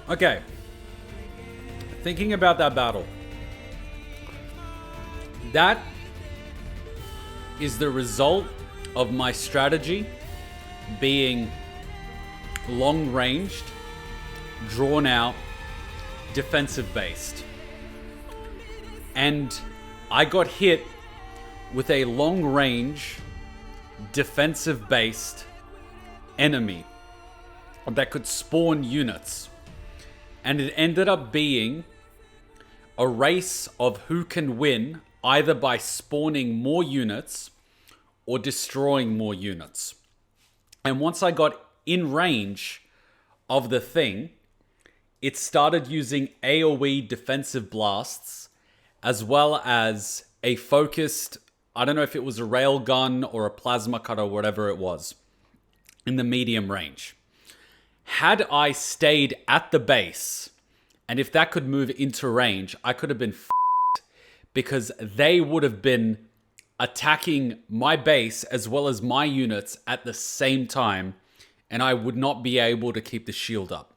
Okay. Thinking about that battle. That is the result of my strategy being long-ranged, drawn-out, defensive-based. And I got hit with a long-range, defensive-based enemy that could spawn units. And it ended up being a race of who can win, either by spawning more units or destroying more units. And once I got in range of the thing, it started using AoE defensive blasts, as well as a focused, I don't know if it was a railgun or a plasma cutter, whatever it was, in the medium range. Had I stayed at the base, and if that could move into range, I could have been f***ed, because they would have been attacking my base as well as my units at the same time, and I would not be able to keep the shield up.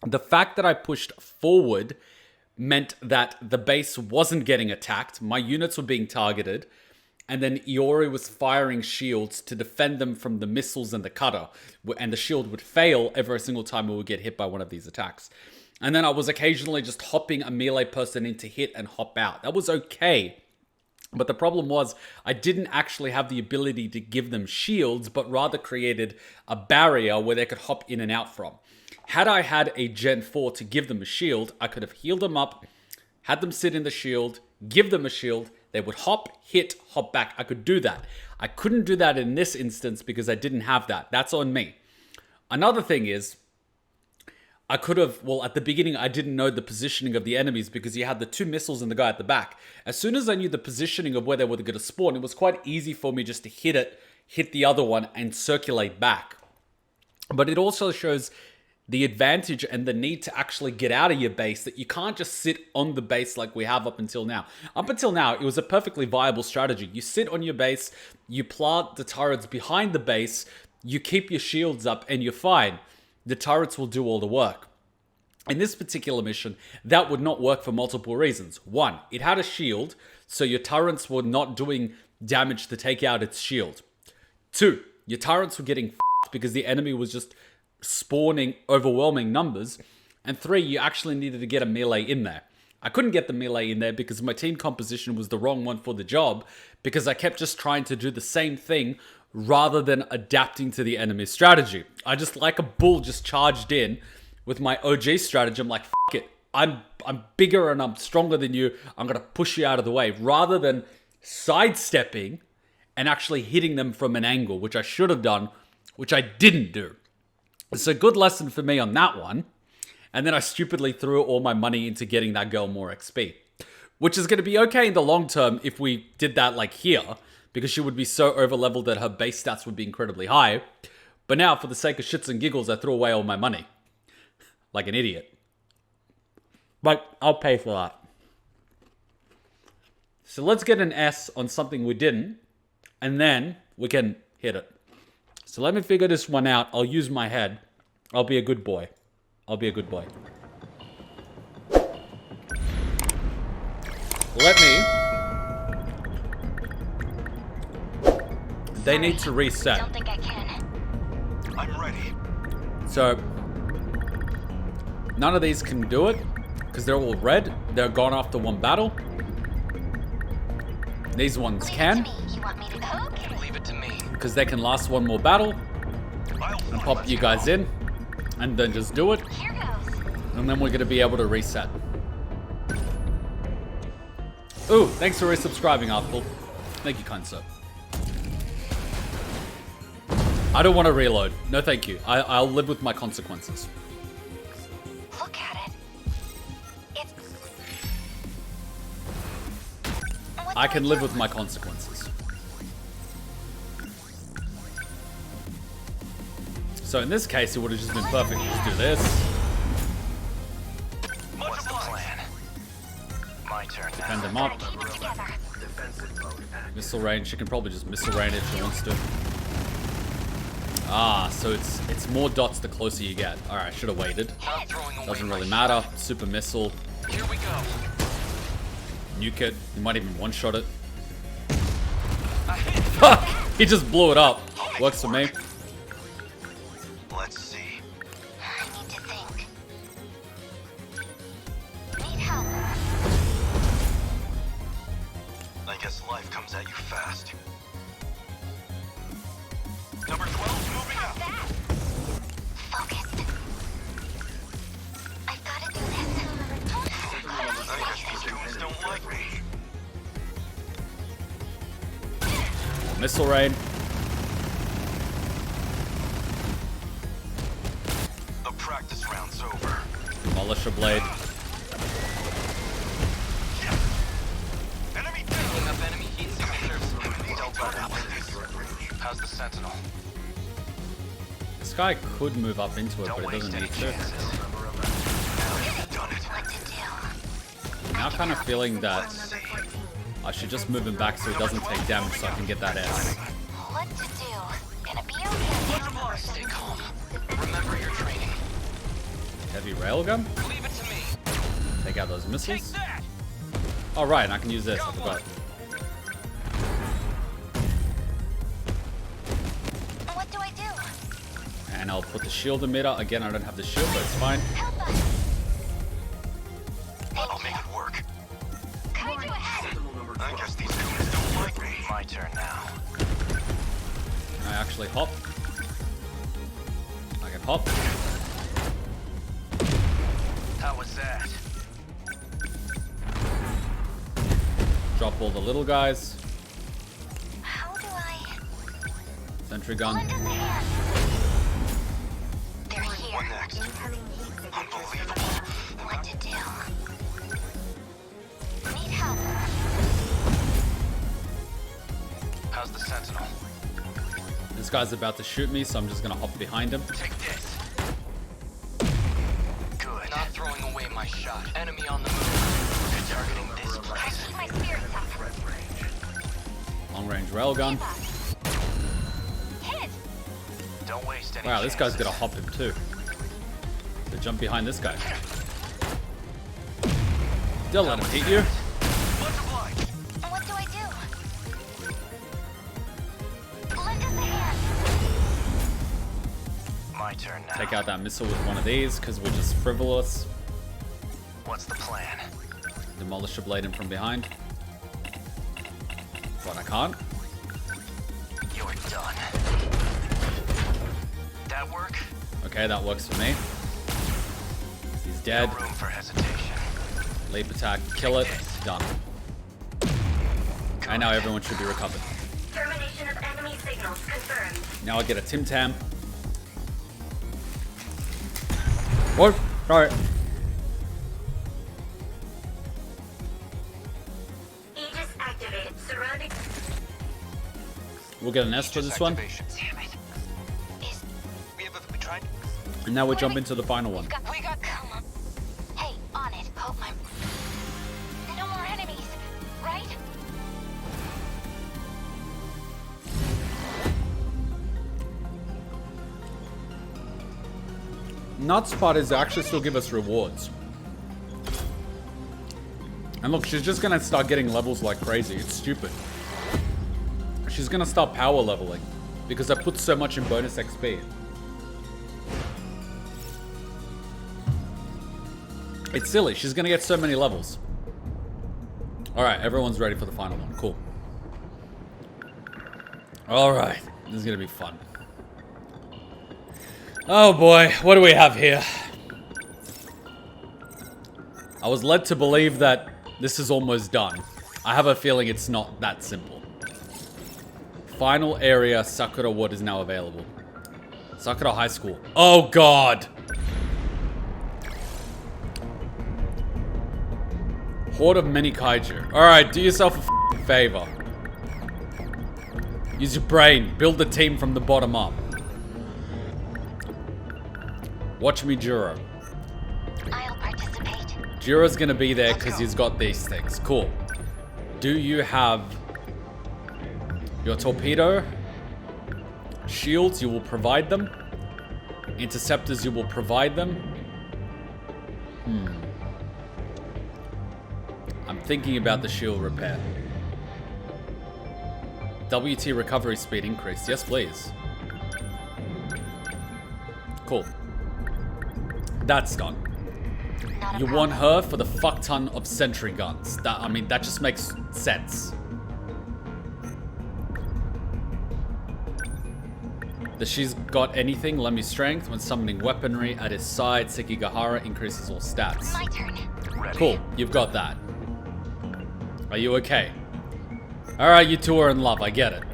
The fact that I pushed forward meant that the base wasn't getting attacked, my units were being targeted, and then Iori was firing shields to defend them from the missiles and the cutter, and the shield would fail every single time it would get hit by one of these attacks. And then I was occasionally just hopping a melee person in to hit and hop out. That was okay. But the problem was I didn't actually have the ability to give them shields, but rather created a barrier where they could hop in and out from. Had I had a Gen 4 to give them a shield, I could have healed them up, had them sit in the shield, give them a shield, they would hop, hit, hop back. I could do that. I couldn't do that in this instance because I didn't have that. That's on me. Another thing is, I could have, well, at the beginning, I didn't know the positioning of the enemies because you had the two missiles and the guy at the back. As soon as I knew the positioning of where they were going to spawn, it was quite easy for me just to hit it, hit the other one, and circulate back. But it also shows the advantage and the need to actually get out of your base, that you can't just sit on the base like we have up until now. Up until now, it was a perfectly viable strategy. You sit on your base, you plant the turrets behind the base, you keep your shields up, and you're fine. The turrets will do all the work. In this particular mission, that would not work for multiple reasons. One, it had a shield, so your turrets were not doing damage to take out its shield. Two, your turrets were getting f***ed because the enemy was just spawning overwhelming numbers. And three, you actually needed to get a melee in there. I couldn't get the melee in there because my team composition was the wrong one for the job, because I kept just trying to do the same thing rather than adapting to the enemy's strategy. I just, like a bull, just charged in with my OG strategy. I'm like, f*** it. I'm bigger and I'm stronger than you. I'm going to push you out of the way, rather than sidestepping and actually hitting them from an angle, which I should have done, which I didn't do. It's a good lesson for me on that one. And then I stupidly threw all my money into getting that girl more XP, which is going to be okay in the long term if we did that like here, because she would be so over-leveled that her base stats would be incredibly high. But now, for the sake of shits and giggles, I threw away all my money. Like an idiot. But I'll pay for that. So let's get an S on something we didn't, and then we can hit it. So let me figure this one out. I'll use my head. I'll be a good boy. I'll be a good boy. Let me... They need to reset. Don't think I can. I'm ready. So, none of these can do it because they're all red. They're gone after one battle. These ones can. You want me to? Okay. Leave it to me. Because they can last one more battle and pop you guys in and then just do it. Here goes. And then we're going to be able to reset. Ooh, thanks for resubscribing, Artful. Thank you, kind sir. I don't want to reload. No, thank you. I'll live with my consequences. Look at it. It's... I can live with my consequences. So in this case, it would have just been perfect to just do this. What's the plan? My turn now. Defend them up. Keep it together. Missile range. She can probably just missile range if she wants to. Ah, so it's more dots the closer you get. Alright, should have waited. Not throwing Doesn't really matter. Super missile. Here we go. Nuke it. You might even one-shot it. He just blew it up. Works for me. Let's see. I need to think. Need help. I guess life comes at you fast. Number 12 moving up. That. Focused. I've got to do this. I guess these goons don't like me. Missile rain. The practice round's over. Demolish a blade. Enemy down. Picking up enemy heat signatures. Don't let up. How's the Sentinel? This guy could move up into it, Don't but he waste doesn't any need to. chances. Now you've done it. What to do? I'm now kind of feeling that Let's see. I should just move him back so he doesn't take damage so I can get that S. What to do? Gonna be okay. Stay calm. Remember your training. Heavy railgun? Leave it to me. Take out those Take missiles. that. Oh right, and I can use this, I forgot. What do I do? And I'll put the shield emitter. Again, I don't have the shield, but it's fine. Help us. I'll make it work. Kaiju ahead. I guess these goons don't like me. My turn now. Can I actually hop? I can hop. How was that? Drop all the little guys. How do I? Sentry gun. Lend us a hand. They're here. What next? Unbelievable. What to do? Need help. How's the Sentinel? This guy's about to shoot me, so I'm just gonna hop behind him. Take this. Good. Not throwing away my shot. Enemy on the move. They're targeting this I place. keep my spirits up. Long range railgun. Hit. Don't waste any Wow, this guy's chances. gonna hop him too. So jump behind this guy. Don't let him hit you. Much obliged. What do I do? Lend us a hand. My turn now. Take out that missile with one of these, because we're just frivolous. What's the plan? Demolish a blade in from behind. But I can't. You're done. That work? Okay, that works for me. He's dead. No room for hesitation. Leap attack, kill it. Done. And now everyone should be recovered. Termination of enemy signals confirmed. Now I get a Tim Tam. What? Alright. Aegis activated. Surrounding. We'll get an S for this one. Damn it. Is We tried. And now we jump into the final one. we got Kuma. Hey, on it. Hope my. No more enemies, right? Nuts part is they actually still give us rewards. And look, she's just gonna start getting levels like crazy. It's stupid. She's gonna start power leveling because I put so much in bonus XP. It's silly. She's gonna get so many levels. Alright, everyone's ready for the final one. Cool. Alright, this is gonna be fun. Oh boy, what do we have here? I was led to believe that this is almost done. I have a feeling it's not that simple. Final area, Sakura Wood is now available. Sakura High School. Oh god! Horde of many kaiju. Alright, do yourself a favor. Use your brain. Build the team from the bottom up. Watch me, Juro. I'll participate. Juro's gonna be there because he's got these things. Cool. Do you have your torpedo? Shields, you will provide them. Interceptors, you will provide them. I'm thinking about the shield repair. WT recovery speed increased. Yes, please. Cool. That's done. Not a You problem. want her for the fuck ton of sentry guns. That just makes sense. That she's got anything, let me strength. When summoning weaponry at his side, Sekigahara increases all stats. My turn. Ready. Cool, you've got that. Are you okay? Alright, you two are in love, I get it.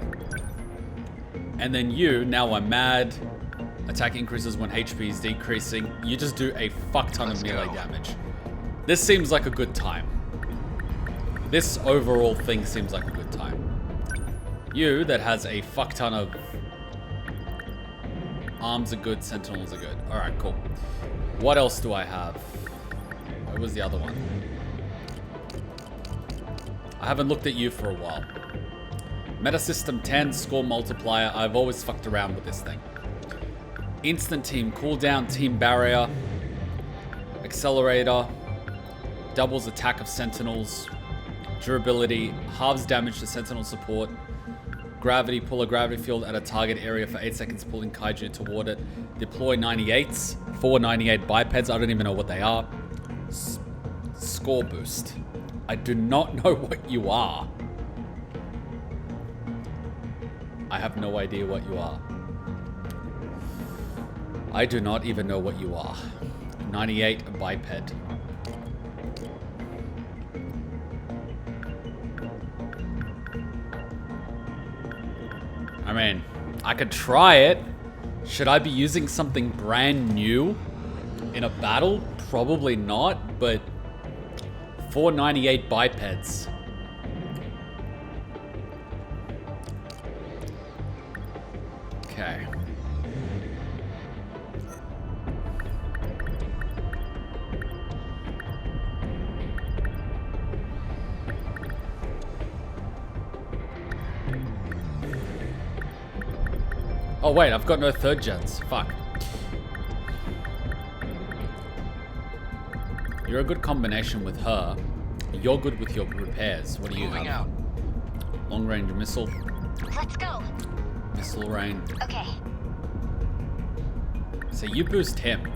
And then you, now I'm mad. Attack increases when HP is decreasing. You just do a fuck ton of melee damage. This seems like a good time. This overall thing seems like a good time. You, that has a fuck ton of... Arms are good, Sentinels are good. Alright, cool. What else do I have? Where was the other one? I haven't looked at you for a while. Meta System 10, score multiplier. I've always fucked around with this thing. Instant team cooldown, team barrier, accelerator, doubles attack of sentinels, durability, halves damage to sentinel support, gravity, pull a gravity field at a target area for 8 seconds, pulling Kaiju toward it, deploy 98s, 4 98 bipeds, I don't even know what they are, score boost. I do not know what you are. I have no idea what you are. I do not even know what you are. 98 biped. I mean, I could try it. Should I be using something brand new in a battle? Probably not, but 498 bipeds. Okay. Oh wait, I've got no third gens. Fuck. You're a good combination with her. You're good with your repairs. What do you Moving have? out. Long range missile. Let's go. Missile rain. Okay. So you boost him.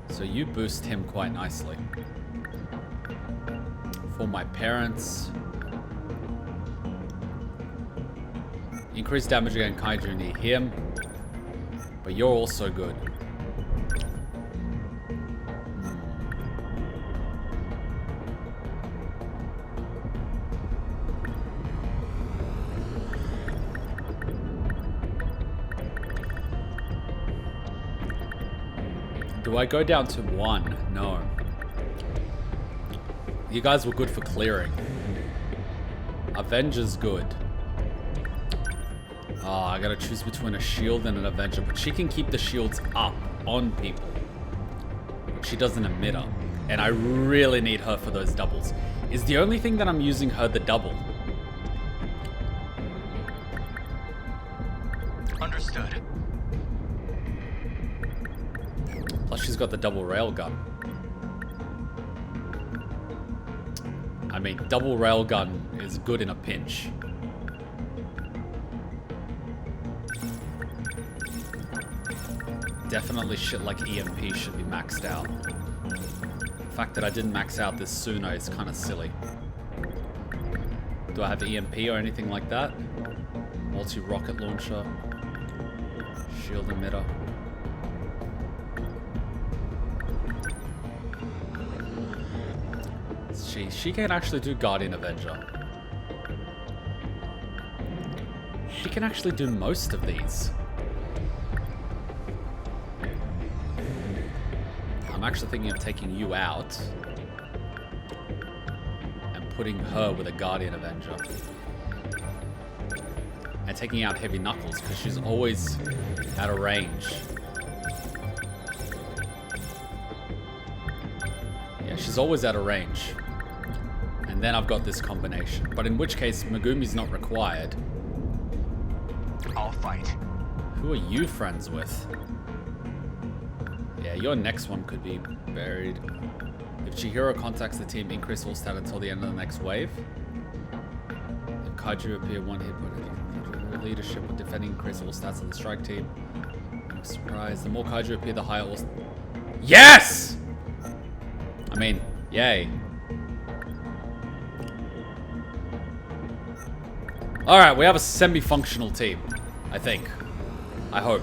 So you boost him quite nicely. For my parents. Increase damage against Kaiju near him. But you're also good. Do I go down to 1? No. You guys were good for clearing. Avenger's good. Oh, I gotta choose between a shield and an Avenger, but she can keep the shields up on people. She doesn't emitter. And I really need her for those doubles. Is the only thing that I'm using her the double. Understood. Plus she's got the double railgun. I mean, double railgun is good in a pinch. Definitely shit like EMP should be maxed out. The fact that I didn't max out this sooner is kind of silly. Do I have EMP or anything like that? Multi-rocket launcher. Shield emitter. She can actually do Guardian Avenger. She can actually do most of these. I'm actually thinking of taking you out and putting her with a Guardian Avenger. And taking out Heavy Knuckles because she's always out of range. Yeah, she's always out of range. And then I've got this combination. But in which case, Megumi's not required. I'll fight. Who are you friends with? Yeah, your next one could be buried. If Chihiro contacts the team, increase all stat until the end of the next wave. If Kaiju appear one hit point, leadership with defending increase all stats on the strike team. I'm surprised. The more Kaiju appear, the higher all. Yes! I mean, yay. Alright, we have a semi-functional team. I think. I hope.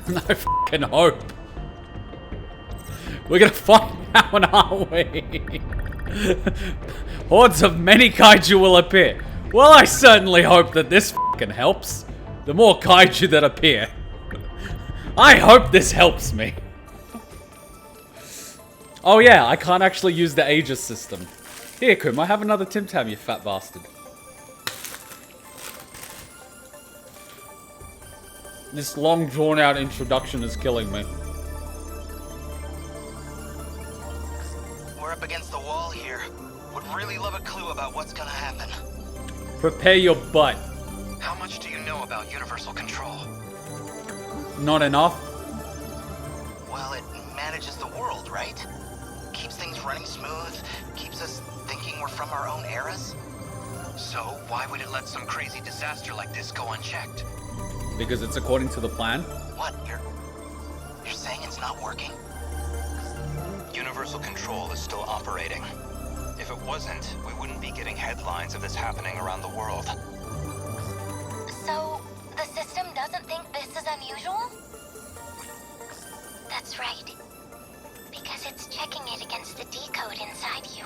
I fucking hope. We're gonna find out, aren't we? Hordes of many kaiju will appear. Well, I certainly hope that this fucking helps. The more kaiju that appear. I hope this helps me. Oh yeah, I can't actually use the Aegis system. Here, Kuma, have another Tim Tam, you fat bastard. This long drawn-out introduction is killing me. We're up against the wall here. Would really love a clue about what's gonna happen. Prepare your butt. How much do you know about universal control? Not enough? Well, it manages the world, right? Keeps things running smooth, keeps us thinking we're from our own eras. So, why would it let some crazy disaster like this go unchecked? Because it's according to the plan? What? You're saying it's not working? Universal control is still operating. If it wasn't, we wouldn't be getting headlines of this happening around the world. So, the system doesn't think this is unusual? That's right. Because it's checking it against the decode inside you.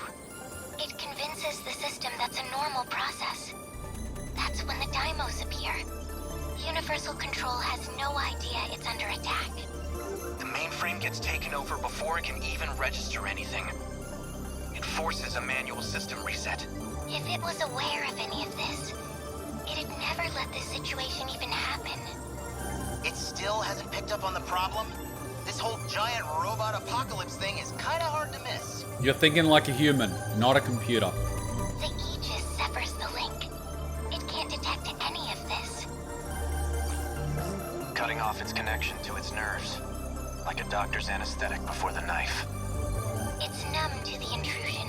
It convinces the system that's a normal process. That's when the Daimos appear. Universal control has no idea it's under attack. The mainframe gets taken over before it can even register anything. It forces a manual system reset. If it was aware of any of this, it'd never let this situation even happen. It still hasn't picked up on the problem? This whole giant robot apocalypse thing is kinda hard to miss. You're thinking like a human, not a computer. The Aegis severs the link. It can't detect any of this. Cutting off its connection to its nerves. Like a doctor's anesthetic before the knife. It's numb to the intrusion.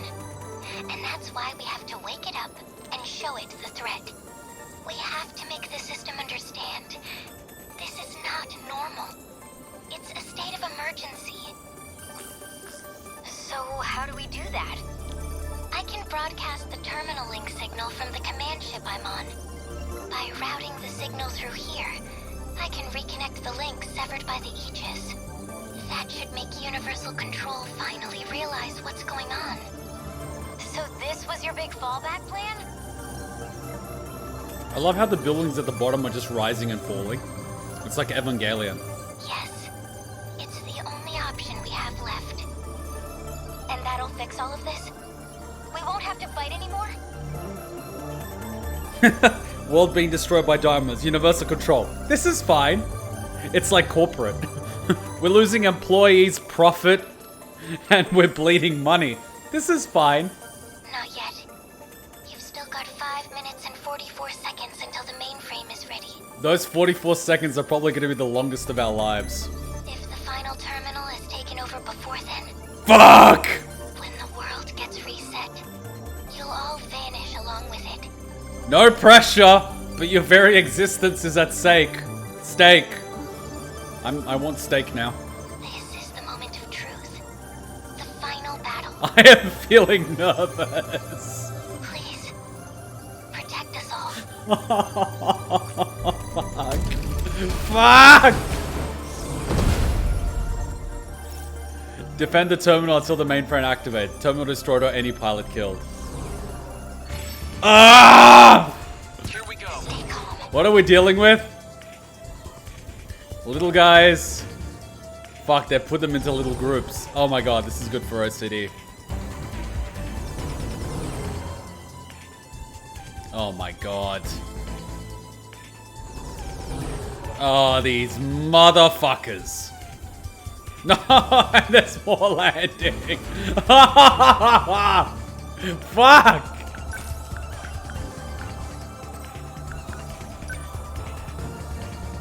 And that's why we have to wake it up and show it the threat. We have to make the system understand. This is not normal. It's a state of emergency. So how do we do that? I can broadcast the terminal link signal from the command ship I'm on. By routing the signal through here, I can reconnect the link severed by the Aegis. That should make Universal Control finally realize what's going on. So this was your big fallback plan? I love how the buildings at the bottom are just rising and falling. It's like Evangelion. Yes. It's the only option we have left. And that'll fix all of this? We won't have to fight anymore? World being destroyed by diamonds. Universal control. This is fine. It's like corporate. We're losing employees, profit, and we're bleeding money. This is fine. Not yet. You've still got 5 minutes and 44 seconds until the mainframe is ready. Those 44 seconds are probably going to be the longest of our lives. If the final terminal is taken over before then, Fuck! when the world gets reset, you'll all vanish along with it. No pressure, but your very existence is at stake. Steak. I want steak now. This is the moment of truth. The final battle. I am feeling nervous. Please, protect us all. Fuck! Defend the terminal until the mainframe activates. Terminal destroyed or any pilot killed. Ah! Here we go. Stay calm. What are we dealing with? Little guys. Fuck, they put them into little groups. Oh my god, this is good for OCD. Oh my god. Oh, these motherfuckers. No, there's more landing. Fuck.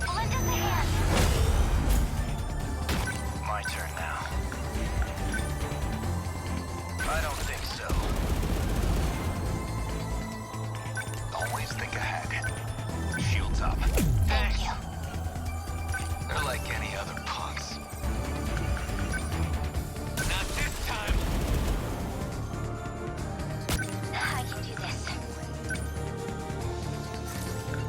Lend us a hand.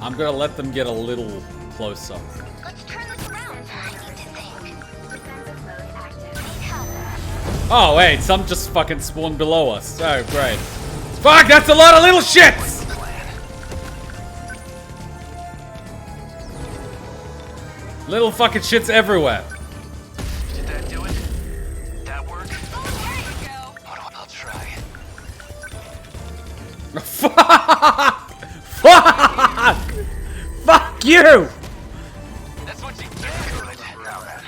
I'm gonna let them get a little closer. Let's turn this around. I need to think. Defensive mode active. Need help. Oh, wait, some just fucking spawned below us. Oh, great. Fuck, that's a lot of little shits! Little fucking shits everywhere. Did that do it? That work? Oh, there you go. Hold on, I'll try. Fuck! Fuck! Fuck you! That's what you get. Good. Now then.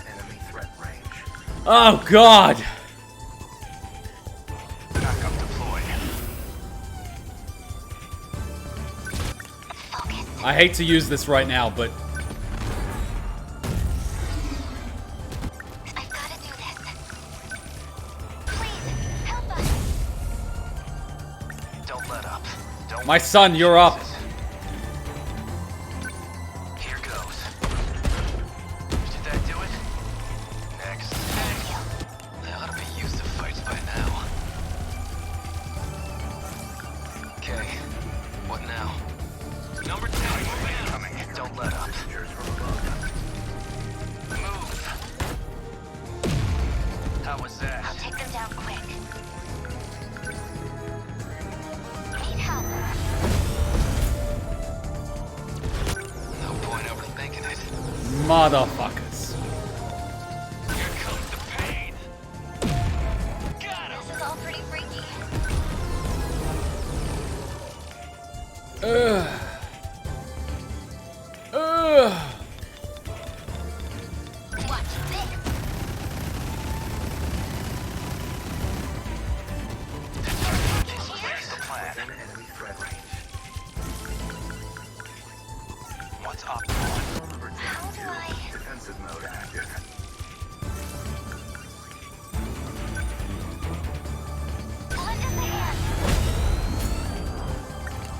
Enemy threat range. Oh, God. Backup deployed. Focus. I hate to use this right now, but I've got to do this. Please, help us. Don't let up. Don't. my son, you're up. Here goes. Did that do it? Next. They ought to be used to fights by now. Okay. What now? Number 10. Coming. Don't let up. Move. How was that? I'll take them down quick. Need help. No point overthinking it. Motherfuckers. Here comes the pain. Got him. This is all pretty freaky. Ugh. Ugh. Watch this. Here's the plan. Enemy threat range. What's optimal? How do I... Defensive mode active. Lend us a hand.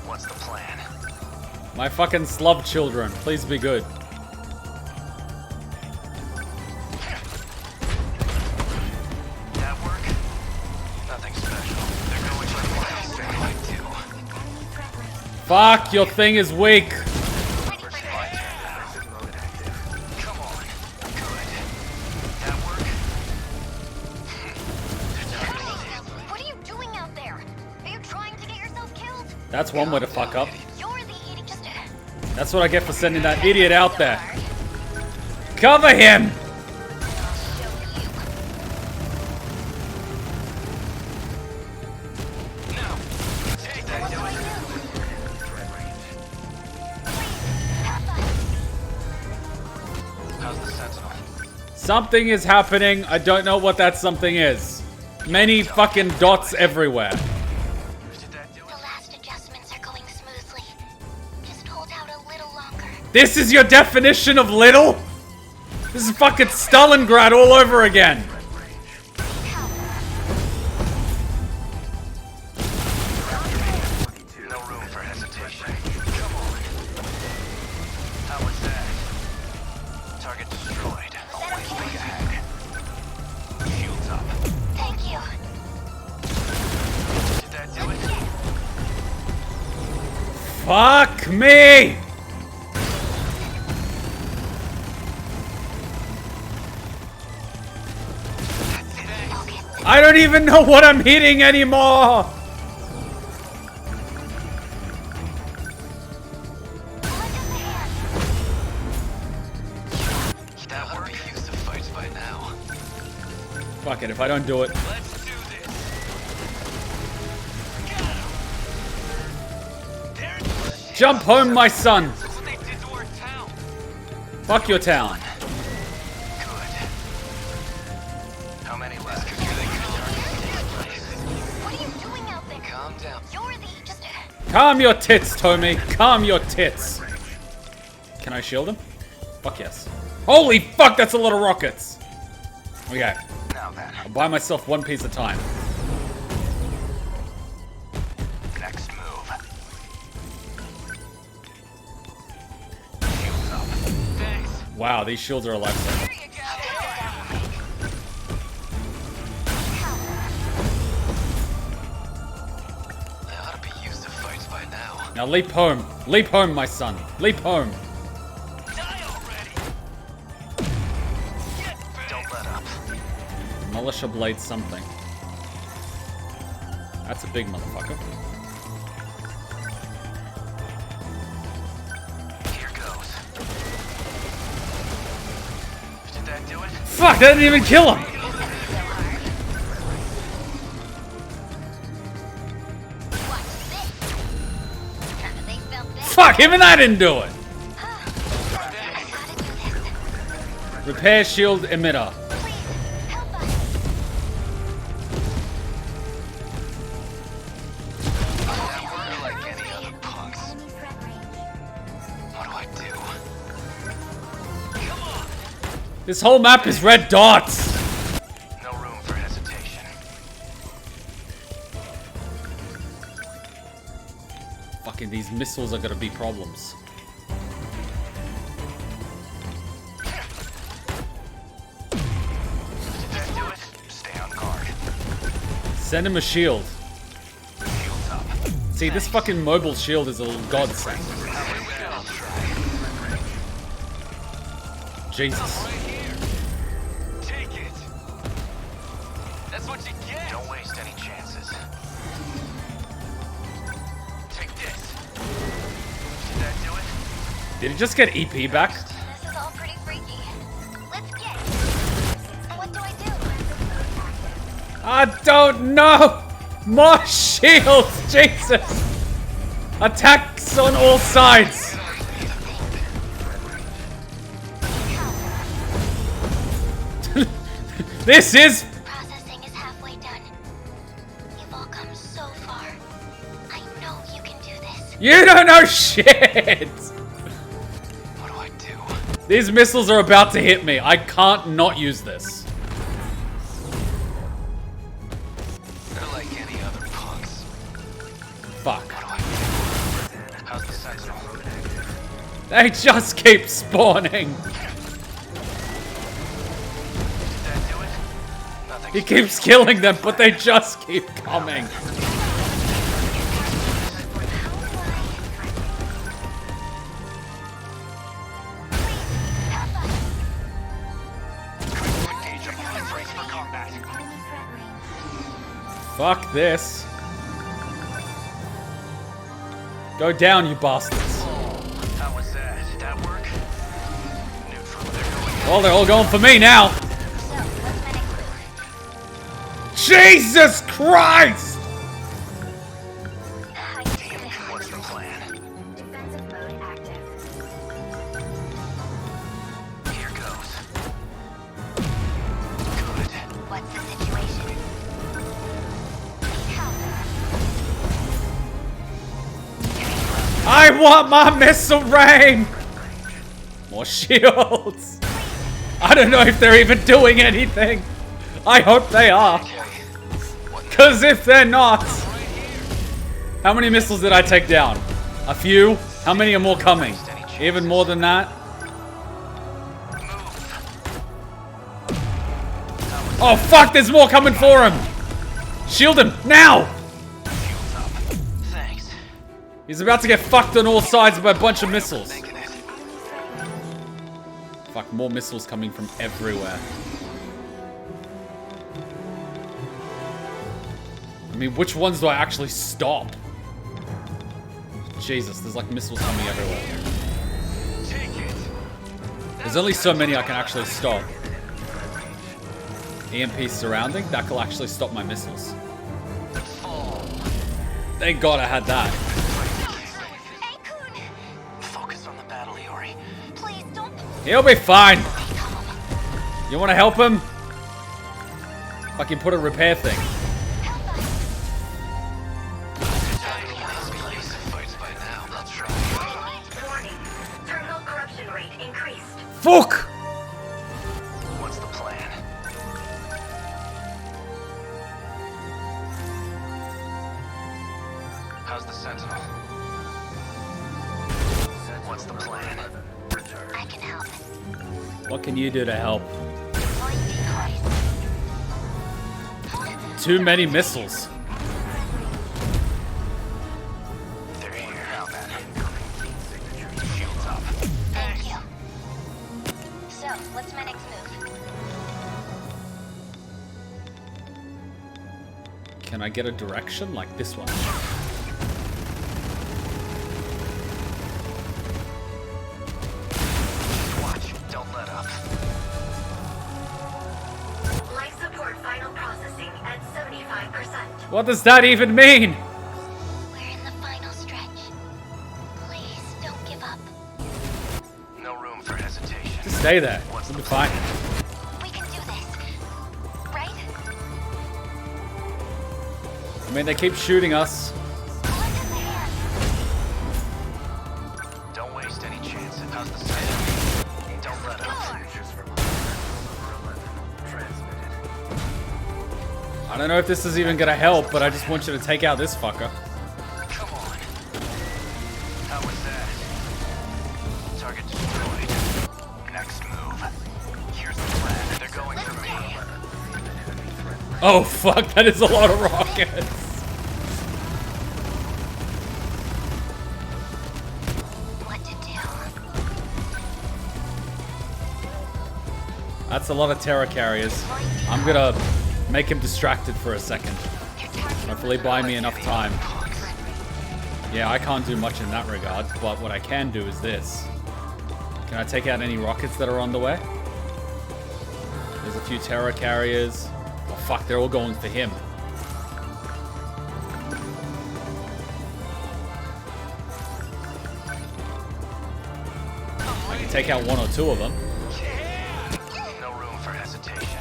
What's the plan? My fucking slub children, please be good. That work? Nothing special. They're going like two. Fuck, your thing is weak. Ready for this. Defensive mode active. Come on. Good. That work? What are you doing out there? Are you trying to get yourself killed? That's one way to fuck up. You're the idiot. Just... That's what I get for sending that idiot out there. Cover him! I'll show you. No. Take that. What do I do? Please, help us. How's the Sentinel? Something is happening. I don't know what that something is. Many fucking dots everywhere. Did that do The it? last adjustments are going smoothly. Just hold out a little longer. This is your definition of little? This is fucking Stalingrad all over again. Help. No room for hesitation. Come on. How was that? Target destroyed. Always think ahead. Shields up. Thank you. Did that do it? Fuck me! I don't even know what I'm hitting anymore! That would be used to fights by now. Fuck it, if I don't do it. Let's do this. Got him. There it is. Jump home, my son! Look what they did to our town. Fuck your town. Good. How many left? What are you doing out there? Calm down. You're the just... Calm your tits, Tommy. Calm your tits. Can I shield him? Fuck yes. Holy fuck, that's a lot of rockets. Okay, Now then, I'll buy myself one piece at a time. next move. Shields up. Thanks. Wow, these shields are a lifesaver. There you go. They ought to be used to fights by now. Now leap home. Leap home, my son. Leap home. Die already. Don't let up. Militia blade something. That's a big motherfucker. Here goes. Did that do it? Fuck, that didn't even kill him! Fuck, even I didn't do it! Repair shield emitter. This whole map is red dots! No room for hesitation. Fucking these missiles are gonna be problems. Did that do it? Stay on guard. Send him a shield. Shields up. See, this fucking mobile shield is a godsend. I'll try. Jesus. Take it. That's what you get. Don't waste any chances. Take this. Did that do it? Did he just get EP back? This is all pretty freaky. Let's get it. What do I do? I don't know! More shields! Jesus! Attacks on all sides! This is... Processing is halfway done. You've all come so far. I know you can do this. You don't know shit! What do I do? These missiles are about to hit me. I can't not use this. They're like any other punks. Fuck. How's the Sentinel? They just keep spawning. Did that do it? Nothing. He keeps killing them, but they just keep coming. Engage up. Brace for combat. Fuck this. Go down, you bastards. How was that? Did that work? Neutral. They're going. Well, they're all going for me now. So, what's my next move? Jesus Christ! What's the plan? Defensive mode active. Here goes. Good. What's the situation? Need help? I want my missile rain! More shields! I don't know if they're even doing anything. I hope they are. Cause if they're not... How many missiles did I take down? A few? How many are more coming? Even more than that? Oh fuck, there's more coming for him! Shield him, now! Thanks. He's about to get fucked on all sides by a bunch of missiles. Making it. Fuck, more missiles coming from everywhere. I mean, which ones do I actually stop? Jesus, there's like missiles coming everywhere. Take it. There's only so many I can actually stop. EMP surrounding? That will actually stop my missiles. Thank God I had that. Hey, Focus on the battle, Iori. please don't. He'll be fine. You want to help him? Fucking put a repair thing. Warning. Terminal corruption rate increased. Fuck! What's the plan? How's the Sentinel? What's the plan? I can help. What can you do to help? Deploying decoys. Too many missiles. They're here. Can I get a direction like this one? Watch, don't let up. Life support final processing at 75%. What does that even mean? We're in the final stretch. Please don't give up. No room for hesitation. Just stay there. We'll be fine. We can do this. Right? I mean, they keep shooting us. Lend us a hand. Don't waste any chances. How's the sight? Don't let up. I don't know if this is even gonna help, but I just want you to take out this fucker. Come on. How was that? Target destroyed. Next move. Here's the plan. They're going for me. Oh fuck, that is a lot of rockets. What to do? That's a lot of terror carriers. I'm gonna make him distracted for a second. Hopefully buy me enough time. Yeah, I can't do much in that regard, but what I can do is this. Can I take out any rockets that are on the way? There's a few terror carriers. Oh fuck, they're all going for him. I can take out one or two of them. No room for hesitation.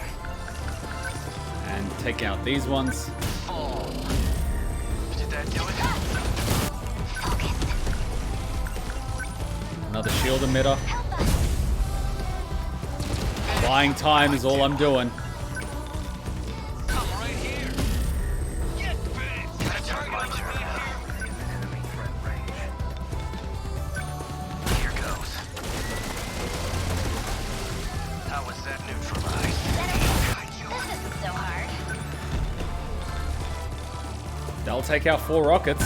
And take out these ones. Fall. Did that do it? Another shield emitter. Buying time is all I'm doing. I'm right here. Get back. Gotta turn my turn. Here goes. How was that neutralized? Kaiju. This isn't so hard. That'll take out 4 rockets.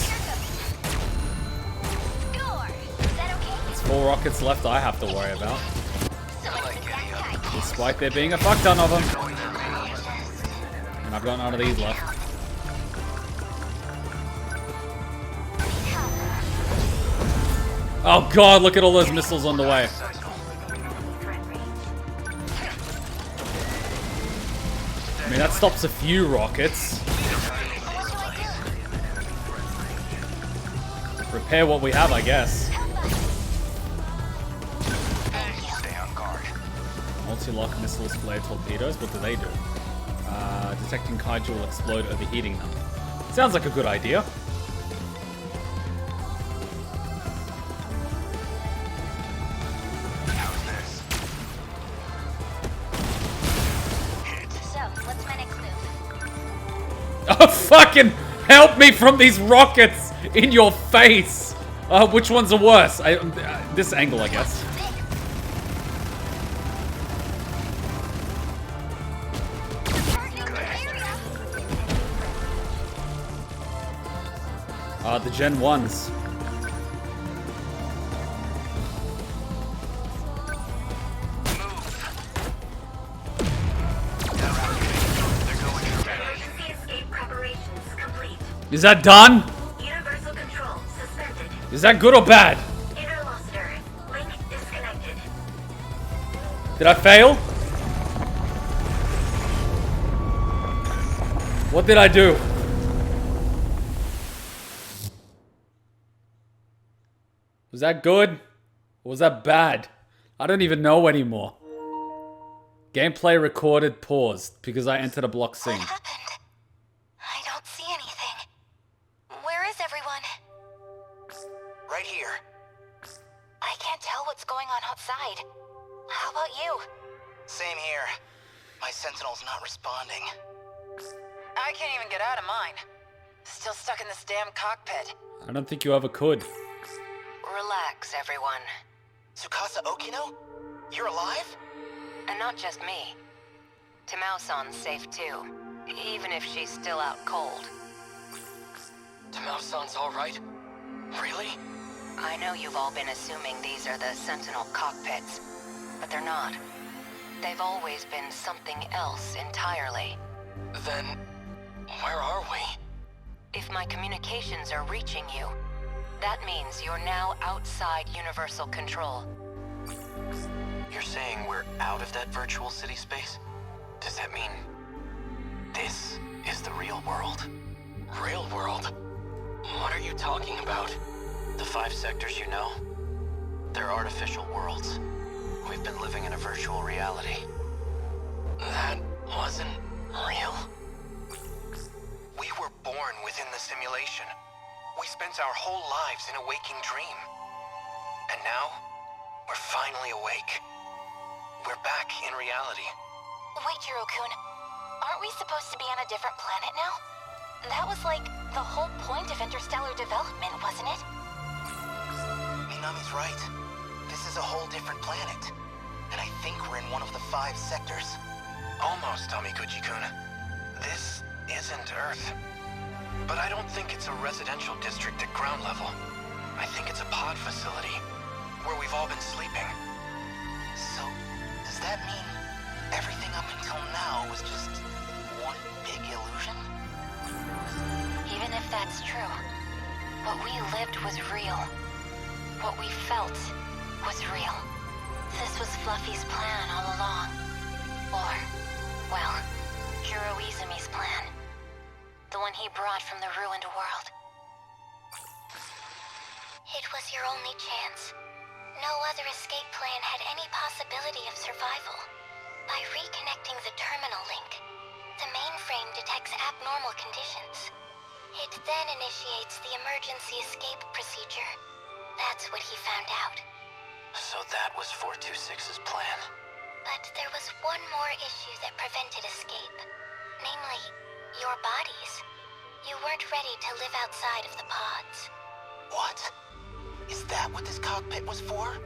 Score! Is that okay? There's 4 rockets left I have to worry about. So much for that guy. Despite there being a fuck ton of them. Going for me. And I've got none of these left. Oh god, look at all those missiles on the way. I mean, that stops a few rockets. Repair what we have, I guess. Stay on guard. Multi-lock missiles, flare torpedoes. What do they do? Detecting Kaiju will explode, overheating them. Sounds like a good idea. How's this? So, what's my next move? Oh, fucking help me from these rockets in your face! Which ones are worse? This angle, I guess. The Gen 1s. Emergency escape preparations complete. Is that done? Universal control suspended. Is that good or bad? Interluster. Link disconnected. Did I fail? What did I do? Was that good? Or was that bad? I don't even know anymore. Gameplay recorded paused because I entered a block scene. What happened? I don't see anything. Where is everyone? Right here. I can't tell what's going on outside. How about you? Same here. My Sentinel's not responding. I can't even get out of mine. Still stuck in this damn cockpit. I don't think you ever could. Relax, everyone. Tsukasa Okino? You're alive? And not just me. Tamao-san's safe too, even if she's still out cold. Tamao-san's alright? Really? I know you've all been assuming these are the Sentinel cockpits, but they're not. They've always been something else entirely. Then, Where are we? If my communications are reaching you, that means you're now outside universal control. You're saying we're out of that virtual city space? Does that mean this is the real world? Real world? What are you talking about? The 5 sectors you know? They're artificial worlds. We've been living in a virtual reality. That wasn't real. We were born within the simulation. We spent our whole lives in a waking dream. And now, we're finally awake. We're back in reality. Wait, Juro-kun. Aren't we supposed to be on a different planet now? That was like the whole point of interstellar development, wasn't it? Minami's right. This is a whole different planet. And I think we're in one of the 5 sectors. Almost, Amikuji-kun. This isn't Earth. But I don't think it's a residential district at ground level. I think it's a pod facility, where we've all been sleeping. So, does that mean everything up until now was just one big illusion? Even if that's true, what we lived was real. What we felt was real. This was Fluffy's plan all along. Or, well, Juro Izumi's plan. The one he brought from the ruined world. It was your only chance. No other escape plan had any possibility of survival. By reconnecting the terminal link, the mainframe detects abnormal conditions. It then initiates the emergency escape procedure. That's what he found out. So that was 426's plan. But there was one more issue that prevented escape. Namely, your bodies. You weren't ready to live outside of the pods. What? Is that what this cockpit was for?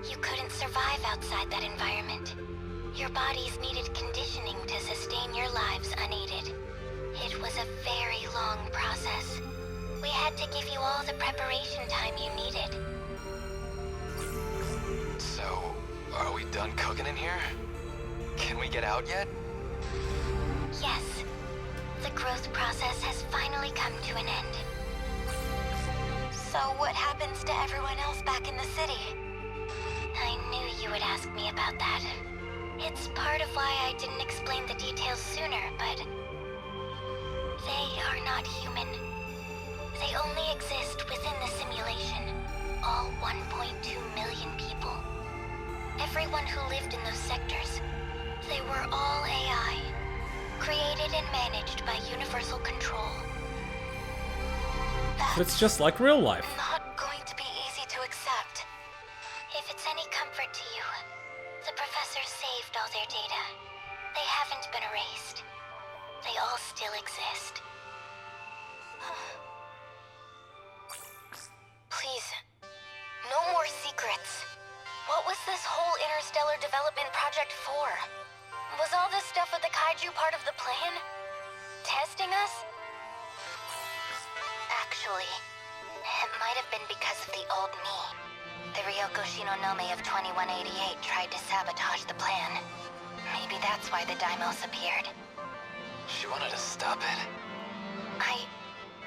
You couldn't survive outside that environment. Your bodies needed conditioning to sustain your lives unaided. It was a very long process. We had to give you all the preparation time you needed. So, are we done cooking in here? Can we get out yet? Yes. The growth process has finally come to an end. So what happens to everyone else back in the city? I knew you would ask me about that. It's part of why I didn't explain the details sooner, but... they are not human. They only exist within the simulation. All 1.2 million people. Everyone who lived in those sectors. They were all AI. Created and managed by universal control. So it's just like real life. Not going to be easy to accept. If it's any comfort to you, the professor saved all their data. They haven't been erased. They all still exist. Please, no more secrets. What was this whole interstellar development project for? Was all this stuff with the Kaiju part of the plan? Testing us? Actually, it might have been because of the old me. The Ryoko Shinonome of 2188 tried to sabotage the plan. Maybe that's why the Daimos appeared. She wanted to stop it.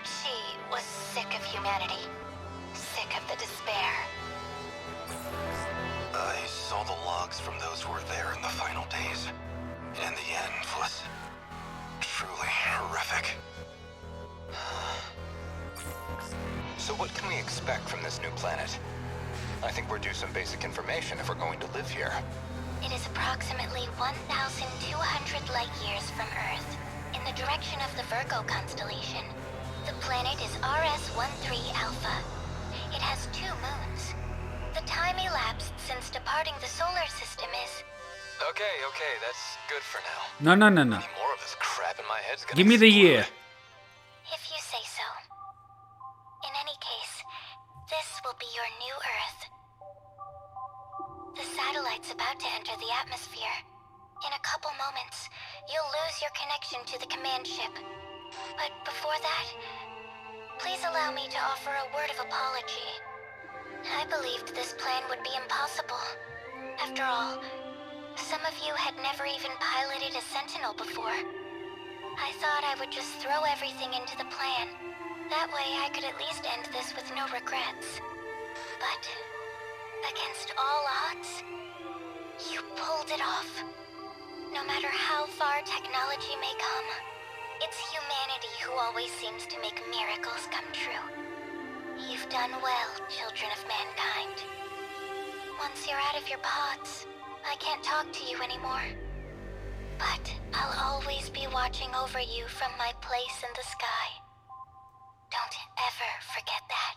She was sick of humanity. Sick of the despair. I saw the logs from those who were there in the final days. And the end was truly horrific. So what can we expect from this new planet? I think we're due some basic information if we're going to live here. It is approximately 1,200 light years from Earth, in the direction of the Virgo constellation. The planet is RS-13 Alpha. It has 2 moons. The time elapsed since departing the solar system is... Okay, that's good for now. No. Any more of this crap in my head's gonna Give me the explode. year. If you say so. In any case, this will be your new Earth. The satellite's about to enter the atmosphere. In a couple moments, you'll lose your connection to the command ship. But before that, please allow me to offer a word of apology. I believed this plan would be impossible. After all, some of you had never even piloted a Sentinel before. I thought I would just throw everything into the plan. That way I could at least end this with no regrets. But against all odds, you pulled it off. No matter how far technology may come, it's humanity who always seems to make miracles come true. You've done well, children of mankind. Once you're out of your pods, I can't talk to you anymore. But I'll always be watching over you from my place in the sky. Don't ever forget that.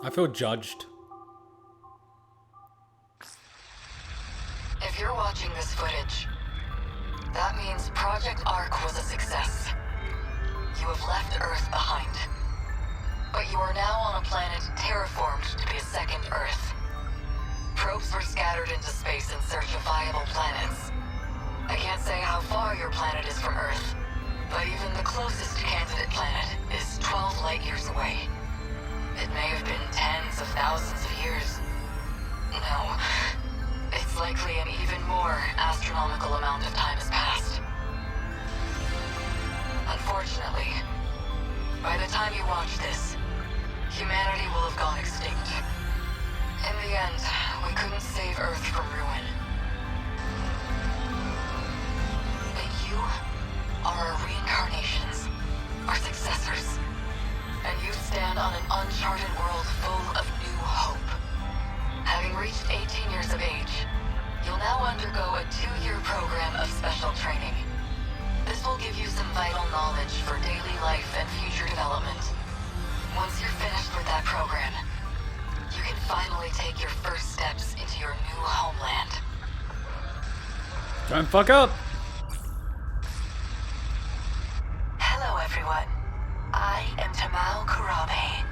I feel judged. If you're watching this footage, that means Project Ark was a success. You have left Earth behind. But you are now on a planet terraformed to be a second Earth. Probes were scattered into space in search of viable planets. I can't say how far your planet is from Earth, but even the closest candidate planet is 12 light years away. It may have been tens of thousands of years. No, it's likely an even more astronomical amount of time has passed. Unfortunately, by the time you watch this, humanity will have gone extinct. In the end, we couldn't save Earth from ruin. But you are our reincarnations, our successors. And you stand on an uncharted world full of new hope. Having reached 18 years of age, you'll now undergo a 2-year program of special training. This will give you some vital knowledge for daily life and future development. Once you're finished with that program, you can finally take your first steps into your new homeland. Don't fuck up! Hello everyone, I am Juro Kurabe.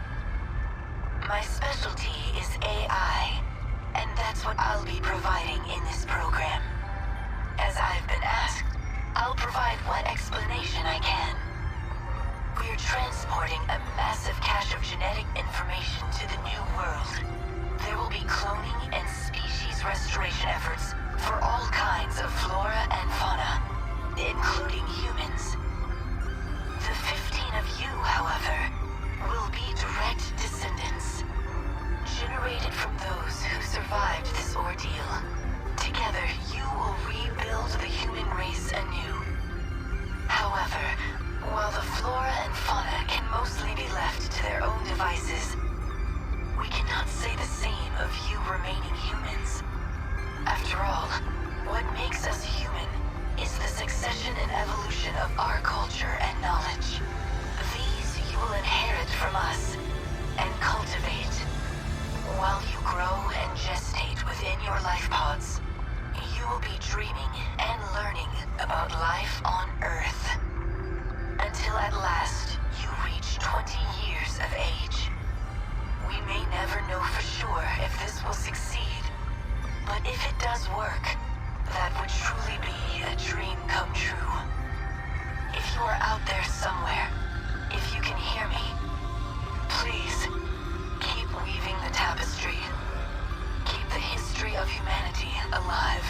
My specialty is AI, and that's what I'll be providing in this program. As I've been asked, I'll provide what explanation I can. We're transporting a massive cache of genetic information to the new world. There will be cloning and species restoration efforts for all kinds of flora and fauna, including humans. The 15 of you, however, will be direct descendants, generated from those who survived this ordeal. Together, you will rebuild the human race anew. However, while the flora and fauna can mostly be left to their own devices, we cannot say the same of you remaining humans. After all, what makes us human is the succession and evolution of our culture and knowledge. These you will inherit from us and cultivate. While you grow and gestate within your life pods, you will be dreaming and learning about life on Earth. Until at last, you reach 20 years of age. We may never know for sure if this will succeed, but if it does work, that would truly be a dream come true. If you are out there somewhere, if you can hear me, please, keep weaving the tapestry. Keep the history of humanity alive.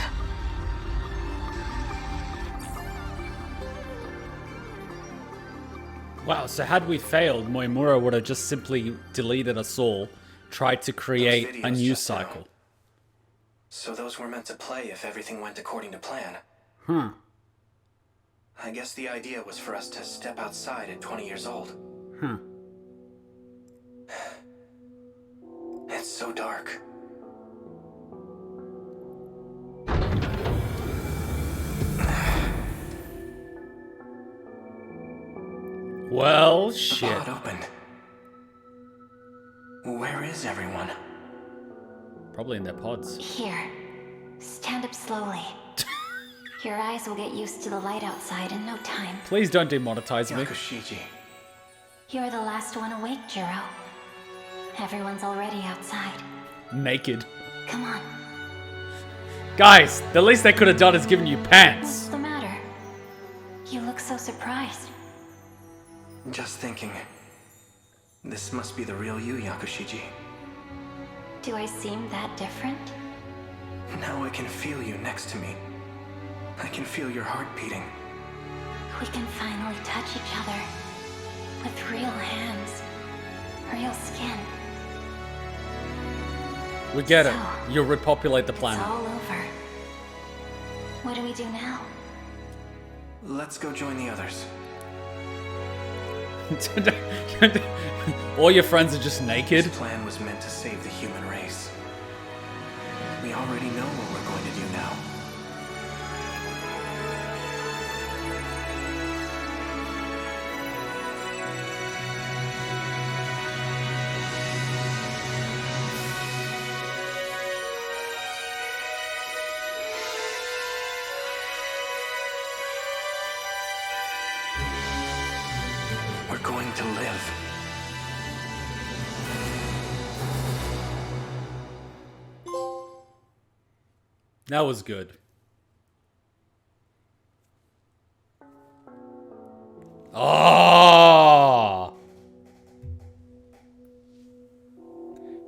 Wow, so had we failed, Moimura would have just simply deleted us all, tried to create a new cycle. So those were meant to play if everything went according to plan. Huh. I guess the idea was for us to step outside at 20 years old. Huh. It's so dark. Well, The shit. pod opened. Where is everyone? Probably in their pods. Here. Stand up slowly. Your eyes will get used to the light outside in no time. Please don't demonetize me. Yakushiji. You're the last one awake, Juro. Everyone's already outside. Naked. Come on. Guys, the least they could have done is given you What's pants. the matter? You look so surprised. Just thinking. This must be the real you, Yakushiji. Do I seem that different? Now I can feel you next to me. I can feel your heart beating. We can finally touch each other. With real hands. Real skin. We get it. So, You'll repopulate the It's planet. all over. What do we do now? Let's go join the others. All your friends are just naked. This plan was meant to save the human race. We already know what we're going to do now. We're going to live. That was good. Oh!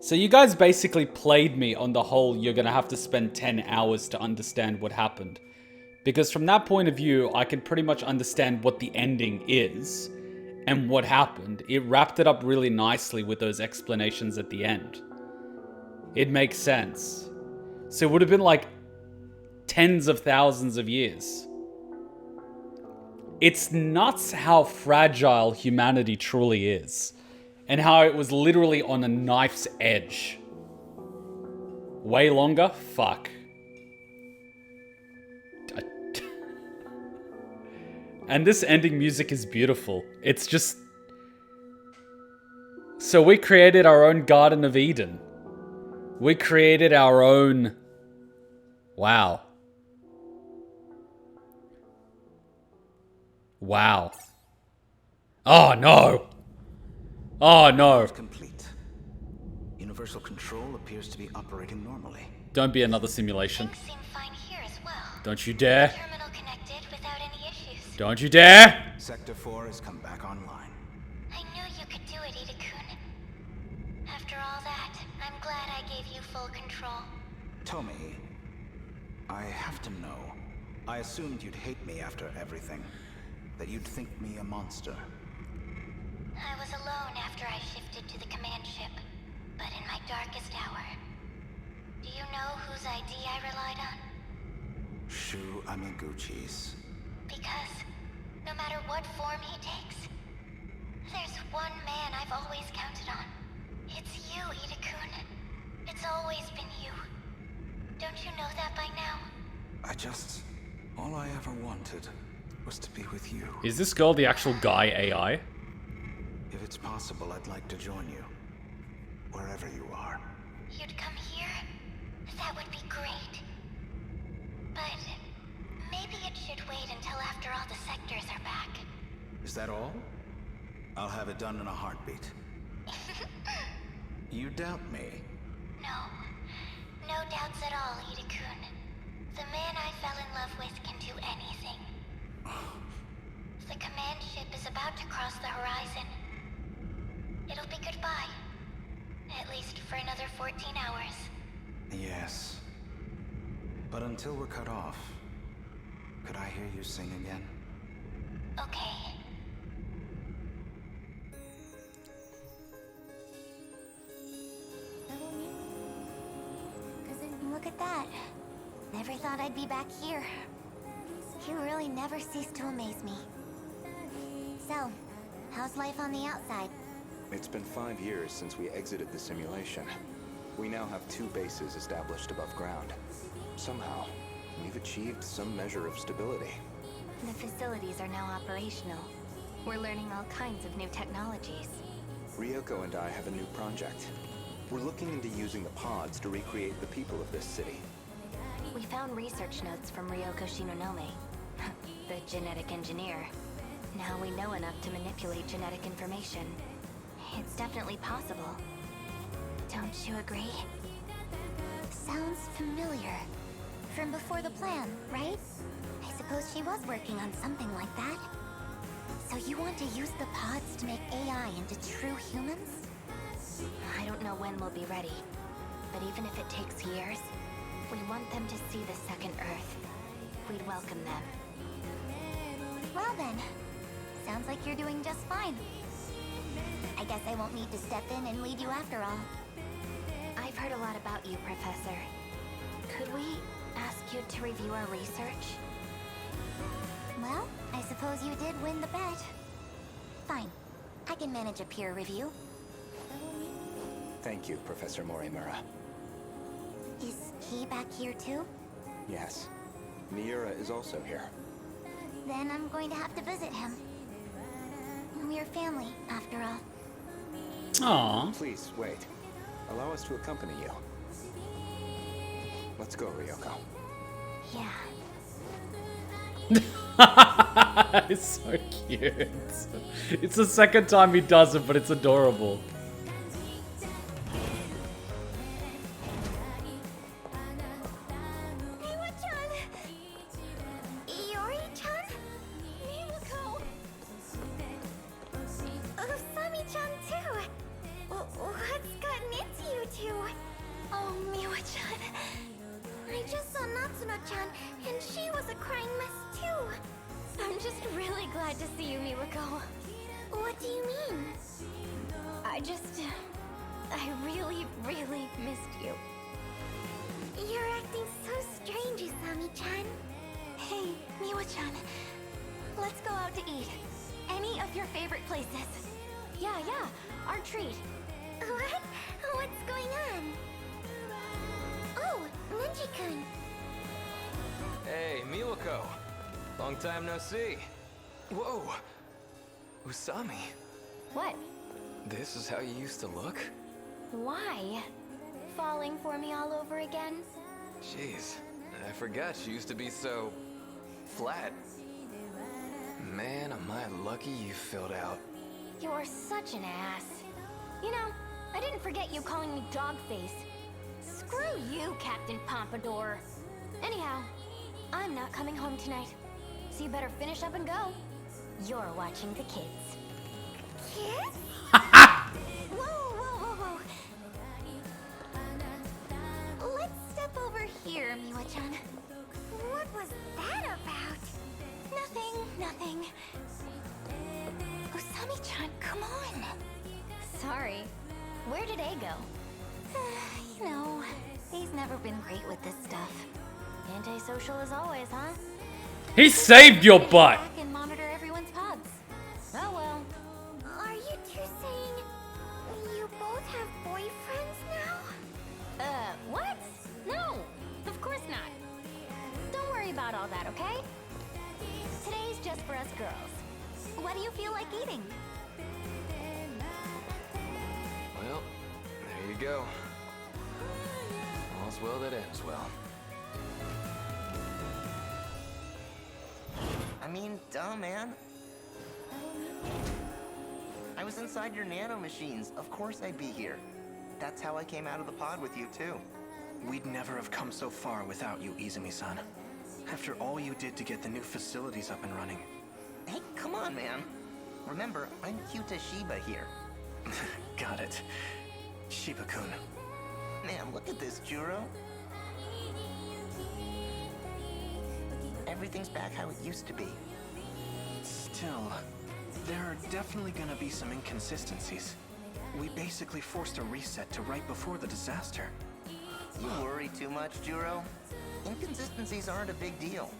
So you guys basically played me on the whole you're gonna have to spend 10 hours to understand what happened. Because from that point of view, I can pretty much understand what the ending is and what happened. It wrapped it up really nicely with those explanations at the end. It makes sense. So it would have been like tens of thousands of years. It's nuts how fragile humanity truly is. And how it was literally on a knife's edge. Way longer? Fuck. And this ending music is beautiful. It's just... So we created our own Garden of Eden. We created our own... Wow. Wow. Oh no! Oh no! Complete. Universal control appears to be operating normally. Don't be another simulation. Things seem fine here as well. Don't you dare. Terminal connected without any issues. Don't you dare! Sector 4 has come back online. I knew you could do it, Ida-kun. After all that, I'm glad I gave you full control. Tommy, I have to know. I assumed you'd hate me after everything. That you'd think me a monster. I was alone after I shifted to the command ship, but in my darkest hour. Do you know whose ID I relied on? Shu Amiguchi's. Because no matter what form he takes, there's one man I've always counted on. It's you, Ida-kun. It's always been you. Don't you know that by now? All I ever wanted was to be with you. Is this girl the actual guy AI? If it's possible, I'd like to join you. Wherever you are. You'd come here? That would be great. But maybe it should wait until after all the sectors are back. Is that all? I'll have it done in a heartbeat. You doubt me? No. No doubts at all, Ida-kun. The man I fell in love with can do anything. The command ship is about to cross the horizon. It'll be goodbye. At least for another 14 hours. Yes. But until we're cut off, could I hear you sing again? Okay. Look at that. Never thought I'd be back here. You really never cease to amaze me. So, how's life on the outside? It's been 5 years since we exited the simulation. We now have 2 bases established above ground. Somehow, we've achieved some measure of stability. The facilities are now operational. We're learning all kinds of new technologies. Ryoko and I have a new project. We're looking into using the pods to recreate the people of this city. We found research notes from Ryoko Shinonome, the genetic engineer. Now we know enough to manipulate genetic information. It's definitely possible. Don't you agree? Sounds familiar. From before the plan, right? I suppose she was working on something like that. So you want to use the pods to make AI into true humans? I don't know when we'll be ready, but even if it takes years, we want them to see the second Earth. We'd welcome them. Well, Well then, sounds like you're doing just fine. I guess I won't need to step in and lead you after all. I've heard a lot about you, Professor. Could we ask you to review our research? Well, I suppose you did win the bet. Fine. I can manage a peer review. Thank you, Professor Morimura. Is he back here too? Yes. Miura is also here. Then I'm going to have to visit him. We're family, after all. Aww. Please, wait. Allow us to accompany you. Let's go, Ryoko. Yeah. It's so cute. It's the second time he does it, but it's adorable. Iori-chan? Miwako! Usami-chan too! What's gotten into you two? Oh, Miwa-chan. I just saw Natsuno-chan, and she was a crying mess too. I'm just really glad to see you, Miwako. What do you mean? I really, really missed you. You're acting so strange, Usami-chan. Hey, Miwa-chan. Let's go out to eat. Any of your favorite places. Yeah, our treat. What? What's going on? Oh, Nenji-kun. Hey, Miwako. Long time no see. Whoa. Usami. What? This is how you used to look? Why? Falling for me all over again? Jeez. I forgot you used to be so... flat. Man, am I lucky you filled out. You're such an ass. You know, I didn't forget you calling me Dogface. Screw you, Captain Pompadour. Anyhow, I'm not coming home tonight. So you better finish up and go. You're watching the kids. Kids? Whoa. Let's step over here, Miwa-chan. What was that about? Nothing. Usami-chan, come on. Sorry. Where did A go? You know, he's never been great with this stuff. Antisocial as always, huh? He saved your butt. Back and monitor everyone's pods. Oh well. Are you two saying you both have boyfriends now? What? No, of course not. Don't worry about all that, okay? Today's just for us girls. What do you feel like eating? Well, there you go. All's well that ends well. I mean, duh, man. I was inside your nano machines. Of course I'd be here. That's how I came out of the pod with you, too. We'd never have come so far without you, Izumi-san. After all you did to get the new facilities up and running. Hey, come on, man. Remember, I'm Kyuta Shiba here. Got it. Shiba-kun. Man, look at this, Juro. Everything's back how it used to be. Still, there are definitely gonna be some inconsistencies. We basically forced a reset to right before the disaster. You worry too much, Juro. Inconsistencies aren't a big deal.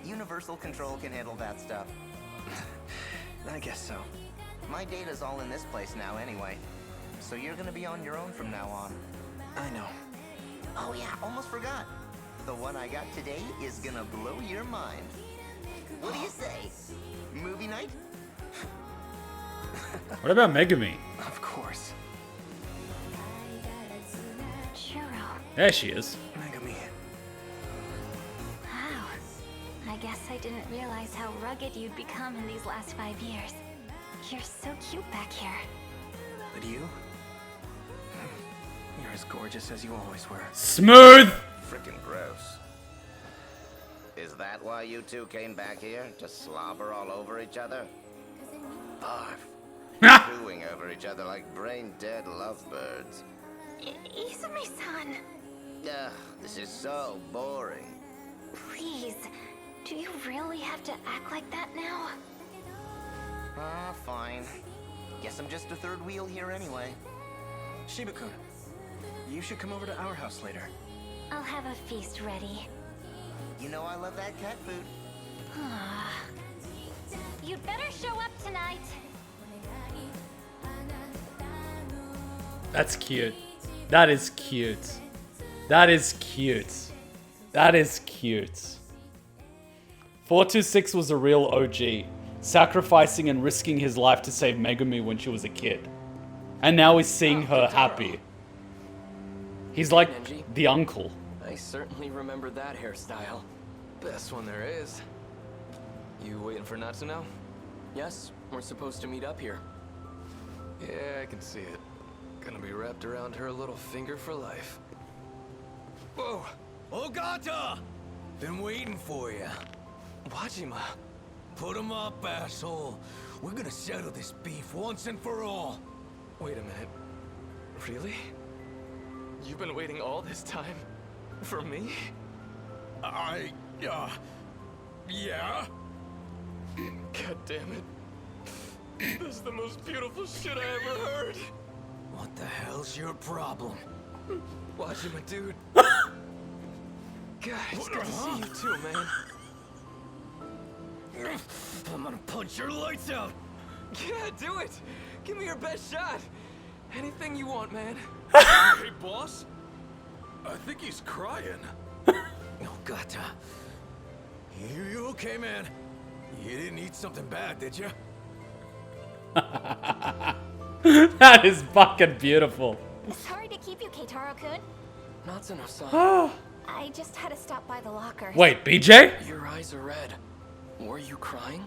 Universal Control can handle that stuff. I guess so. My data's all in this place now anyway. So you're gonna be on your own from now on. I know. Oh yeah, almost forgot. The one I got today is gonna blow your mind. What do you say? Movie night? What about Megumi? Of course. Juro. There she is. Megumi. Wow. I guess I didn't realize how rugged you'd become in these last 5 years. You're so cute back here. But you? You're as gorgeous as you always were. Smooth. Frickin' gross. Is that why you two came back here? To slobber all over each other? Barf. Chewing over each other like brain-dead lovebirds. Izumi-san. Ugh, this is so boring. Please. Do you really have to act like that now? Fine. Guess I'm just a third wheel here anyway. Shiba-kun, you should come over to our house later. I'll have a feast ready. You know I love that cat food. You'd better show up tonight. That's cute. That is cute. That is cute. That is cute. 426 was a real OG, sacrificing and risking his life to save Megumi when she was a kid. And now he's seeing her happy. He's like the uncle. I certainly remember that hairstyle. Best one there is. You waiting for Natsuno? Yes, we're supposed to meet up here. Yeah, I can see it. Gonna be wrapped around her little finger for life. Whoa! Ogata! Been waiting for you. Wajima. Put him up, asshole. We're gonna settle this beef once and for all. Wait a minute. Really? You've been waiting all this time? For me? Yeah. God damn it. This is the most beautiful shit I ever heard. What the hell's your problem? Wajima, dude. God, it's good to see you too, man. I'm gonna punch your lights out. Yeah, do it. Give me your best shot. Anything you want, man. Hey, boss. I think he's crying. Ogata. You okay, man? You didn't eat something bad, did you? That is fucking beautiful. Sorry to keep you, Keitaro-kun. Natsuno-san. I just had to stop by the locker. Wait, BJ? Your eyes are red. Were you crying?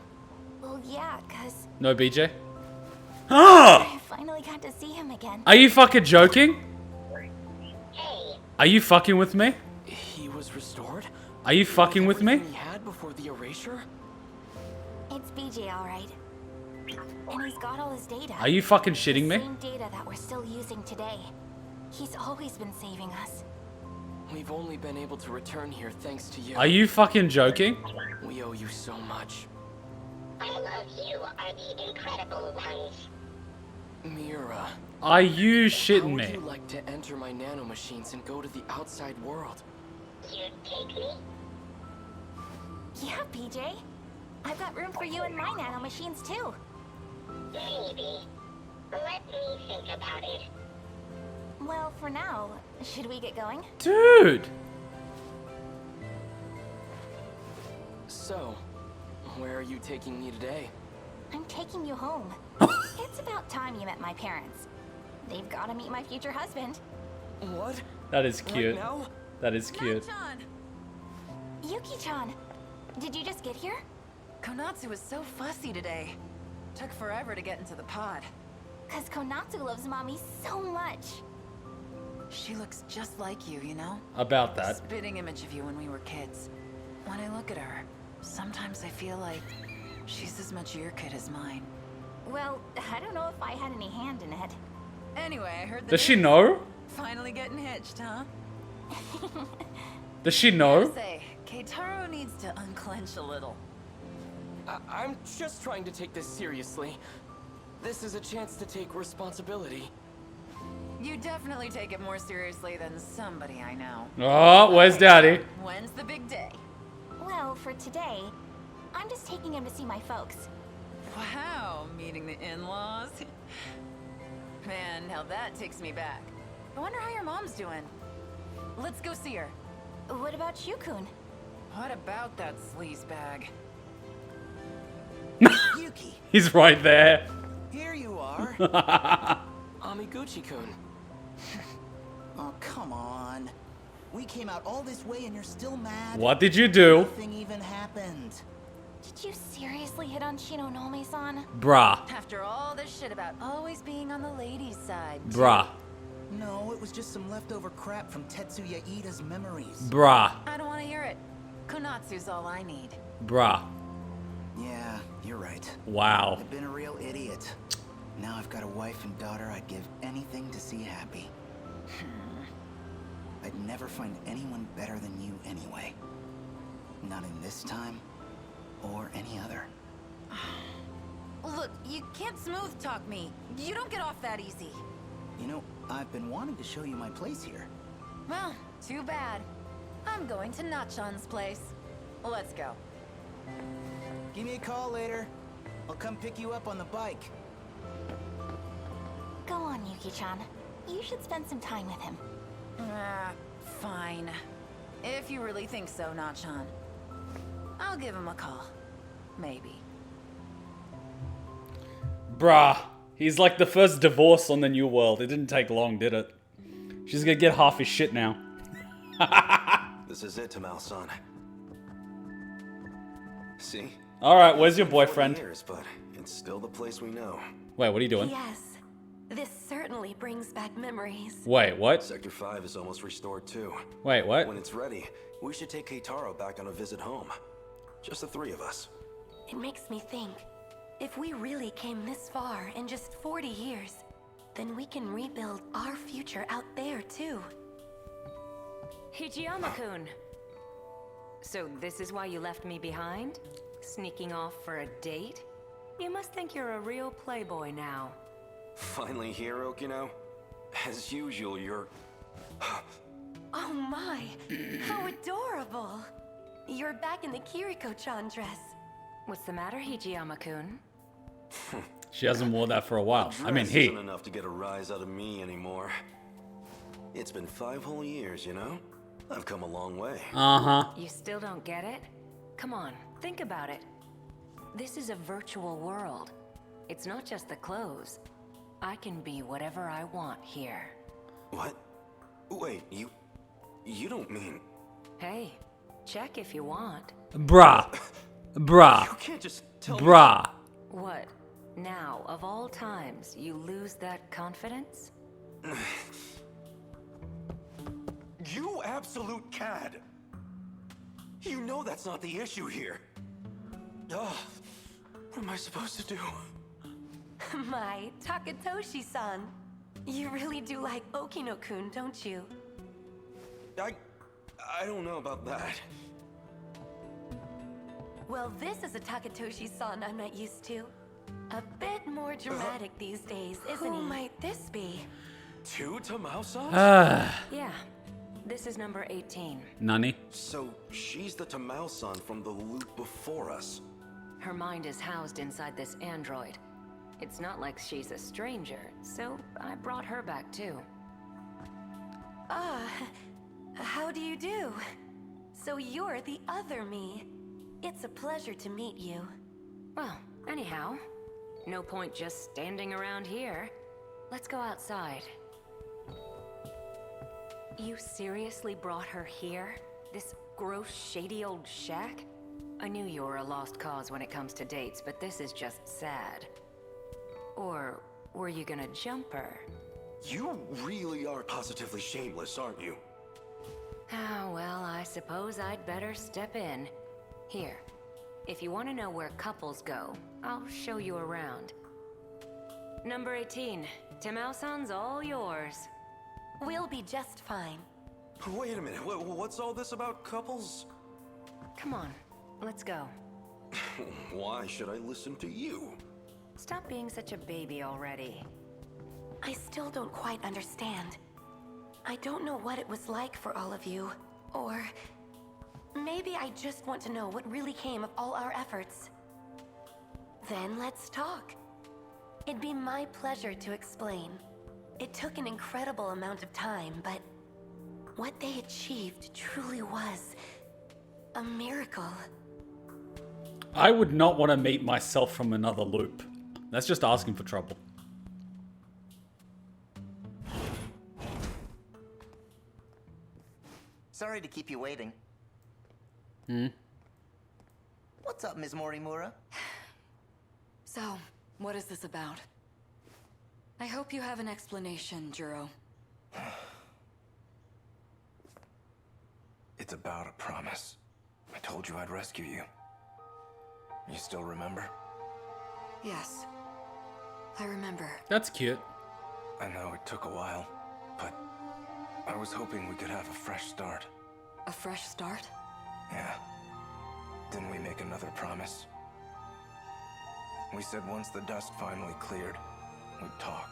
Well, yeah, cause No, BJ? I finally got to see him again. Are you fucking joking? Are you fucking with me? He was restored? Are you fucking with me? He had before the erasure? It's BJ, all right. And he's got all his data. Are you fucking shitting me? The same data that we're still using today. He's always been saving us. We've only been able to return here thanks to you. Are you fucking joking? We owe you so much. I love you are the incredible ones. Mira. Are you shitting How would me? you like to enter my nanomachines and go to the outside world? You'd take me? Yeah, PJ. I've got room for you in my nanomachines too. Maybe. Let me think about it. Well, for now, should we get going? Dude! So, where are you taking me today? I'm taking you home. It's about time you met my parents. They've got to meet my future husband. What? That is cute. Right now? That is cute. Yuki-chan, did you just get here? Konatsu was so fussy today. Took forever to get into the pod. Cause Konatsu loves mommy so much. She looks just like you, you know? About that. Spitting image of you when we were kids. When I look at her, sometimes I feel like she's as much your kid as mine. Well, I don't know if I had any hand in it. Anyway, I heard the Does she news. know? Finally getting hitched, huh? Does she know? Say, Keitaro needs to unclench a little. I'm just trying to take this seriously. This is a chance to take responsibility. You definitely take it more seriously than somebody I know. Oh, where's daddy? When's the big day? Well, for today, I'm just taking him to see my folks. Wow, meeting the in-laws. Man, now that takes me back. I wonder how your mom's doing. Let's go see her. What about you, Kun? What about that sleaze bag? Yuki, He's right there. here you are. Amiguchi-kun. Oh, come on. We came out all this way and you're still mad? What did you do? Nothing even happened. Did you seriously hit on Shinonome-san? Bruh. After all this shit about always being on the ladies' side. Bruh. No, it was just some leftover crap from Tetsuya Iida's memories. Bruh. I don't want to hear it. Konatsu's all I need. Bruh. Yeah, you're right. Wow. I've been a real idiot. Now I've got a wife and daughter I'd give anything to see happy. I'd never find anyone better than you anyway. Not in this time, or any other. Look, you can't smooth talk me. You don't get off that easy. You know, I've been wanting to show you my place here. Well, too bad. I'm going to Nachan's place. Let's go. Give me a call later. I'll come pick you up on the bike. Go on, Yuki-chan. You should spend some time with him. Fine. If you really think so, Nachan. I'll give him a call. Maybe. Bruh. He's like the first divorce on the New World. It didn't take long, did it? She's gonna get half his shit now. This is it, Tamao-san. See? Alright, where's your boyfriend? Years, but it's still the place we know. Wait, what are you doing? Yes. This certainly brings back memories. Wait, what? Sector 5 is almost restored too. Wait, what? When it's ready, we should take Keitaro back on a visit home. Just the three of us. It makes me think, if we really came this far in just 40 years, then we can rebuild our future out there too. Hijiyama-kun. So this is why you left me behind? Sneaking off for a date? You must think you're a real playboy now. Finally here, Okino. As usual, you're... Oh my, how adorable! You're back in the Kiriko-chan dress. What's the matter, Hijiyama-kun? She hasn't worn that for a while. I mean, he. Isn't enough to get a rise out of me anymore. It's been 5 whole years, you know? I've come a long way. Uh-huh. You still don't get it? Come on, think about it. This is a virtual world. It's not just the clothes. I can be whatever I want here. What? Wait, you don't mean... Hey, check if you want. Bruh. Bruh. You can't just tell Bruh. What? Now, of all times, you lose that confidence? You absolute cad! You know that's not the issue here. Ugh. What am I supposed to do? My, Takatoshi-san. You really do like Okino-kun, don't you? I don't know about that. Well, this is a Takatoshi-san I'm not used to. A bit more dramatic these days, isn't he? Who might this be? 2 Tamao-sans? Yeah. This is number 18. Nani? So, she's the Tamao-san from the loop before us. Her mind is housed inside this android. It's not like she's a stranger, so I brought her back too. How do you do? So you're the other me. It's a pleasure to meet you. Well, anyhow, no point just standing around here. Let's go outside. You seriously brought her here? This gross, shady old shack? I knew you were a lost cause when it comes to dates, but this is just sad. Or were you gonna jump her? You really are positively shameless, aren't you? Ah, well, I suppose I'd better step in. Here, if you want to know where couples go, I'll show you around. Number 18, Tamao-san's all yours. We'll be just fine. Wait a minute, what's all this about couples? Come on, let's go. Why should I listen to you? Stop being such a baby already. I still don't quite understand. I don't know what it was like for all of you, or maybe I just want to know what really came of all our efforts. Then let's talk. It'd be my pleasure to explain. It took an incredible amount of time, but what they achieved truly was a miracle. I would not want to meet myself from another loop. That's just asking for trouble. Sorry to keep you waiting. What's up, Ms. Morimura? So, what is this about? I hope you have an explanation, Juro. It's about a promise. I told you I'd rescue you. You still remember? Yes. I remember. That's cute. I know it took a while, but I was hoping we could have a fresh start. A fresh start? Yeah. Didn't we make another promise? We said once the dust finally cleared, we'd talk,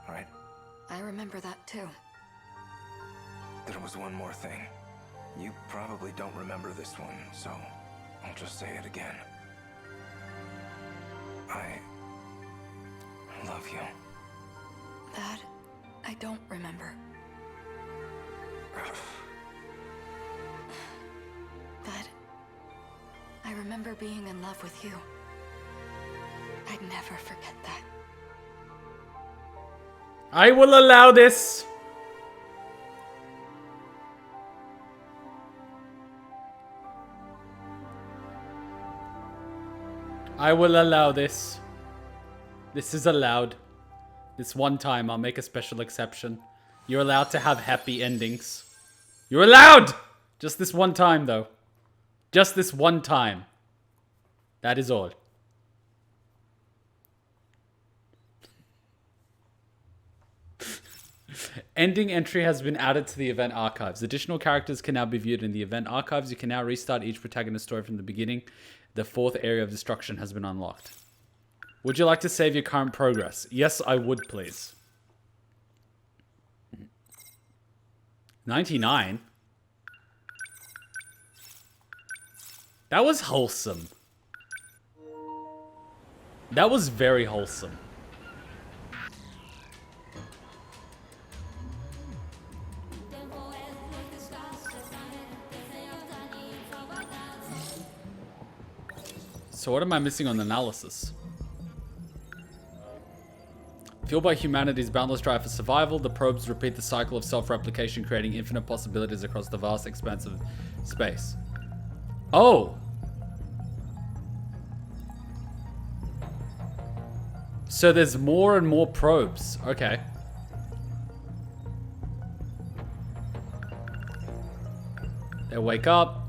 right? I remember that too. There was one more thing. You probably don't remember this one, so I'll just say it again. I love you. That I don't remember. But I remember being in love with you. I'd never forget that. I will allow this. I will allow this. This is allowed. This one time, I'll make a special exception. You're allowed to have happy endings. You're allowed! Just this one time, though. Just this one time. That is all. Ending entry has been added to the event archives. Additional characters can now be viewed in the event archives. You can now restart each protagonist story from the beginning. The 4th area of destruction has been unlocked. Would you like to save your current progress? Yes, I would, please. 99? That was wholesome. That was very wholesome. So what am I missing on analysis? Fueled by humanity's boundless drive for survival, the probes repeat the cycle of self-replication, creating infinite possibilities across the vast expanse of space. Oh! So there's more and more probes. Okay. They wake up.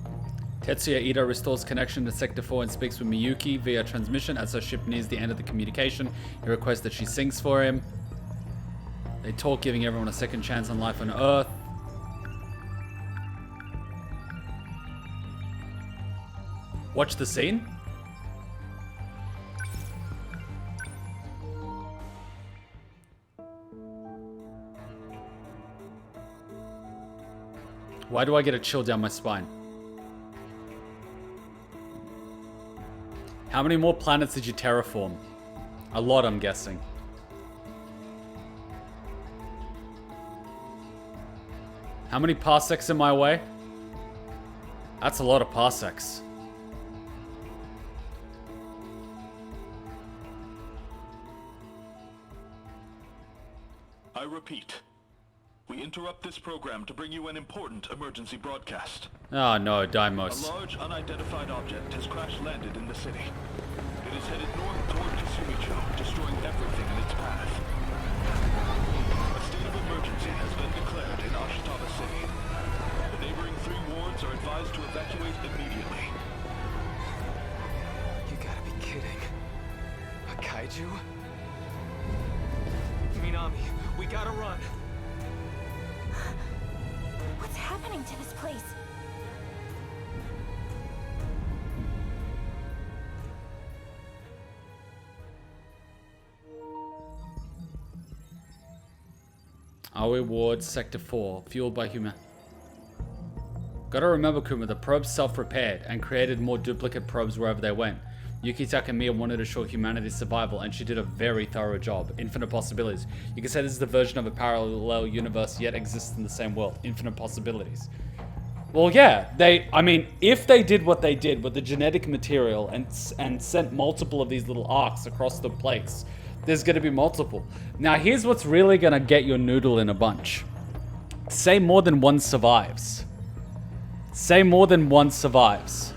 Tetsuya Ito restores connection to Sector 4 and speaks with Miyuki via transmission. As her ship nears the end of the communication, he requests that she sings for him. They talk, giving everyone a second chance on life on Earth. Watch the scene. Why do I get a chill down my spine? How many more planets did you terraform? A lot, I'm guessing. How many parsecs in my way? That's a lot of parsecs. I repeat. We interrupt this program to bring you an important emergency broadcast. Oh no, Deimos. A large unidentified object has crash-landed in the city. It is headed north toward Kasumicho, destroying everything in its path. A state of emergency has been declared in Ashitaba City. The neighboring 3 wards are advised to evacuate immediately. You gotta be kidding. A kaiju? Minami, we gotta run. What's happening to this place? Aoi Ward, Sector 4, fueled by human. Gotta remember, Kuma, the probes self-repaired and created more duplicate probes wherever they went. Yuki Takamiya wanted to show humanity's survival, and she did a very thorough job. Infinite possibilities. You can say this is the version of a parallel universe yet exists in the same world. Infinite possibilities. Well, yeah, I mean, if they did what they did with the genetic material and sent multiple of these little arcs across the place, there's gonna be multiple. Now, here's what's really gonna get your noodle in a bunch. Say more than one survives. Say more than one survives.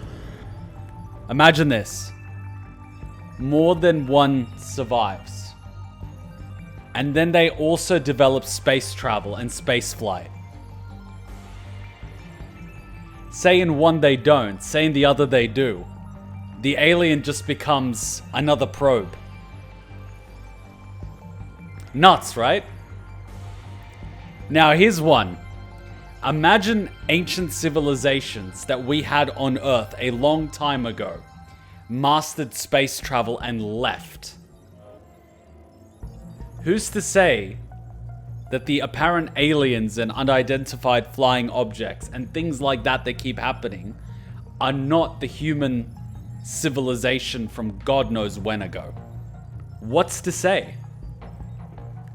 Imagine this. More than one survives. And then they also develop space travel and space flight. Say in one they don't, say in the other they do. The alien just becomes another probe. Nuts, right? Now here's one. Imagine ancient civilizations that we had on Earth a long time ago mastered space travel and left. Who's to say that the apparent aliens and unidentified flying objects and things like that that keep happening are not the human civilization from God knows when ago? What's to say?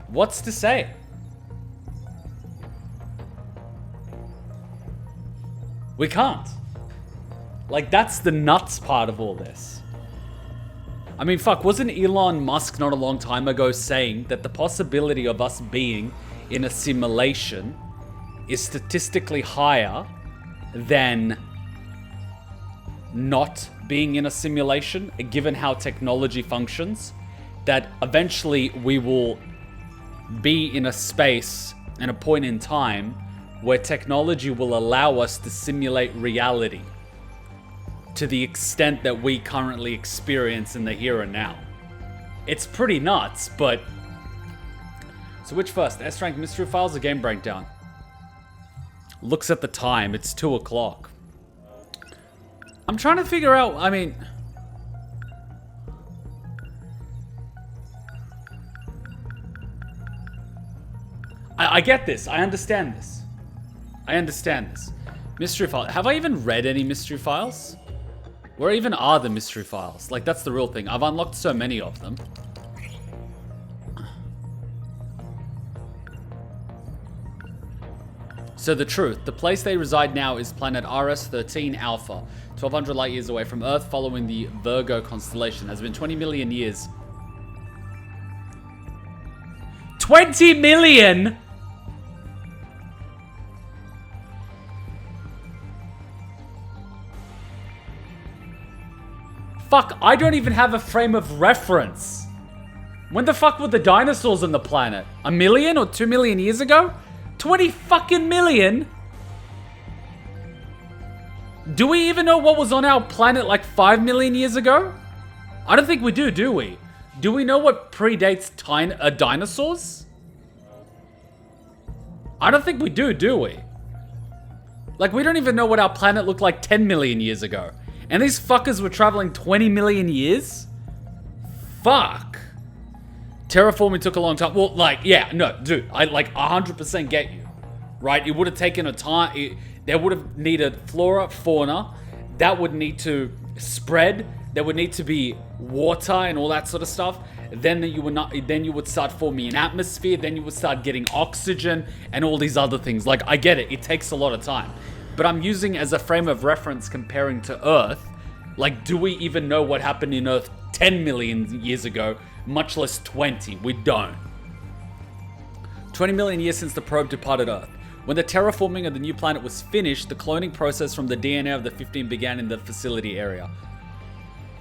What's to say? We can't. Like, that's the nuts part of all this. I mean, fuck, wasn't Elon Musk not a long time ago saying that the possibility of us being in a simulation is statistically higher than not being in a simulation, given how technology functions, that eventually we will be in a space and a point in time where technology will allow us to simulate reality to the extent that we currently experience in the here and now. It's pretty nuts, but... So which first? S-Rank Mystery Files or Game Breakdown? Looks at the time, it's 2 o'clock. I'm trying to figure out, I mean... I get this, I understand this. I understand this. Mystery Files. Have I even read any Mystery Files? Where even are the Mystery Files? Like, that's the real thing. I've unlocked so many of them. So the truth, the place they reside now is planet RS-13 Alpha, 1200 light years away from Earth, following the Virgo constellation. It has been 20 million years. 20 million?! Fuck, I don't even have a frame of reference. When the fuck were the dinosaurs on the planet? 1 million or 2 million years ago? 20 fucking million? Do we even know what was on our planet like 5 million years ago? I don't think we do we? Do we know what predates dinosaurs? I don't think we do we? Like, we don't even know what our planet looked like 10 million years ago. And these fuckers were traveling 20 million years? Fuck. Terraforming took a long time. Well, like, yeah, no, dude, I like 100% get you, right? It would have taken a time. There would have needed flora, fauna. That would need to spread. There would need to be water and all that sort of stuff. Then you would start forming an atmosphere. Then you would start getting oxygen and all these other things. Like, I get it. It takes a lot of time. But I'm using as a frame of reference comparing to Earth. Like, do we even know what happened in Earth 10 million years ago, much less 20? We don't. 20 million years since the probe departed Earth. When the terraforming of the new planet was finished, the cloning process from the DNA of the 15 began in the facility area.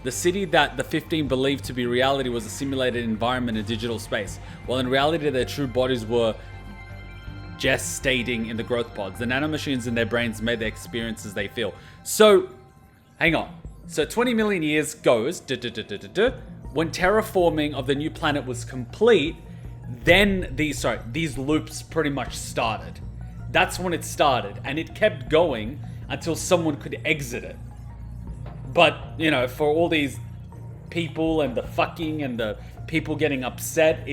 The city that the 15 believed to be reality was a simulated environment in digital space, while in reality their true bodies were gestating in the growth pods. The nanomachines in their brains made the experiences they feel. So, hang on. So 20 million years goes, when terraforming of the new planet was complete, then these loops pretty much started. That's when it started, and it kept going until someone could exit it. But, you know, for all these people and the fucking and the people getting upset,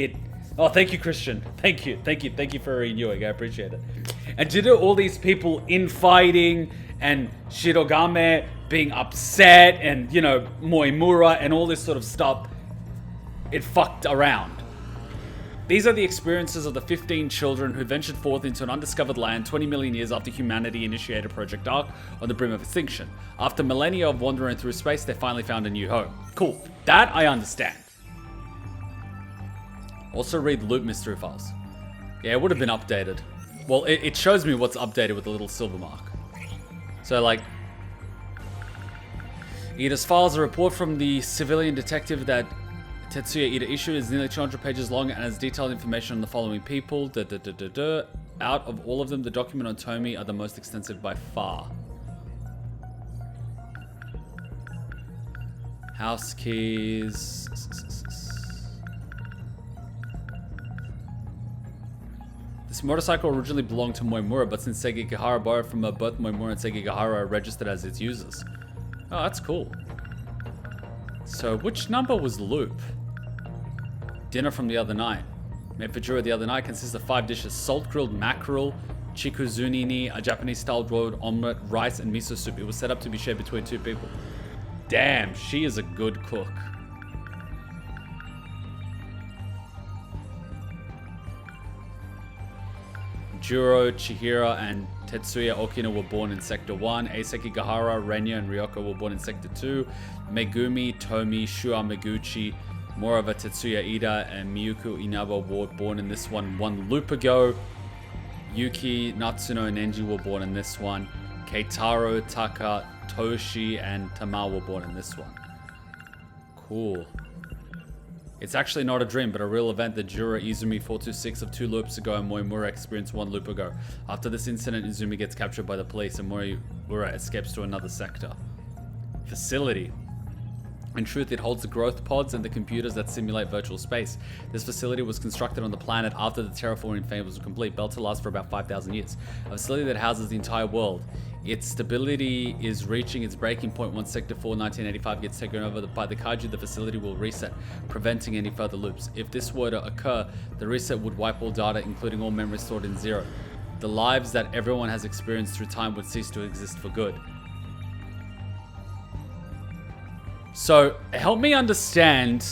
oh, thank you, Christian. Thank you for renewing. I appreciate it. And did all these people infighting and Shirogame being upset and, you know, Moimura and all this sort of stuff, it fucked around. These are the experiences of the 15 children who ventured forth into an undiscovered land 20 million years after humanity initiated Project Ark on the brink of extinction. After millennia of wandering through space, they finally found a new home. Cool. That I understand. Also read Loop Mystery Files. Yeah, it would have been updated. Well, it shows me what's updated with the little silver mark. So, like... Ida's files, a report from the civilian detective that Tetsuya Ida issued is nearly 200 pages long and has detailed information on the following people. Out of all of them, the document on Tomi are the most extensive by far. House keys... This This motorcycle originally belonged to Moimura, but since Sekigahara borrowed from her, both Moimura and Sekigahara are registered as its users. Oh, that's cool. So, which number was Loop? Dinner from the other night. Made for Juro the other night consists of 5 dishes. Salt grilled mackerel, chikuzunini, a Japanese-style rolled omelette, rice, and miso soup. It was set up to be shared between 2 people. Damn, she is a good cook. Juro, Chihira, and Tetsuya Okina were born in Sector 1. Eiseki Gahara, Renya, and Ryoko were born in Sector 2. Megumi, Tomi, Shua Meguchi, Morava, Tetsuya Ida, and Miyuko Inaba were born in this one loop ago. Yuki, Natsuno, and Nenji were born in this one. Keitaro, Taka, Toshi, and Tamao were born in this one. Cool. It's actually not a dream, but a real event that Juro Izumi 426 of 2 loops ago and Moimura experienced 1 loop ago. After this incident, Izumi gets captured by the police and Moimura escapes to another sector. Facility. In truth, it holds the growth pods and the computers that simulate virtual space. This facility was constructed on the planet after the terraforming phase was complete, built to last for about 5,000 years. A facility that houses the entire world. Its stability is reaching its breaking point once Sector 4 1985 gets taken over by the Kaiju. The facility will reset, preventing any further loops. If this were to occur, the reset would wipe all data, including all memories stored in Zero. The lives that everyone has experienced through time would cease to exist for good. So, help me understand.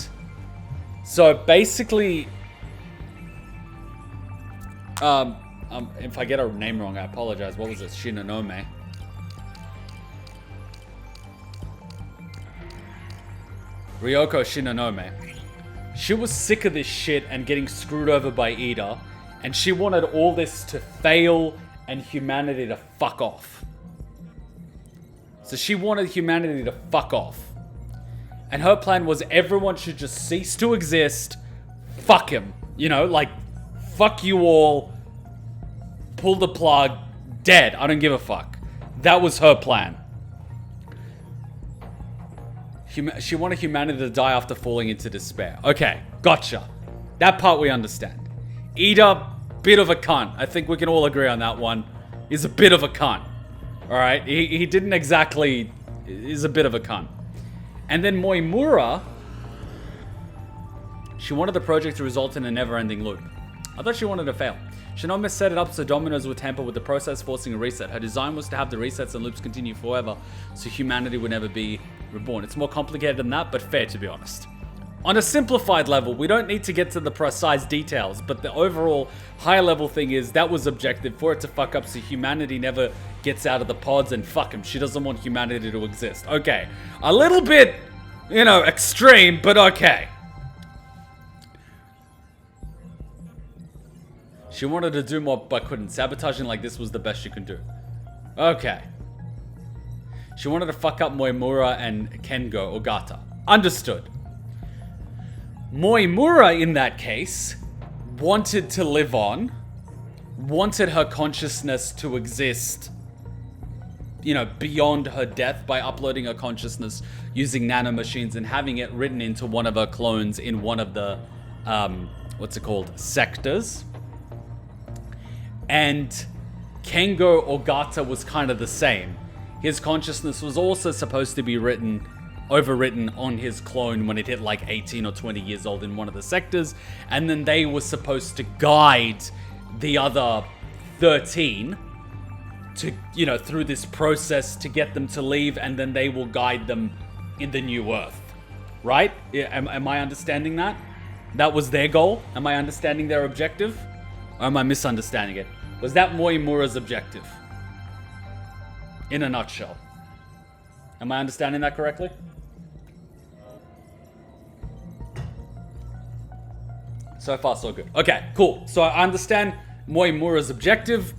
So, basically, if I get a name wrong, I apologize. What was it? Shinonome. Ryoko Shinonome. She was sick of this shit and getting screwed over by Ida, and she wanted all this to fail and humanity to fuck off. So she wanted humanity to fuck off. And her plan was everyone should just cease to exist. Fuck him. You know, like, fuck you all. Pull the plug. Dead. I don't give a fuck. That was her plan. She wanted humanity to die after falling into despair. Okay, gotcha. That part we understand. Ida, bit of a cunt. I think we can all agree on that one. He's a bit of a cunt. Alright, he didn't exactly... He's a bit of a cunt. And then Moimura, she wanted the project to result in a never-ending loop. I thought she wanted to fail. Shinome set it up so dominoes would tamper with the process, forcing a reset. Her design was to have the resets and loops continue forever, so humanity would never be reborn. It's more complicated than that, but fair to be honest. On a simplified level, we don't need to get to the precise details, but the overall high-level thing is that was objective for it to fuck up so humanity never gets out of the pods, and fuck him. She doesn't want humanity to exist. Okay. A little bit, you know, extreme, but okay. She wanted to do more, but couldn't. Sabotaging like this was the best she could do. Okay. She wanted to fuck up Moimura and Kengo Ogata. Understood. Moimura, in that case, wanted to live on, wanted her consciousness to exist, you know, beyond her death by uploading her consciousness using nanomachines and having it written into one of her clones in one of the, what's it called, sectors. And Kengo Ogata was kind of the same. His consciousness was also supposed to be overwritten on his clone when it hit like 18 or 20 years old in one of the sectors. And then they were supposed to guide the other 13 to, you know, through this process to get them to leave, and then they will guide them in the new Earth. Right? Am I understanding that? That was their goal? Am I understanding their objective? Or am I misunderstanding it? Was that Moimura's objective? In a nutshell. Am I understanding that correctly? So far, so good. Okay, cool. So I understand Moimura's objective.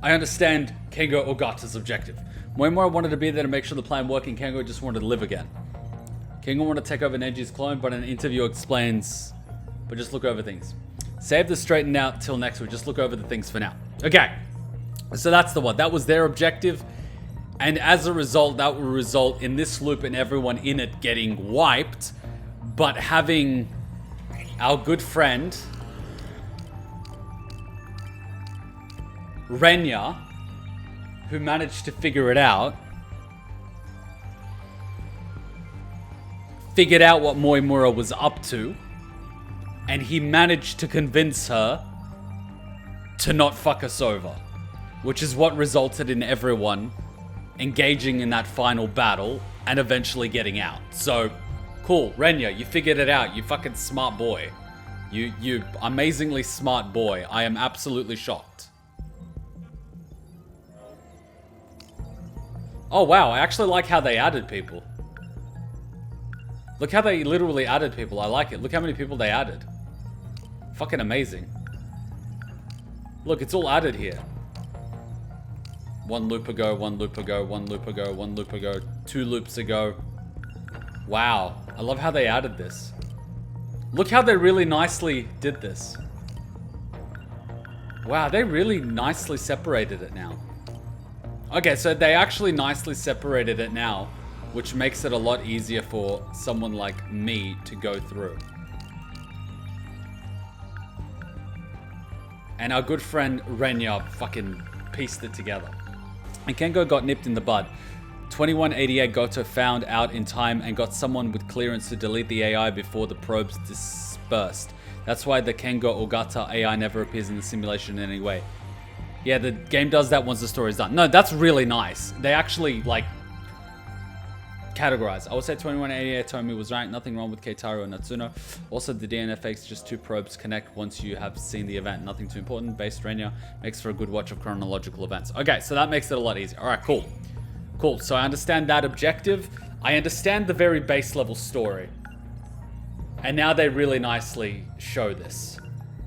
I understand Kengo Ogata's objective. Moimura wanted to be there to make sure the plan worked, and Kengo just wanted to live again. Kengo wanted to take over Neji's clone, but an interview explains, but just look over things. Save the straightened out till next week. Just look over the things for now. Okay. So that's the one. That was their objective. And as a result, that will result in this loop and everyone in it getting wiped, but having our good friend Renya, who managed to figure it out, figured out what Moimura was up to, and he managed to convince her to not fuck us over, which is what resulted in everyone engaging in that final battle and eventually getting out. So, cool, Renya, you figured it out. You fucking smart boy. You amazingly smart boy. I am absolutely shocked. Oh wow, I actually like how they added people. Look how they literally added people. I like it. Look how many people they added. Fucking amazing. Look, it's all added here. 1 loop ago, 1 loop ago, 1 loop ago, 1 loop ago, 2 loops ago. Wow, I love how they added this. Look how they really nicely did this. Wow, they really nicely separated it now. Okay, so they actually nicely separated it now, which makes it a lot easier for someone like me to go through. And our good friend Renya fucking pieced it together. And Kengo got nipped in the bud. 2188 Goto found out in time and got someone with clearance to delete the AI before the probes dispersed. That's why the Kengo Ogata AI never appears in the simulation in any way. Yeah, the game does that once the story's done. No, that's really nice. They actually, like, categorize. I would say 2188 told me was right. Nothing wrong with Keitaro and Natsuno. Also, the DNFX, just 2 probes connect once you have seen the event. Nothing too important. Based Renya makes for a good watch of chronological events. Okay, so that makes it a lot easier. All right, cool. Cool, so I understand that objective. I understand the very base level story. And now they really nicely show this.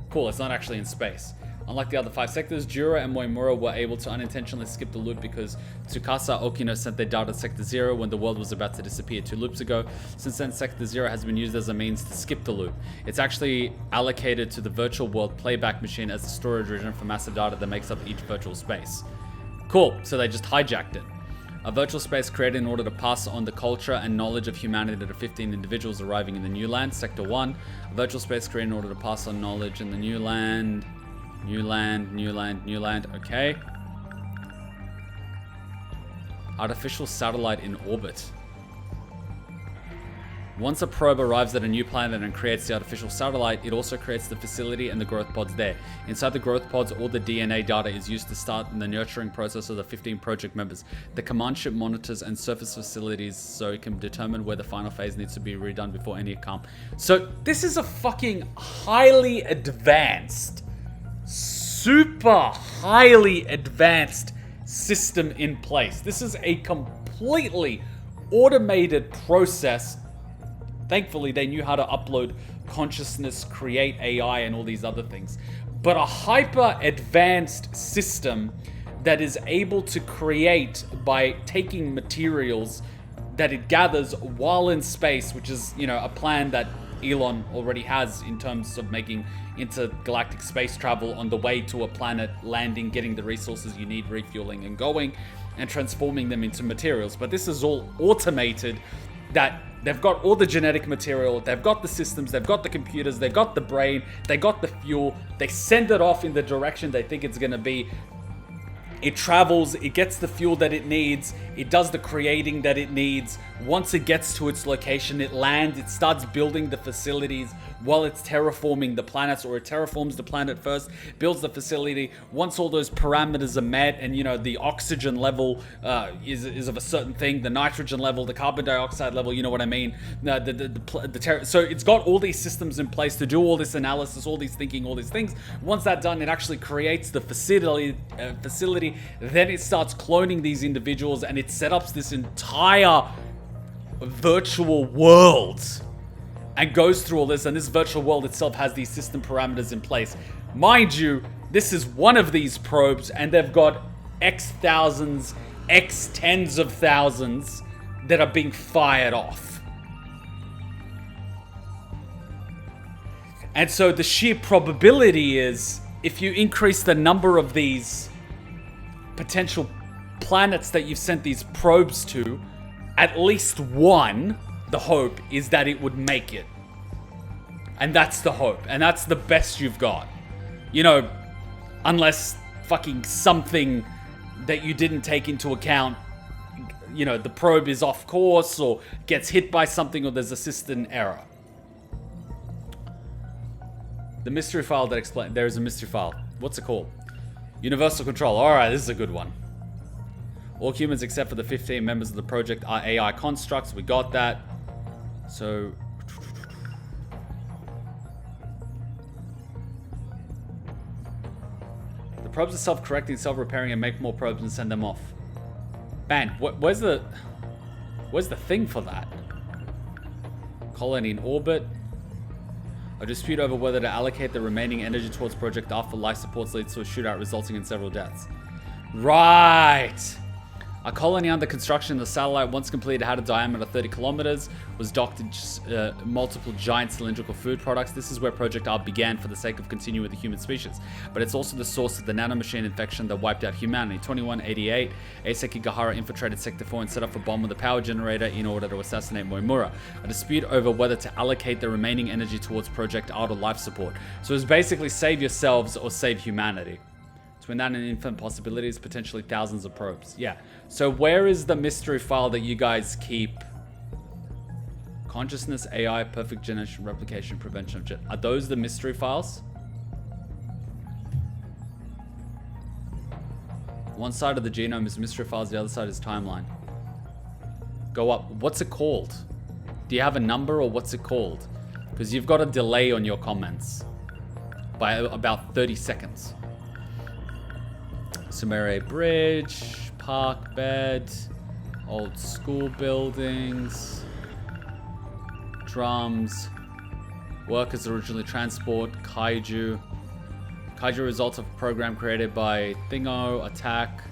Cool, it's not actually in space. Unlike the other 5 sectors, Juro and Moimura were able to unintentionally skip the loop because Tsukasa Okino sent their data to Sector 0 when the world was about to disappear 2 loops ago. Since then, Sector 0 has been used as a means to skip the loop. It's actually allocated to the virtual world playback machine as the storage region for massive data that makes up each virtual space. Cool, so they just hijacked it. A virtual space created in order to pass on the culture and knowledge of humanity to 15 individuals arriving in the new land, Sector 1. A virtual space created in order to pass on knowledge in the new land. New land, okay. Artificial satellite in orbit. Once a probe arrives at a new planet and creates the artificial satellite, it also creates the facility and the growth pods there. Inside the growth pods, all the DNA data is used to start the nurturing process of the 15 project members. The command ship monitors and surface facilities so it can determine where the final phase needs to be redone before any come. So this is a fucking highly advanced, super highly advanced system in place. This is a completely automated process. Thankfully, they knew how to upload consciousness, create AI, and all these other things. But a hyper advanced system that is able to create by taking materials that it gathers while in space, which is, you know, a plan that Elon already has in terms of making intergalactic space travel on the way to a planet, landing, getting the resources you need, refueling and going, and transforming them into materials. But this is all automated, that they've got all the genetic material, they've got the systems, they've got the computers, they've got the brain, they got the fuel, they send it off in the direction they think it's going to be. It travels, it gets the fuel that it needs, it does the creating that it needs. Once it gets to its location, it lands, it starts building the facilities while it's terraforming the planets, or it terraforms the planet first, builds the facility. Once all those parameters are met, and you know, the oxygen level is of a certain thing, the nitrogen level, the carbon dioxide level, you know what I mean? So it's got all these systems in place to do all this analysis, all these thinking, all these things. Once that's done, it actually creates the facility. Then it starts cloning these individuals, and it set up this entire virtual world and goes through all this, and this virtual world itself has these system parameters in place. Mind you, this is one of these probes, and they've got X thousands, X tens of thousands that are being fired off. And so the sheer probability is, if you increase the number of these potential planets that you've sent these probes to, at least one, the hope is that it would make it. And that's the hope. And that's the best you've got. You know, unless fucking something that you didn't take into account. You know, the probe is off course or gets hit by something or there's a system error. The mystery file that explains... There is a mystery file. What's it called? Universal Control. Alright, this is a good one. All humans except for the 15 members of the project are AI constructs. We got that. So... The probes are self-correcting, self-repairing, and make more probes and send them off. Man, where's the thing for that? Colony in orbit. A dispute over whether to allocate the remaining energy towards Project R for life supports leads to a shootout resulting in several deaths. Right! A colony under construction, the satellite, once completed, had a diameter of 30 kilometers, was docked to multiple giant cylindrical food products. This is where Project R began for the sake of continuing with the human species. But it's also the source of the nanomachine infection that wiped out humanity. 2188, Eiseki Gahara infiltrated Sector 4 and set up a bomb with a power generator in order to assassinate Moimura. A dispute over whether to allocate the remaining energy towards Project R to life support. So it's basically save yourselves or save humanity. Between that and infinite possibilities, potentially thousands of probes. Yeah. So where is the mystery file that you guys keep? Consciousness, AI, perfect generation, replication, prevention of jet. Are those the mystery files? One side of the genome is mystery files, the other side is timeline. Go up. What's it called? Do you have a number or what's it called? Because you've got a delay on your comments by about 30 seconds. Sumere Bridge, park bed, old school buildings, drums, workers originally transport, Kaiju. Kaiju results of a program created by Thingo, attack,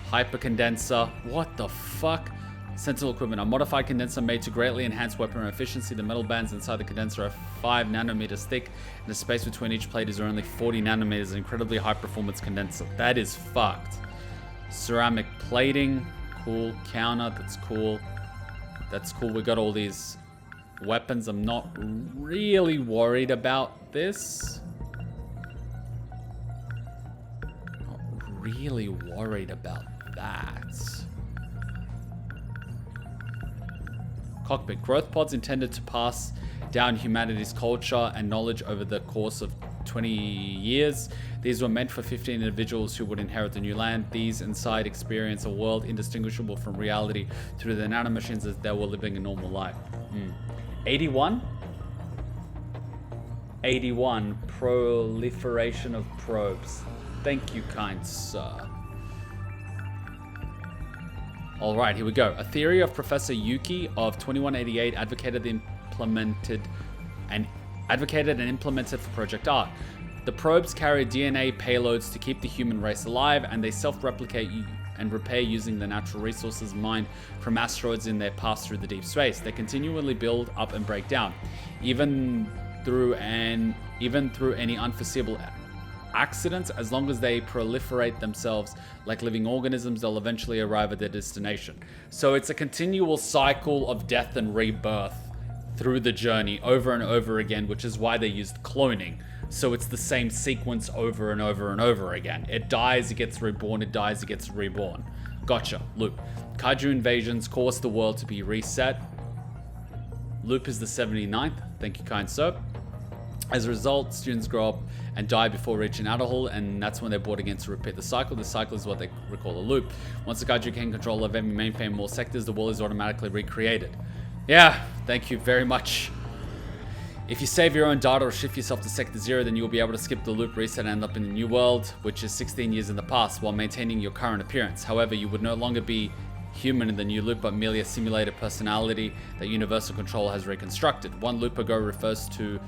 hypercondenser. What the fuck? Sentinel equipment. A modified condenser made to greatly enhance weapon efficiency. The metal bands inside the condenser are 5 nanometers thick, and the space between each plate is only 40 nanometers. An incredibly high performance condenser. That is fucked. Ceramic plating. Cool. Counter. That's cool. That's cool. We got all these weapons. I'm not really worried about this. Not really worried about that. Cockpit. Growth pods intended to pass down humanity's culture and knowledge over the course of 20 years. These were meant for 15 individuals who would inherit the new land. These inside experience a world indistinguishable from reality through the nanomachines as they were living a normal life. 81? 81. Proliferation of probes. Thank you, kind sir. Alright, here we go. A theory of Professor Yuki of 2188 advocated and implemented for Project R. The probes carry DNA payloads to keep the human race alive, and they self-replicate and repair using the natural resources mined from asteroids in their path through the deep space. They continually build up and break down, even through any unforeseeable accidents. As long as they proliferate themselves like living organisms, they'll eventually arrive at their destination. So it's a continual cycle of death and rebirth through the journey over and over again, which is why they used cloning. So it's the same sequence over and over and over again. It dies, it gets reborn, it dies, it gets reborn. Gotcha. Loop. Kaiju invasions cause the world to be reset. Loop is the 79th. Thank you, kind sir. As a result, students grow up and die before reaching adulthood, and that's when they're brought again to repeat the cycle. The cycle is what they recall a loop. Once the Kaiju can control of every mainframe in more sectors, the world is automatically recreated. Yeah, thank you very much. If you save your own data or shift yourself to Sector 0, then you'll be able to skip the loop, reset, and end up in the new world, which is 16 years in the past, while maintaining your current appearance. However, you would no longer be human in the new loop, but merely a simulated personality that Universal Control has reconstructed. One loop ago refers to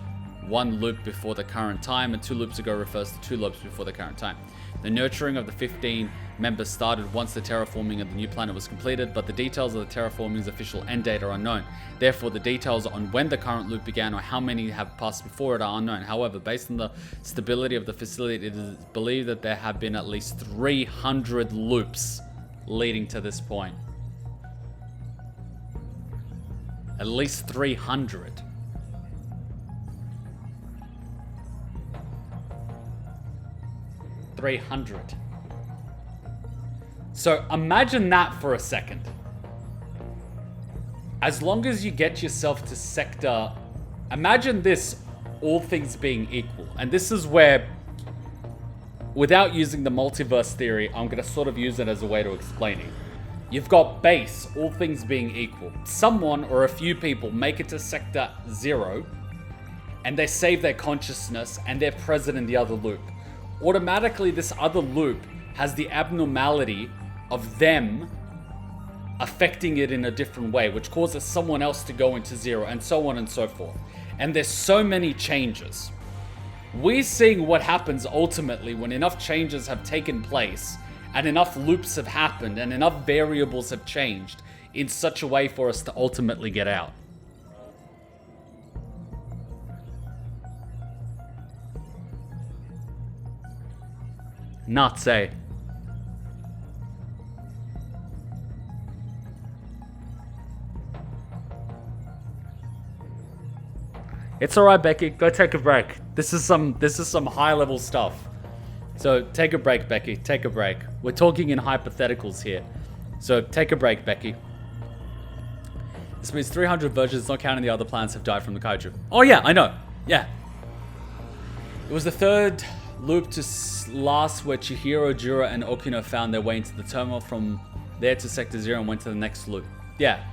one loop before the current time, and 2 loops ago refers to 2 loops before the current time. The nurturing of the 15 members started once the terraforming of the new planet was completed, but the details of the terraforming's official end date are unknown. Therefore, the details on when the current loop began or how many have passed before it are unknown. However, based on the stability of the facility, it is believed that there have been at least 300 loops leading to this point. At least 300. 300. So imagine that for a second. As long as you get yourself to sector... Imagine this, all things being equal. And this is where, without using the multiverse theory, I'm going to sort of use it as a way to explain it. You've got base, all things being equal. Someone or a few people make it to sector 0, and they save their consciousness, and they're present in the other loop. Automatically, this other loop has the abnormality of them affecting it in a different way, which causes someone else to go into 0, and so on and so forth. And there's so many changes. We're seeing what happens ultimately when enough changes have taken place, and enough loops have happened, and enough variables have changed in such a way for us to ultimately get out. Not say. It's alright, Becky. Go take a break. This is some high level stuff. So take a break, Becky. Take a break. We're talking in hypotheticals here. So take a break, Becky. This means 300 versions, not counting the other planets, have died from the Kaiju. Oh yeah, I know. Yeah. It was the third loop to last where Chihiro, Juro, and Okino found their way into the terminal. From there to Sector 0 and went to the next loop. Yeah.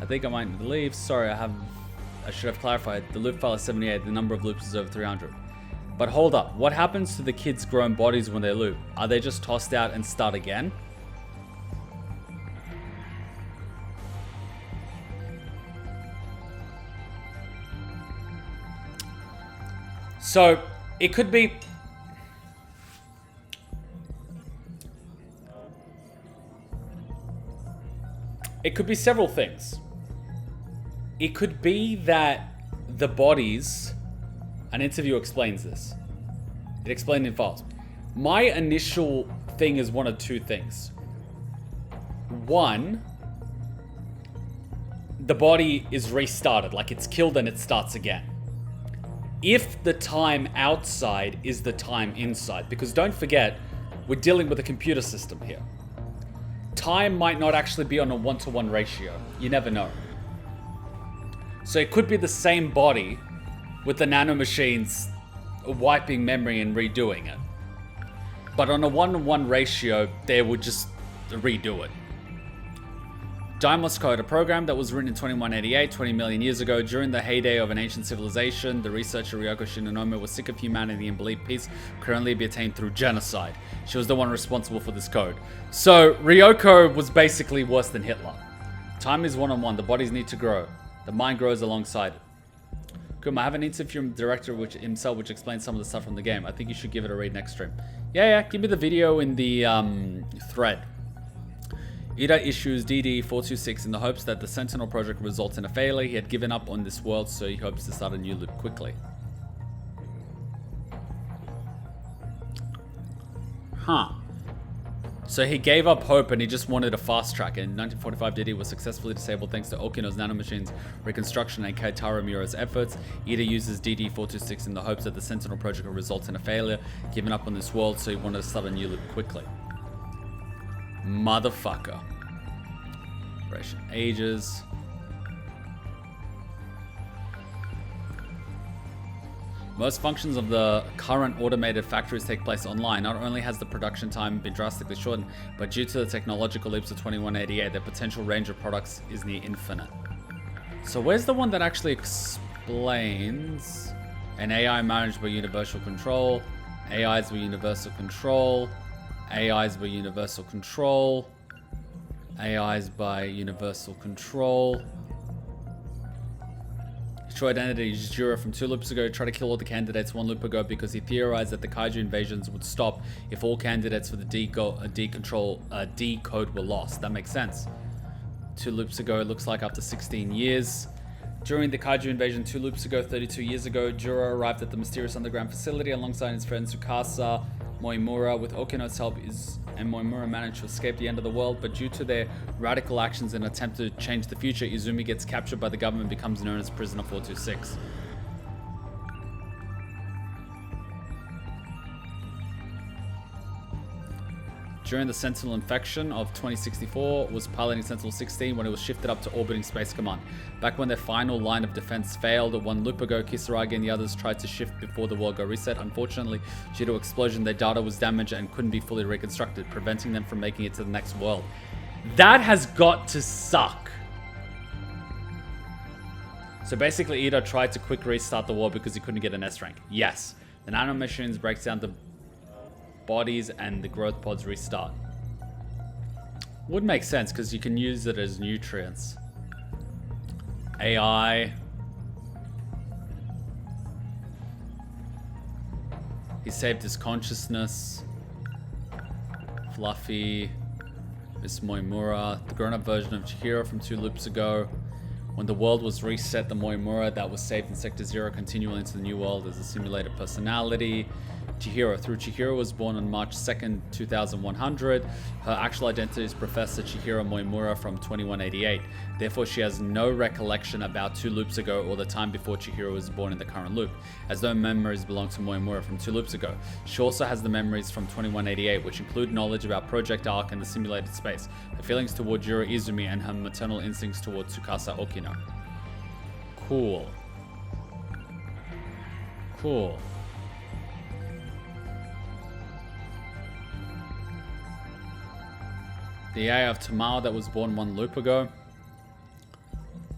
I think I might leave. Sorry, I should have clarified. The loop file is 78. The number of loops is over 300. But hold up. What happens to the kids' grown bodies when they loop? Are they just tossed out and start again? So, it could be... It could be several things. It could be that the bodies... An interview explains this. It explained in files. My initial thing is one of two things. One, the body is restarted, like it's killed and it starts again. If the time outside is the time inside, because don't forget, we're dealing with a computer system here. Time might not actually be on a 1-to-1 ratio. You never know. So it could be the same body with the nanomachines wiping memory and redoing it. But on a 1-to-1 ratio, they would just redo it. Daimos Code, a program that was written in 2188, 20 million years ago, during the heyday of an ancient civilization. The researcher Ryoko Shinonome was sick of humanity and believed peace could only be attained through genocide. She was the one responsible for this code. So Ryoko was basically worse than Hitler. Time is 1-on-1. The bodies need to grow. The mind grows alongside it. Kuma, I have an interview from the director himself which explains some of the stuff from the game. I think you should give it a read next stream. Yeah, give me the video in the thread. Ida issues DD-426 in the hopes that the Sentinel project results in a failure. He had given up on this world, so he hopes to start a new loop quickly. Huh. So he gave up hope and he just wanted a fast track. In 1945, DD was successfully disabled thanks to Okino's nanomachines reconstruction and Keitaro Mura's efforts. Ida uses DD-426 in the hopes that the Sentinel project will result in a failure. Giving up on this world, so he wanted to start a new loop quickly. Motherfucker. Operation Aegis. Most functions of the current automated factories take place online. Not only has the production time been drastically shortened, but due to the technological leaps of 2188, their potential range of products is near infinite. So where's the one that actually explains an AI managed by universal control, AIs by universal control, AIs by universal control, AIs by universal control. True identity is Juro from 2 loops ago. Tried to kill all the candidates 1 loop ago because he theorized that the Kaiju invasions would stop if all candidates for the D code were lost. That makes sense. 2 loops ago, it looks like after 16 years. During the Kaiju invasion 2 loops ago, 32 years ago, Juro arrived at the mysterious underground facility alongside his friend Tsukasa Moimura. With Okino's help, and Moimura managed to escape the end of the world, but due to their radical actions in an attempt to change the future, Izumi gets captured by the government and becomes known as Prisoner 426. during the Sentinel infection of 2064 was piloting Sentinel 16 when it was shifted up to orbiting Space Command. Back when their final line of defense failed, 1 loop ago, Kisaragi and the others tried to shift before the world got reset. Unfortunately, due to explosion, their data was damaged and couldn't be fully reconstructed, preventing them from making it to the next world. That has got to suck. So basically, Ida tried to quick restart the world because he couldn't get an S rank. Yes. The nanomachines breaks down the bodies and the growth pods restart. Would make sense because you can use it as nutrients. AI. He saved his consciousness. Fluffy. Miss Moimura. The grown-up version of Chihiro from 2 loops ago. When the world was reset, the Moimura that was saved in Sector 0 continued into the new world as a simulated personality. Chihiro was born on March 2nd, 2100. Her actual identity is Professor Chihiro Moimura from 2188. Therefore, she has no recollection about 2 loops ago or the time before Chihiro was born in the current loop, as though memories belong to Moimura from 2 loops ago. She also has the memories from 2188, which include knowledge about Project Arc and the simulated space, her feelings toward Juro Izumi, and her maternal instincts toward Tsukasa Okino. Cool. Cool. The AI of Tamao that was born 1 loop ago.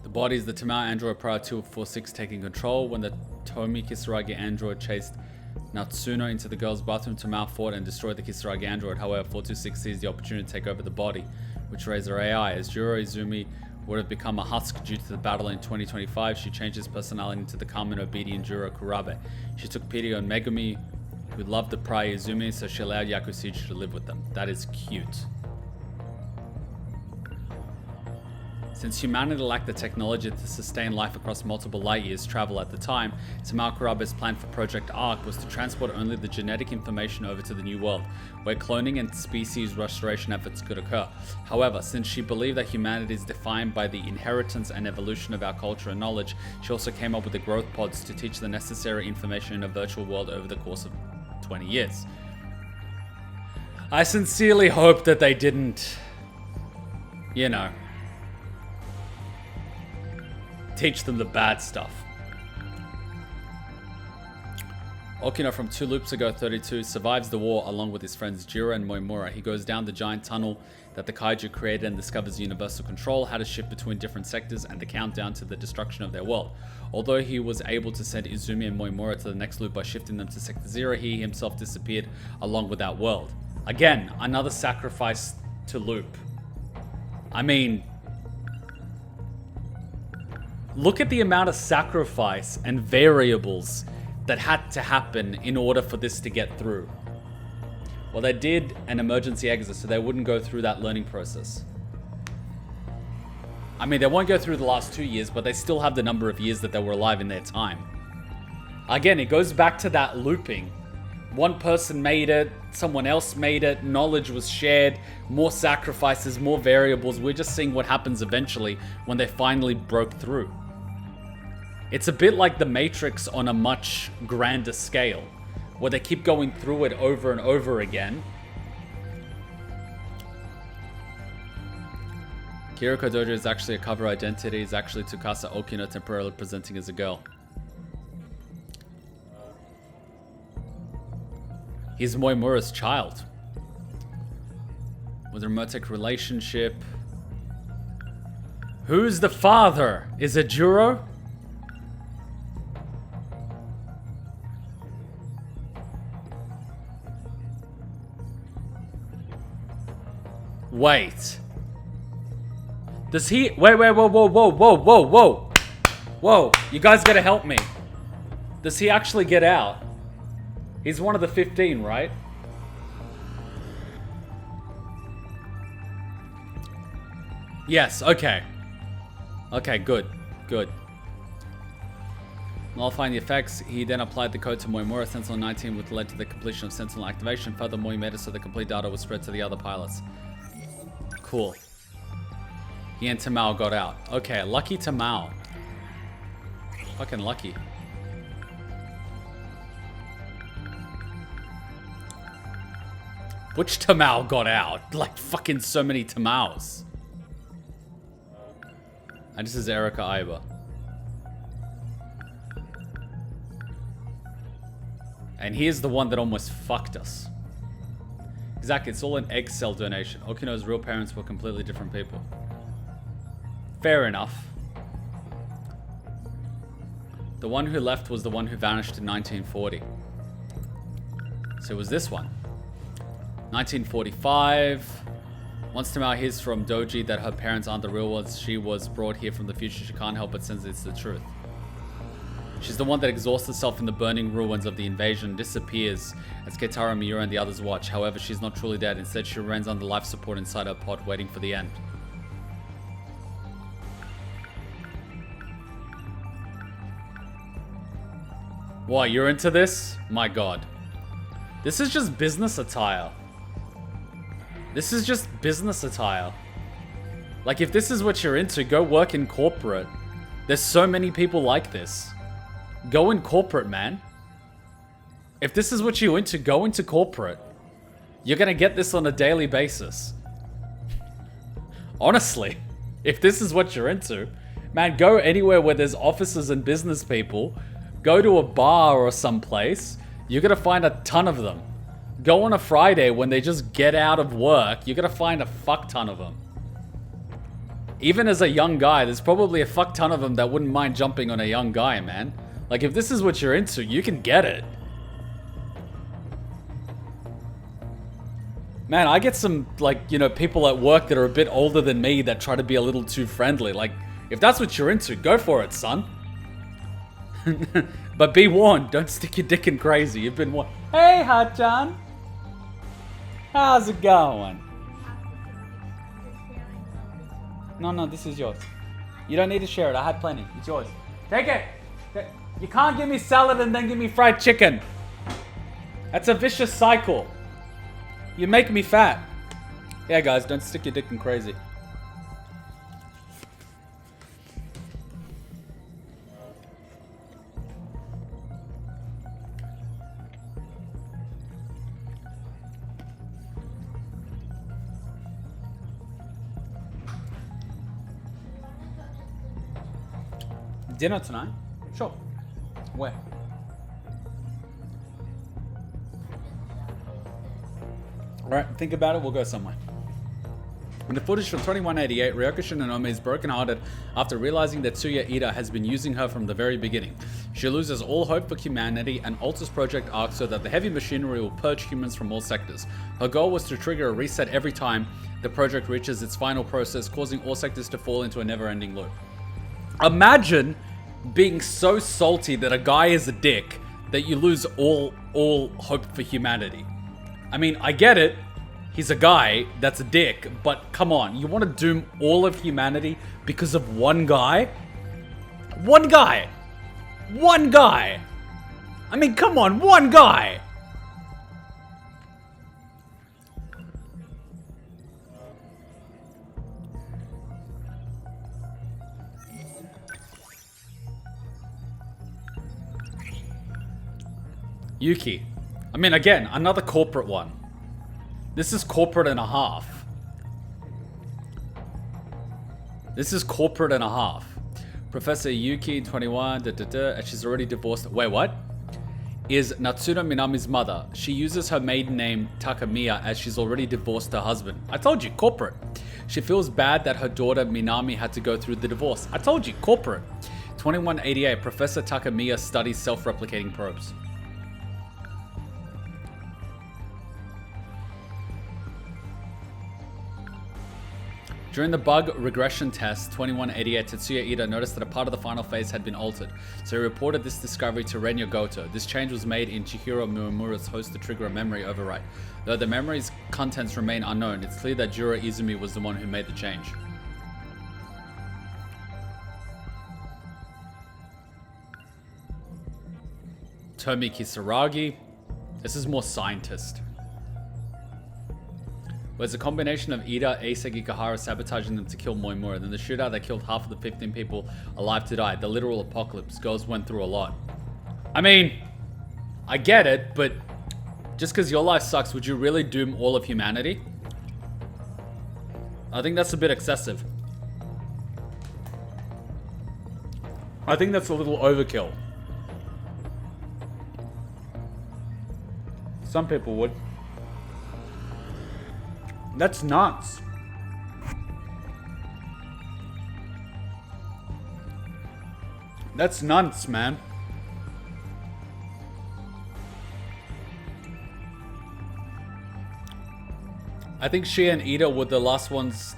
The body is the Tamao android prior to 246 taking control. When the Tomi Kisaragi android chased Natsuno into the girl's bathroom, Tamao fought and destroyed the Kisaragi android. However, 426 seized the opportunity to take over the body, which raised her AI. As Juro Izumi would have become a husk due to the battle in 2025, she changed his personality into the calm and obedient Juro Kurabe. She took pity on Megumi, who loved the prior Izumi, so she allowed Yakushiji to live with them. That is cute. Since humanity lacked the technology to sustain life across multiple light years travel at the time, Tamao Kurabe's plan for Project Arc was to transport only the genetic information over to the New World, where cloning and species restoration efforts could occur. However, since she believed that humanity is defined by the inheritance and evolution of our culture and knowledge, she also came up with the growth pods to teach the necessary information in a virtual world over the course of 20 years. I sincerely hope that they didn't, you know, teach them the bad stuff. Okino from 2 loops ago, 32, survives the war along with his friends Jiro and Moimura. He goes down the giant tunnel that the Kaiju created and discovers universal control, how to shift between different sectors, and the countdown to the destruction of their world. Although he was able to send Izumi and Moimura to the next loop by shifting them to Sector 0, he himself disappeared along with that world. Again, another sacrifice to loop. I mean, look at the amount of sacrifice and variables that had to happen in order for this to get through. Well, they did an emergency exit so they wouldn't go through that learning process. I mean, they won't go through the last 2 years, but they still have the number of years that they were alive in their time. Again, it goes back to that looping. One person made it, someone else made it, knowledge was shared, more sacrifices, more variables. We're just seeing what happens eventually when they finally broke through. It's a bit like the Matrix on a much grander scale, where they keep going through it over and over again. Kiriko Dojo is actually a cover identity, is actually Tsukasa Okino temporarily presenting as a girl. He's Moimura's child. With a romantic relationship. Who's the father? Is it Juro? Wait. Does he... Wait, whoa. Whoa, you guys gotta help me. Does he actually get out? He's one of the 15, right? Yes, okay. Okay, good. Nullifying the effects, he then applied the code to Moimura. Sentinel 19, which led to the completion of Sentinel activation. Furthermore, he made it so the complete data was spread to the other pilots. Cool. He and Tamao got out. Okay, lucky Tamao. Fucking lucky. Which Tamao got out? Like fucking so many Tamaos. And this is Erica Iba. And here's the one that almost fucked us. Exactly, it's all an egg cell donation. Okino's real parents were completely different people. Fair enough. The one who left was the one who vanished in 1940. So it was this one. 1945. Once Tamao hears from Doji that her parents aren't the real ones, she was brought here from the future. She can't help but sense it's the truth. She's the one that exhausts herself in the burning ruins of the invasion, disappears as Keitaro, Miura, and the others watch. However, she's not truly dead. Instead, she remains under life support inside her pod, waiting for the end. What, you're into this? My god. This is just business attire. This is just business attire. Like, if this is what you're into, go work in corporate. There's so many people like this. Go in corporate, man. If this is what you're into, go into corporate. You're gonna get this on a daily basis. Honestly, if this is what you're into, man, go anywhere where there's offices and business people. Go to a bar or someplace. You're gonna find a ton of them. Go on a Friday when they just get out of work. You're gonna find a fuck ton of them. Even as a young guy, there's probably a fuck ton of them that wouldn't mind jumping on a young guy, man. Like, if this is what you're into, you can get it. Man, I get some, like, you know, people at work that are a bit older than me that try to be a little too friendly. Like, if that's what you're into, go for it, son. But be warned, don't stick your dick in crazy. You've been warned. Hey, Hot-chan. How's it going? No, this is yours. You don't need to share it. I had plenty. It's yours. Take it. You can't give me salad and then give me fried chicken. That's a vicious cycle. You make me fat. Yeah, guys, don't stick your dick in crazy. Dinner tonight? Sure. Where? Alright, think about it, we'll go somewhere. In the footage from 2188, Ryoko Shinonome is brokenhearted after realizing that Tsuya Ida has been using her from the very beginning. She loses all hope for humanity and alters Project Arc so that the heavy machinery will purge humans from all sectors. Her goal was to trigger a reset every time the project reaches its final process, causing all sectors to fall into a never-ending loop. Imagine being so salty that a guy is a dick that you lose all hope for humanity. I mean, I get it. He's a guy that's a dick, but come on, you want to doom all of humanity because of one guy? One guy! One guy! I mean, come on, one guy! Yuki. I mean, again, another corporate one. This is corporate and a half. This is corporate and a half. Professor Yuki, 21, and she's already divorced. Wait, what? Is Natsuda Minami's mother. She uses her maiden name Takamiya as she's already divorced her husband. I told you, corporate. She feels bad that her daughter Minami had to go through the divorce. I told you, corporate. 2188, Professor Takamiya studies self-replicating probes. During the bug regression test, 2188, Tetsuya Ida noticed that a part of the final phase had been altered, so he reported this discovery to Renya Goto. This change was made in Chihiro Miwamura's host to trigger a memory overwrite. Though the memory's contents remain unknown, it's clear that Juro Izumi was the one who made the change. Tomi Kisaragi. This is more scientist. Was a combination of Ida, Ace, and Ikahara sabotaging them to kill Moimura. Then the shootout that killed half of the 15 people alive to die. The literal apocalypse. Girls went through a lot. I mean, I get it, but Just because your life sucks, would you really doom all of humanity? I think that's a bit excessive. I think that's a little overkill. Some people would. That's nuts. That's nuts, man. I think she and Ida were the last ones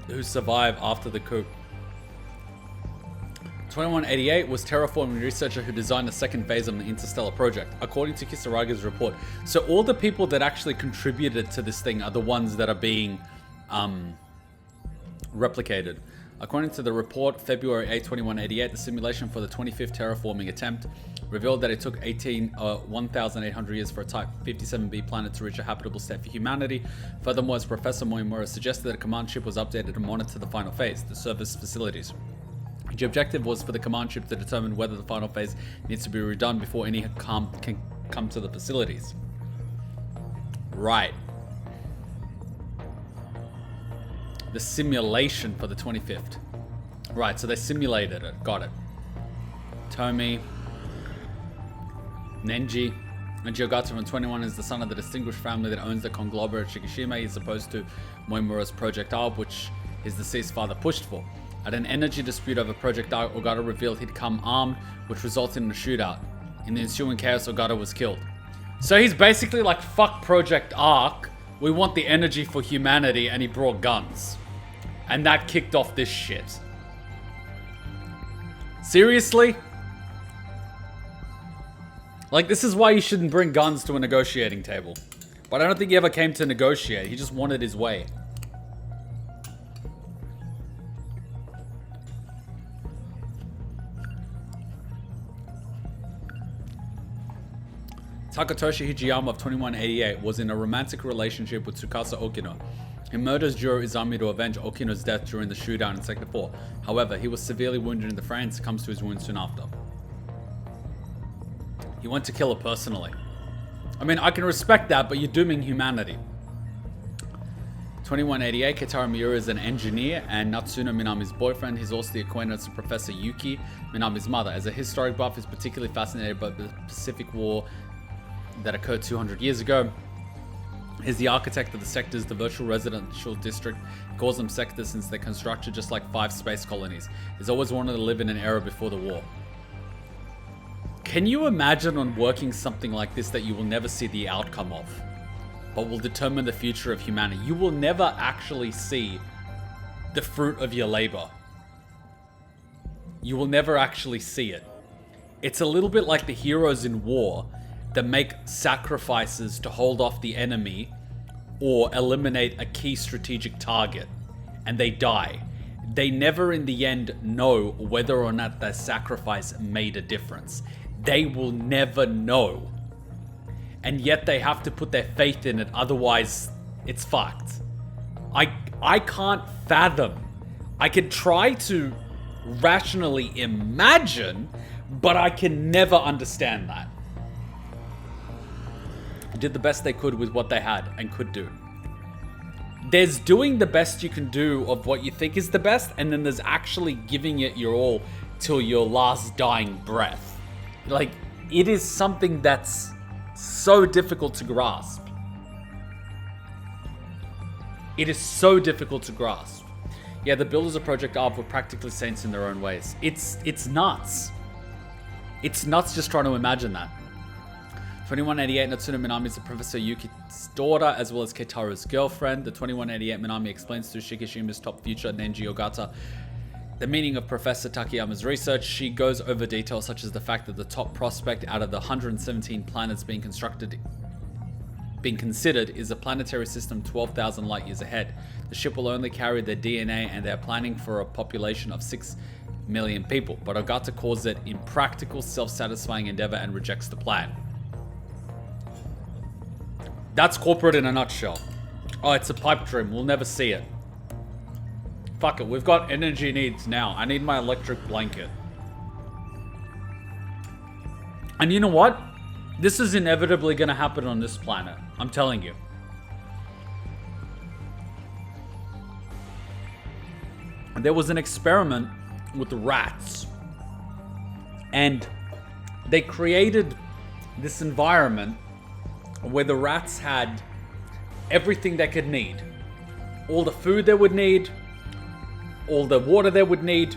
who survived after the coup. 2188 was terraforming researcher who designed the second phase of the Interstellar project, according to Kisaraga's report. So all the people that actually contributed to this thing are the ones that are being replicated. According to the report, February 8, 2188, the simulation for the 25th terraforming attempt revealed that it took 1,800 years for a Type 57b planet to reach a habitable state for humanity. Furthermore, as Professor Moimura suggested, that a command ship was updated to monitor the final phase, the service facilities. The objective was for the command ship to determine whether the final phase needs to be redone before any can come to the facilities. Right. The simulation for the 25th. Right, so they simulated it. Got it. Tomi. Nenji. Nenji Ogata from 21 is the son of the distinguished family that owns the conglomerate Shikishima. He's opposed to Moimura's Project Arb, which his deceased father pushed for. At an energy dispute over Project Arb, Ogata revealed he'd come armed, which resulted in a shootout. In the ensuing chaos, Ogata was killed. So he's basically like, fuck Project Ark, we want the energy for humanity, and he brought guns. And that kicked off this shit. Seriously? Like, this is why you shouldn't bring guns to a negotiating table. But I don't think he ever came to negotiate. He just wanted his way. Takatoshi Hijiyama of 2188 was in a romantic relationship with Tsukasa Okino. He murders Juro Izami to avenge Okino's death during the shootout in Sector 4. However, he was severely wounded in the fray and succumbs to his wounds soon after. He went to kill her personally. I mean, I can respect that, but you're dooming humanity. 2188, Keitaro Miura is an engineer and Natsuno Minami's boyfriend. He's also the acquaintance of Professor Yuki, Minami's mother. As a historic buff, he's particularly fascinated by the Pacific War that occurred 200 years ago. He's the architect of the sectors, the virtual residential district. He calls them sectors since they're constructed just like 5 space colonies. He's always wanted to live in an era before the war. Can you imagine on working something like this that you will never see the outcome of, but will determine the future of humanity? You will never actually see the fruit of your labor. You will never actually see it. It's a little bit like the heroes in war that make sacrifices to hold off the enemy or eliminate a key strategic target, and they die. They never in the end know whether or not their sacrifice made a difference. They will never know. And yet they have to put their faith in it, otherwise it's fucked. I can't fathom. I can try to rationally imagine, but I can never understand that. Did the best they could with what they had and could do. There's doing the best you can do of what you think is the best, and then there's actually giving it your all till your last dying breath. Like, it is something that's so difficult to grasp. It is so difficult to grasp. Yeah, the builders of Project Arb were practically saints in their own ways. It's nuts. It's nuts just trying to imagine that. 2188, Natsuno Minami is the Professor Yuki's daughter, as well as Keitaro's girlfriend. The 2188 Minami explains to Shikishima's top future, Nenji Ogata, the meaning of Professor Takayama's research. She goes over details such as the fact that the top prospect out of the 117 planets being considered is a planetary system 12,000 light years ahead. The ship will only carry their DNA, and they're planning for a population of 6 million people. But Ogata calls it impractical, self-satisfying endeavor and rejects the plan. That's corporate in a nutshell. Oh, it's a pipe dream. We'll never see it. Fuck it. We've got energy needs now. I need my electric blanket. And you know what? This is inevitably going to happen on this planet. I'm telling you. There was an experiment with the rats. And they created this environment where the rats had everything they could need. All the food they would need, all the water they would need,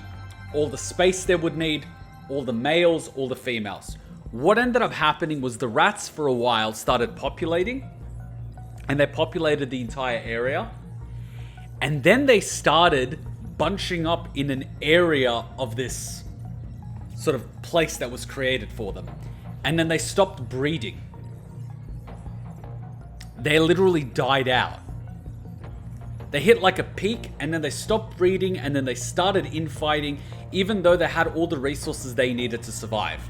all the space they would need, all the males, all the females. What ended up happening was the rats for a while started populating, and they populated the entire area. And then they started bunching up in an area of this sort of place that was created for them. And then they stopped breeding. They literally died out. They hit like a peak, and then they stopped breeding, and then they started infighting, even though they had all the resources they needed to survive.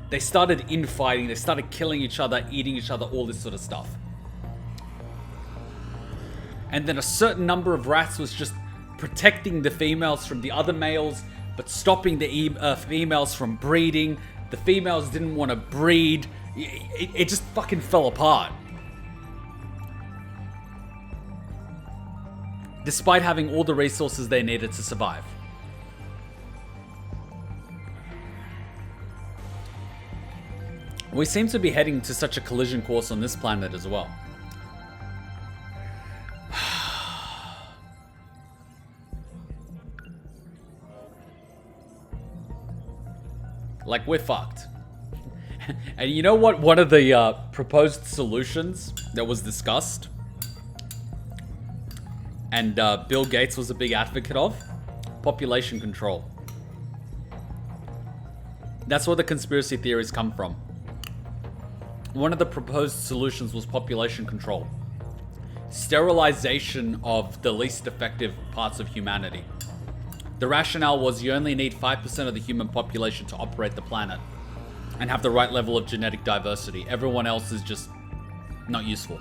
They started infighting, they started killing each other, eating each other, all this sort of stuff. And then a certain number of rats was just protecting the females from the other males, but stopping the females from breeding. The females didn't want to breed. It just fucking fell apart. Despite having all the resources they needed to survive. We seem to be heading to such a collision course on this planet as well. Like, we're fucked. And you know what? One of the proposed solutions that was discussed, and Bill Gates was a big advocate of, population control. That's where the conspiracy theories come from. One of the proposed solutions was population control. Sterilization of the least effective parts of humanity. The rationale was you only need 5% of the human population to operate the planet and have the right level of genetic diversity. Everyone else is just not useful.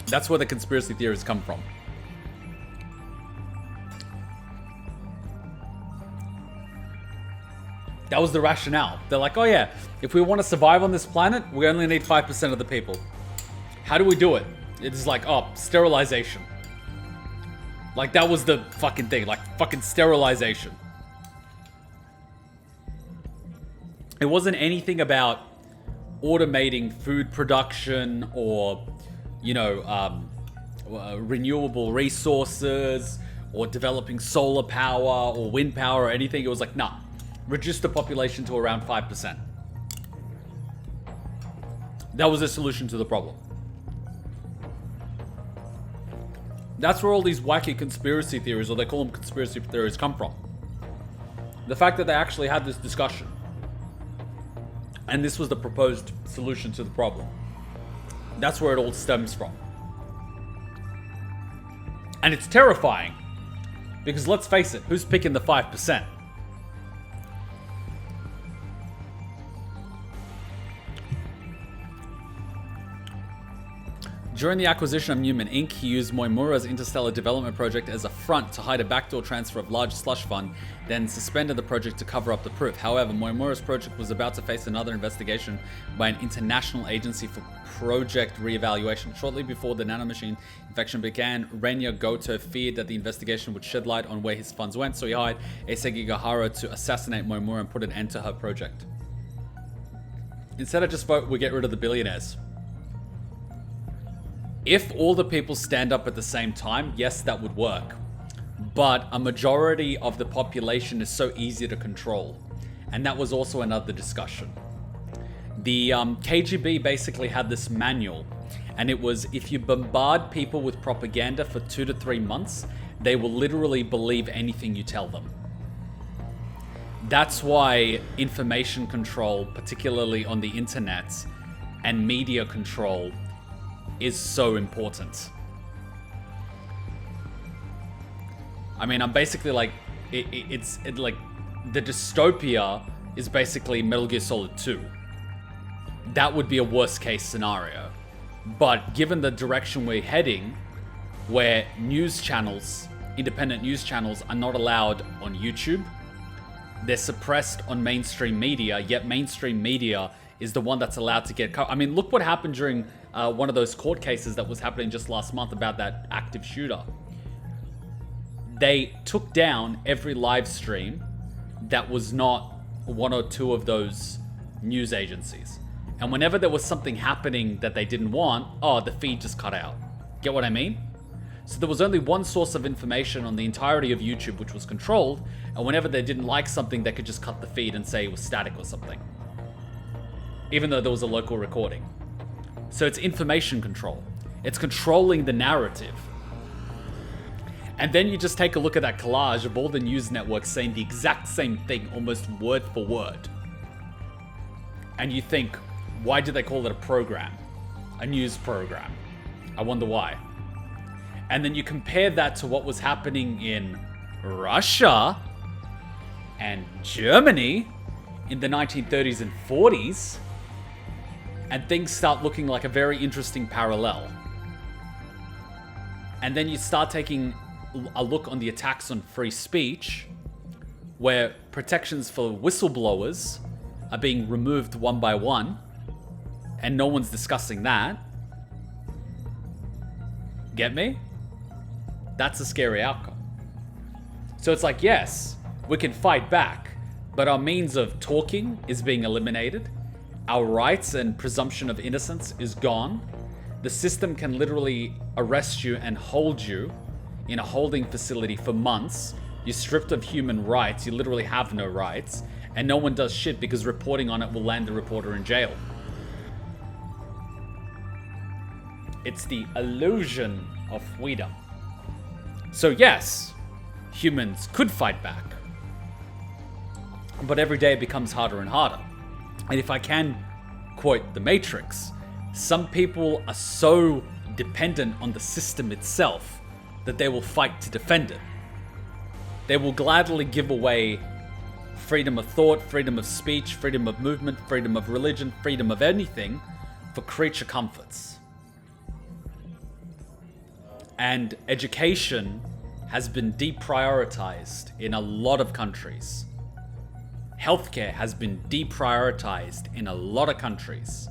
That's where the conspiracy theories come from. That was the rationale. They're like, oh yeah, if we want to survive on this planet, we only need 5% of the people. How do we do it? It's like, oh, sterilization. Like, that was the fucking thing. Like, fucking sterilization. It wasn't anything about automating food production or, you know, renewable resources or developing solar power or wind power or anything. It was like, nah, reduce the population to around 5%. That was the solution to the problem. That's where all these wacky conspiracy theories, or they call them conspiracy theories, come from. The fact that they actually had this discussion. And this was the proposed solution to the problem. That's where it all stems from. And it's terrifying. Because let's face it, who's picking the 5%? During the acquisition of Newman Inc., he used Moimura's interstellar development project as a front to hide a backdoor transfer of large slush fund, then suspended the project to cover up the proof. However, Moimura's project was about to face another investigation by an international agency for project reevaluation. Shortly before the nanomachine infection began, Renya Goto feared that the investigation would shed light on where his funds went, so he hired Eisegigahara to assassinate Moimura and put an end to her project. Instead of just vote, we get rid of the billionaires. If all the people stand up at the same time, yes, that would work. But a majority of the population is so easy to control. And that was also another discussion. The KGB basically had this manual. And it was, if you bombard people with propaganda for 2 to 3 months, they will literally believe anything you tell them. That's why information control, particularly on the internet, and media control is so important. I mean, I'm basically like, it's like the dystopia is basically Metal Gear Solid 2. That would be a worst case scenario. But given the direction we're heading, where news channels, independent news channels, are not allowed on YouTube, they're suppressed on mainstream media, yet mainstream media is the one that's allowed to get... I mean, look what happened during one of those court cases that was happening just last month about that active shooter. They took down every live stream that was not one or two of those news agencies. And whenever there was something happening that they didn't want, oh, the feed just cut out. Get what I mean? So there was only one source of information on the entirety of YouTube, which was controlled, and whenever they didn't like something, they could just cut the feed and say it was static or something. Even though there was a local recording. So it's information control. It's controlling the narrative. And then you just take a look at that collage of all the news networks saying the exact same thing, almost word for word. And you think, why do they call it a program? A news program. I wonder why. And then you compare that to what was happening in Russia and Germany in the 1930s and 40s, and things start looking like a very interesting parallel. And then you start taking a look on the attacks on free speech, where protections for whistleblowers are being removed one by one, and no one's discussing that. Get me? That's a scary outcome. So it's like, yes, we can fight back, but our means of talking is being eliminated. Our rights and presumption of innocence is gone. The system can literally arrest you and hold you in a holding facility for months. You're stripped of human rights. You literally have no rights. And no one does shit because reporting on it will land the reporter in jail. It's the illusion of freedom. So yes, humans could fight back. But every day it becomes harder and harder. And if I can quote The Matrix, some people are so dependent on the system itself that they will fight to defend it. They will gladly give away freedom of thought, freedom of speech, freedom of movement, freedom of religion, freedom of anything for creature comforts. And education has been deprioritized in a lot of countries. Healthcare has been deprioritized in a lot of countries,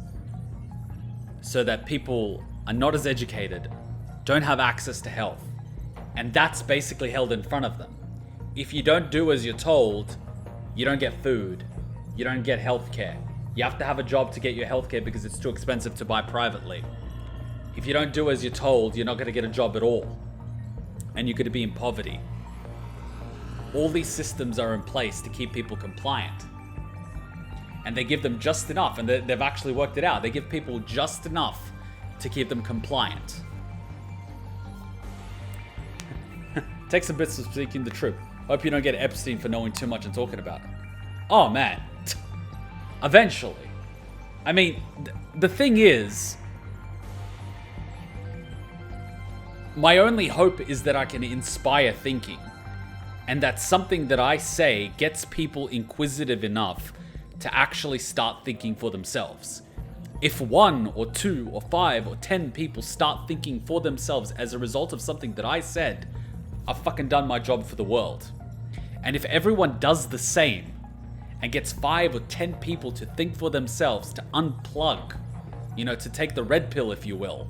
so that people are not as educated, don't have access to health, and that's basically held in front of them. If you don't do as you're told, you don't get food, you don't get healthcare. You have to have a job to get your healthcare because it's too expensive to buy privately. If you don't do as you're told, you're not going to get a job at all, and you're going to be in poverty. All these systems are in place to keep people compliant. And they give them just enough, and they've actually worked it out. They give people just enough to keep them compliant. Take some bits of speaking the truth. Hope you don't get Epstein for knowing too much and talking about it. Oh man. Eventually. I mean, the thing is, my only hope is that I can inspire thinking, and that something that I say gets people inquisitive enough to actually start thinking for themselves. If 1 or 2 or 5 or 10 people start thinking for themselves as a result of something that I said, I've fucking done my job for the world. And if everyone does the same and gets 5 or 10 people to think for themselves, to unplug, to take the red pill, if you will,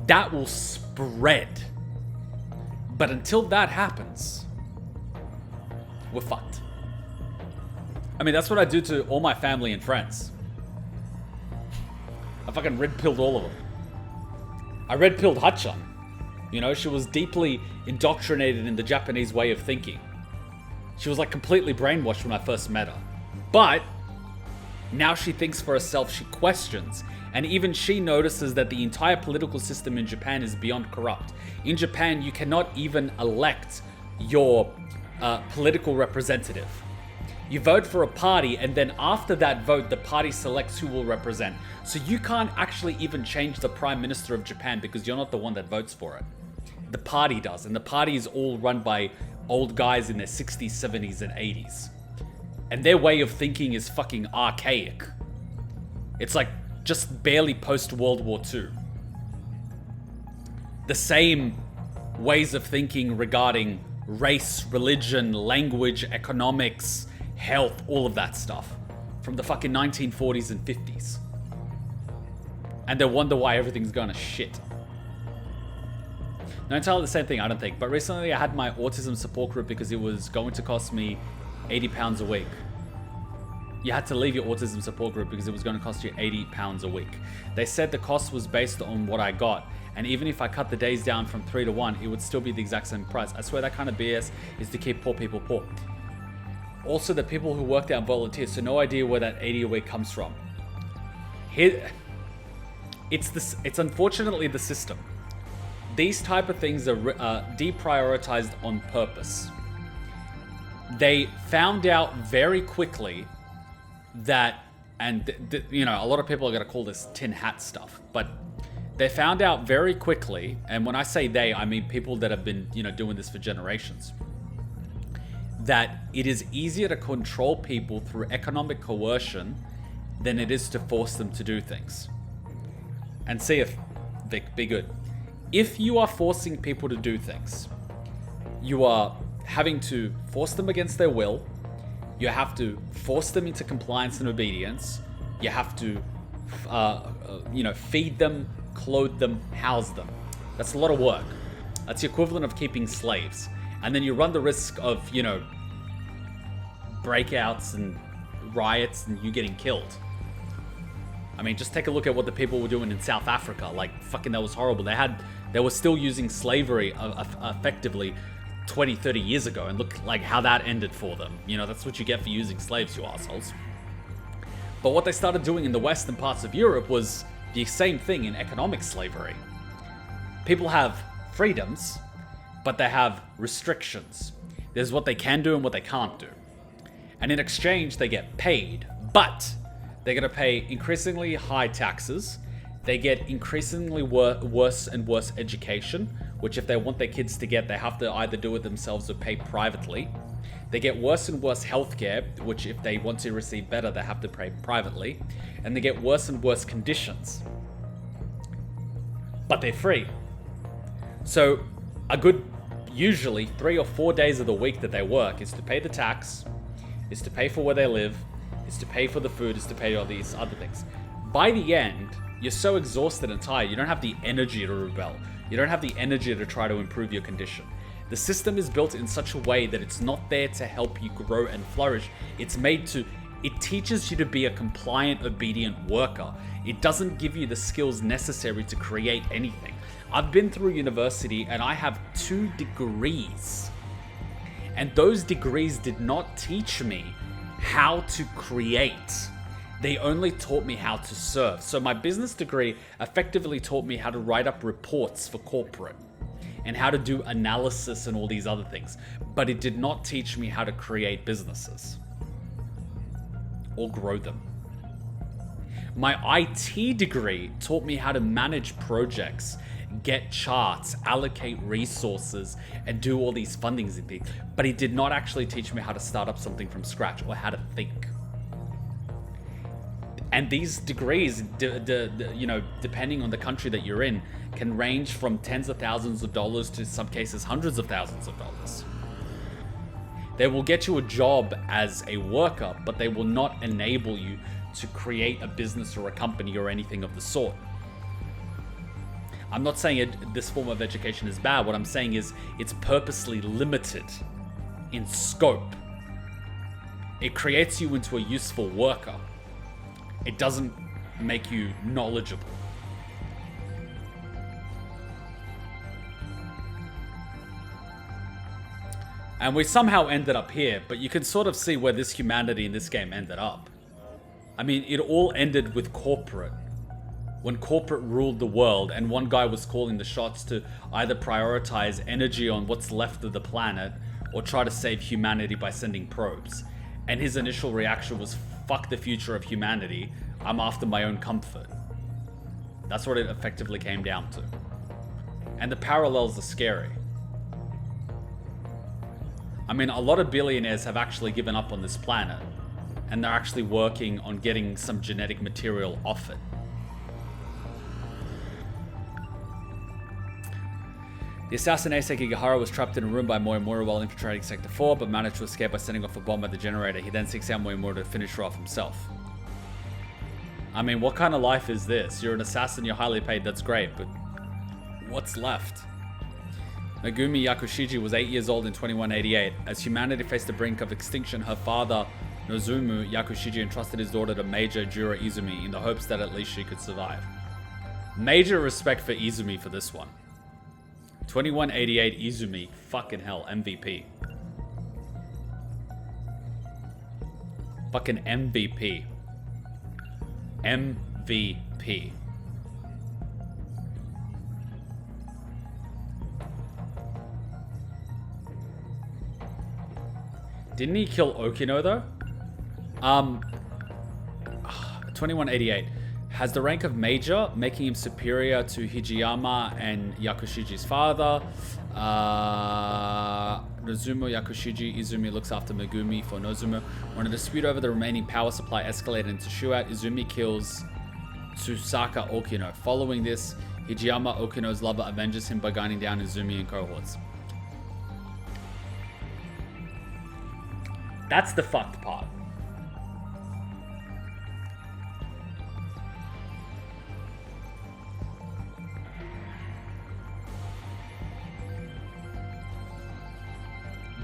that will spread. But until that happens, we're fucked. I mean, that's what I do to all my family and friends. I fucking red-pilled all of them. I red-pilled Hachan. She was deeply indoctrinated in the Japanese way of thinking. She was like completely brainwashed when I first met her. But now she thinks for herself, she questions. And even she notices that the entire political system in Japan is beyond corrupt. In Japan, you cannot even elect your political representative. You vote for a party, and then after that vote, the party selects who will represent. So you can't actually even change the Prime Minister of Japan because you're not the one that votes for it. The party does, and the party is all run by old guys in their 60s, 70s, and 80s. And their way of thinking is fucking archaic. It's like just barely post-World War II. The same ways of thinking regarding race, religion, language, economics, health, all of that stuff from the fucking 1940s and 50s. And they wonder why everything's going to shit. Not entirely the same thing, I don't think. But recently I had my autism support group because it was going to cost me £80 a week. You had to leave your autism support group because it was going to cost you £80 a week. They said the cost was based on what I got. And even if I cut the days down from 3 to 1, it would still be the exact same price. I swear that kind of BS is to keep poor people poor. Also, the people who work there are volunteers, so no idea where that 80 a week comes from. Here, it's unfortunately the system. These type of things are deprioritized on purpose. They found out very quickly that, and you know, a lot of people are going to call this tin hat stuff, but they found out very quickly, and when I say they, I mean people that have been, you know, doing this for generations, that it is easier to control people through economic coercion than it is to force them to do things. And see if, Vic, be good. If you are forcing people to do things, you are having to force them against their will, you have to force them into compliance and obedience, you have to, you know, feed them, clothe them, house them. That's a lot of work. That's the equivalent of keeping slaves. And then you run the risk of, you know, breakouts and riots and you getting killed. I mean, just take a look at what the people were doing in South Africa. Like, fucking, that was horrible. They were still using slavery effectively 20, 30 years ago, and look like how that ended for them. You know, that's what you get for using slaves, you assholes. But what they started doing in the western parts of Europe was the same thing in economic slavery. People have freedoms, but they have restrictions. There's what they can do and what they can't do. And in exchange, they get paid, but they're going to pay increasingly high taxes. They get increasingly worse and worse education, which if they want their kids to get, they have to either do it themselves or pay privately. They get worse and worse healthcare, which if they want to receive better, they have to pay privately. And they get worse and worse conditions. But they're free. So a good, usually 3 or 4 days of the week that they work is to pay the tax, is to pay for where they live, is to pay for the food, is to pay all these other things. By the end, you're so exhausted and tired, you don't have the energy to rebel. You don't have the energy to try to improve your condition. The system is built in such a way that it's not there to help you grow and flourish. It's made to, it teaches you to be a compliant, obedient worker. It doesn't give you the skills necessary to create anything. I've been through university and I have 2 degrees. And those degrees did not teach me how to create. They only taught me how to serve. So my business degree effectively taught me how to write up reports for corporate and how to do analysis and all these other things. But it did not teach me how to create businesses or grow them. My IT degree taught me how to manage projects, get charts, allocate resources, and do all these fundings and things. But it did not actually teach me how to start up something from scratch or how to think. And these degrees, you know, depending on the country that you're in, can range from tens of thousands of dollars to some cases hundreds of thousands of dollars. They will get you a job as a worker, but they will not enable you to create a business or a company or anything of the sort. I'm not saying this form of education is bad. What I'm saying is it's purposely limited in scope. It creates you into a useful worker. It doesn't make you knowledgeable. And we somehow ended up here, but you can sort of see where this humanity in this game ended up. I mean, it all ended with corporate. When corporate ruled the world and one guy was calling the shots to either prioritize energy on what's left of the planet or try to save humanity by sending probes. And his initial reaction was, fuck the future of humanity, I'm after my own comfort. That's what it effectively came down to. And the parallels are scary. I mean, a lot of billionaires have actually given up on this planet, and they're actually working on getting some genetic material off it. The assassin Ace Gigahara was trapped in a room by Moimura while infiltrating Sector 4, but managed to escape by setting off a bomb at the generator. He then seeks out Moimura to finish her off himself. I mean, what kind of life is this? You're an assassin, you're highly paid, that's great, but what's left? Megumi Yakushiji was 8 years old in 2188. As humanity faced the brink of extinction, her father, Nozumu Yakushiji, entrusted his daughter to Major Juro Izumi in the hopes that at least she could survive. Major respect for Izumi for this one. 2188 Izumi, fucking hell, MVP. Fucking MVP. MVP. Didn't he kill Okino though? 2188 has the rank of Major, making him superior to Hijiyama and Yakushiji's father. Nozumu Yakushiji Izumi looks after Megumi for Nozumu. When a dispute over the remaining power supply escalated into shootout, Izumi kills Tsusaka Okino. Following this, Hijiyama, Okino's lover, avenges him by gunning down Izumi and cohorts. That's the fucked part.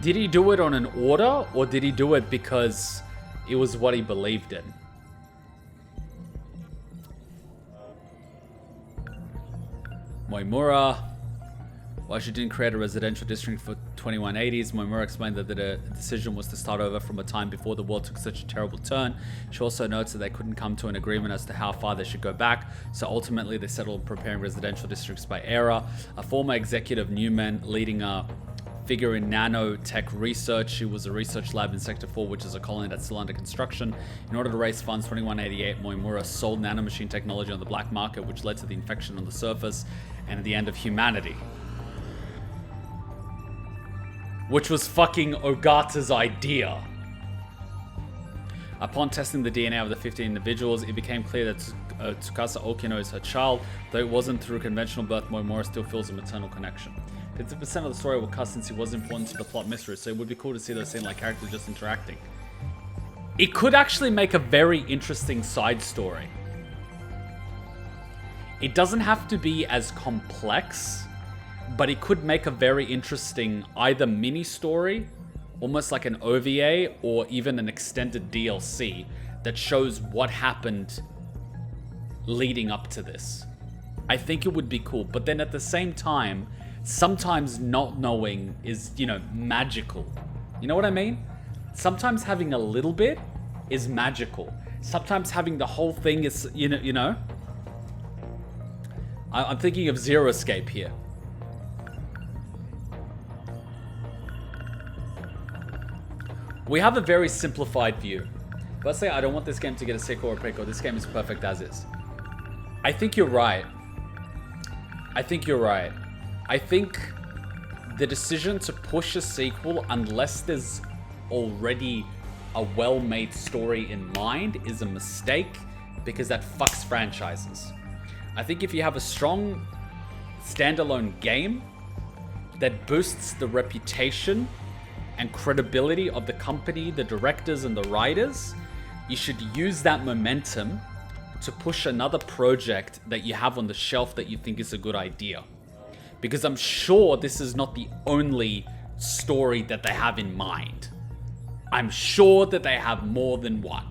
Did he do it on an order, or did he do it because it was what he believed in? Moimura. Why she didn't create a residential district for 2180s, Moimura explained that the decision was to start over from a time before the world took such a terrible turn. She also notes that they couldn't come to an agreement as to how far they should go back, so ultimately they settled on preparing residential districts by era. A former executive Newman leading a figure in nanotech research. She was a research lab in Sector 4, which is a colony that's still under construction. In order to raise funds, 2188 Moimura sold nanomachine technology on the black market, which led to the infection on the surface and the end of humanity. Which was fucking Ogata's idea. Upon testing the DNA of the 15 individuals, it became clear that Tsukasa Okino is her child. Though it wasn't through conventional birth, Moimura still feels a maternal connection. 50% of the story will cut since it was important to the plot mystery, so it would be cool to see those scenes like characters just interacting. It could actually make a very interesting side story. It doesn't have to be as complex, but it could make a very interesting either mini story, almost like an OVA, or even an extended DLC that shows what happened leading up to this. I think it would be cool, but then at the same time, sometimes not knowing is, magical. You know what I mean? Sometimes having a little bit is magical. Sometimes having the whole thing is, I'm thinking of Zero Escape here. We have a very simplified view. Let's say I don't want this game to get a sequel or a prequel. This game is perfect as is. I think you're right. I think the decision to push a sequel, unless there's already a well-made story in mind, is a mistake, because that fucks franchises. I think if you have a strong standalone game that boosts the reputation and credibility of the company, the directors and the writers, you should use that momentum to push another project that you have on the shelf that you think is a good idea. Because I'm sure this is not the only story that they have in mind. I'm sure that they have more than one.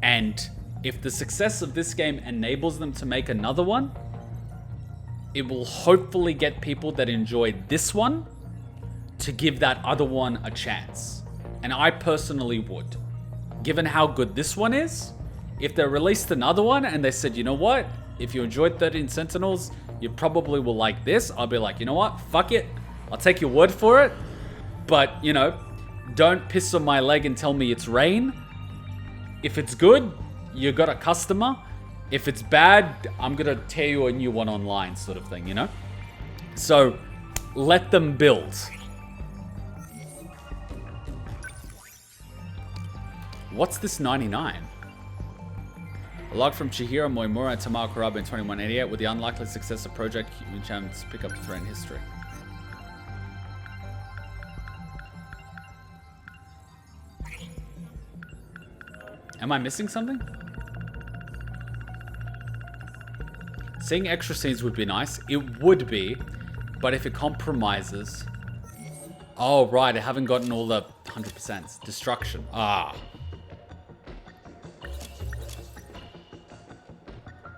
And if the success of this game enables them to make another one, it will hopefully get people that enjoyed this one to give that other one a chance. And I personally would. Given how good this one is, if they released another one and they said, you know what, if you enjoyed 13 Sentinels, you probably will like this, I'll be like, you know what, fuck it, I'll take your word for it, but, don't piss on my leg and tell me it's rain. If it's good, you got a customer. If it's bad, I'm gonna tear you a new one online, sort of thing, So, let them build. What's this 99? log from Chihiro Moimura and Tamao Kurabe in 2188 with the unlikely success of Project Human Champs pick up the thread in history. Am I missing something? Seeing extra scenes would be nice. It would be, but if it compromises... Oh, right, I haven't gotten all the 100%. Destruction. Ah.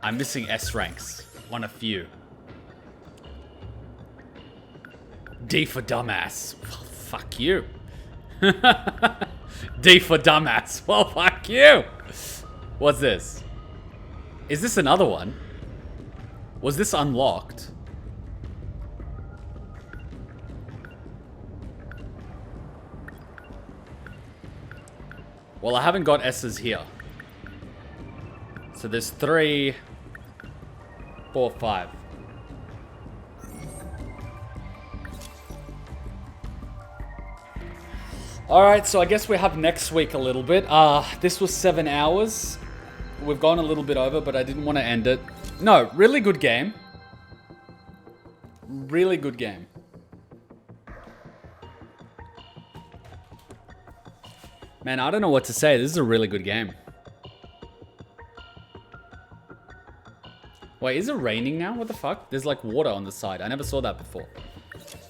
I'm missing S ranks. One of few. D for dumbass. Well, fuck you. D for dumbass. Well, fuck you. What's this? Is this another one? Was this unlocked? Well, I haven't got S's here. So there's 3, 4, 5. Alright, so I guess we have next week a little bit. This was 7 hours. We've gone a little bit over, but I didn't want to end it. No, really good game. Really good game. Man, I don't know what to say. This is a really good game. Wait, is it raining now? What the fuck? There's like water on the side. I never saw that before.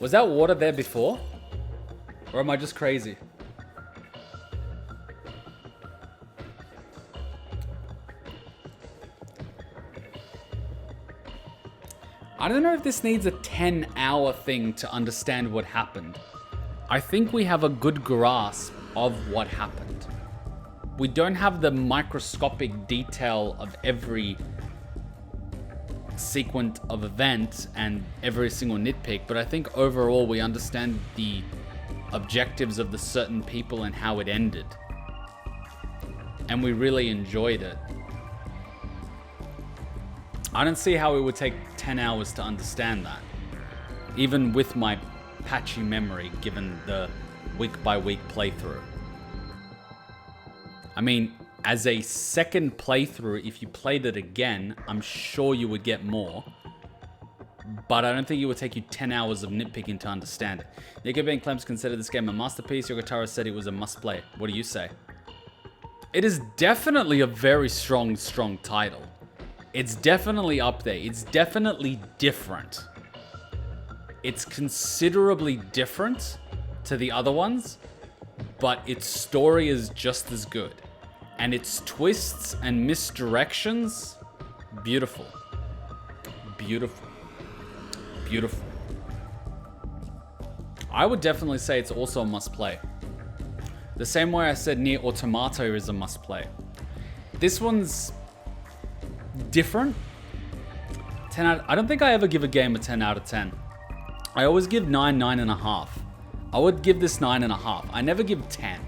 Was that water there before? Or am I just crazy? I don't know if this needs a 10-hour thing to understand what happened. I think we have a good grasp of what happened. We don't have the microscopic detail of every sequence of events and every single nitpick, but I think overall we understand the objectives of the certain people and how it ended. And we really enjoyed it. I don't see how it would take 10 hours to understand that. Even with my patchy memory, given the week-by-week playthrough. I mean, as a second playthrough, if you played it again, I'm sure you would get more. But I don't think it would take you 10 hours of nitpicking to understand it. Nico Ben claims consider this game a masterpiece. Yogotaro said it was a must-play. What do you say? It is definitely a very strong title. It's definitely up there. It's definitely different. It's considerably different to the other ones, but its story is just as good. And its twists and misdirections, beautiful. Beautiful. Beautiful. I would definitely say it's also a must-play. The same way I said Nier Automata is a must-play. This one's different. 10 out. I don't think I ever give a game a 10 out of 10. I always give 9, 9.5. I would give this 9.5. I never give 10.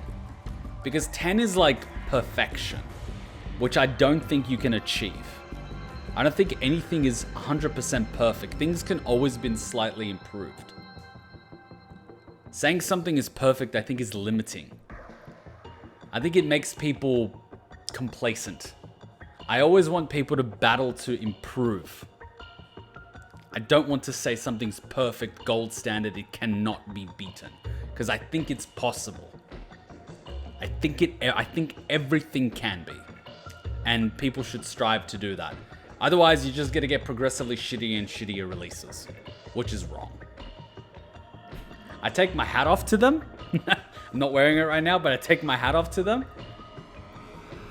Because 10 is like perfection, which I don't think you can achieve. I don't think anything is 100% perfect. Things can always be slightly improved. Saying something is perfect, I think, is limiting. I think it makes people complacent. I always want people to battle to improve. I don't want to say something's perfect, gold standard, it cannot be beaten. Because I think it's possible. I think everything can be. And people should strive to do that. Otherwise, you're just going to get progressively shittier and shittier releases. Which is wrong. I take my hat off to them. I'm not wearing it right now, but I take my hat off to them.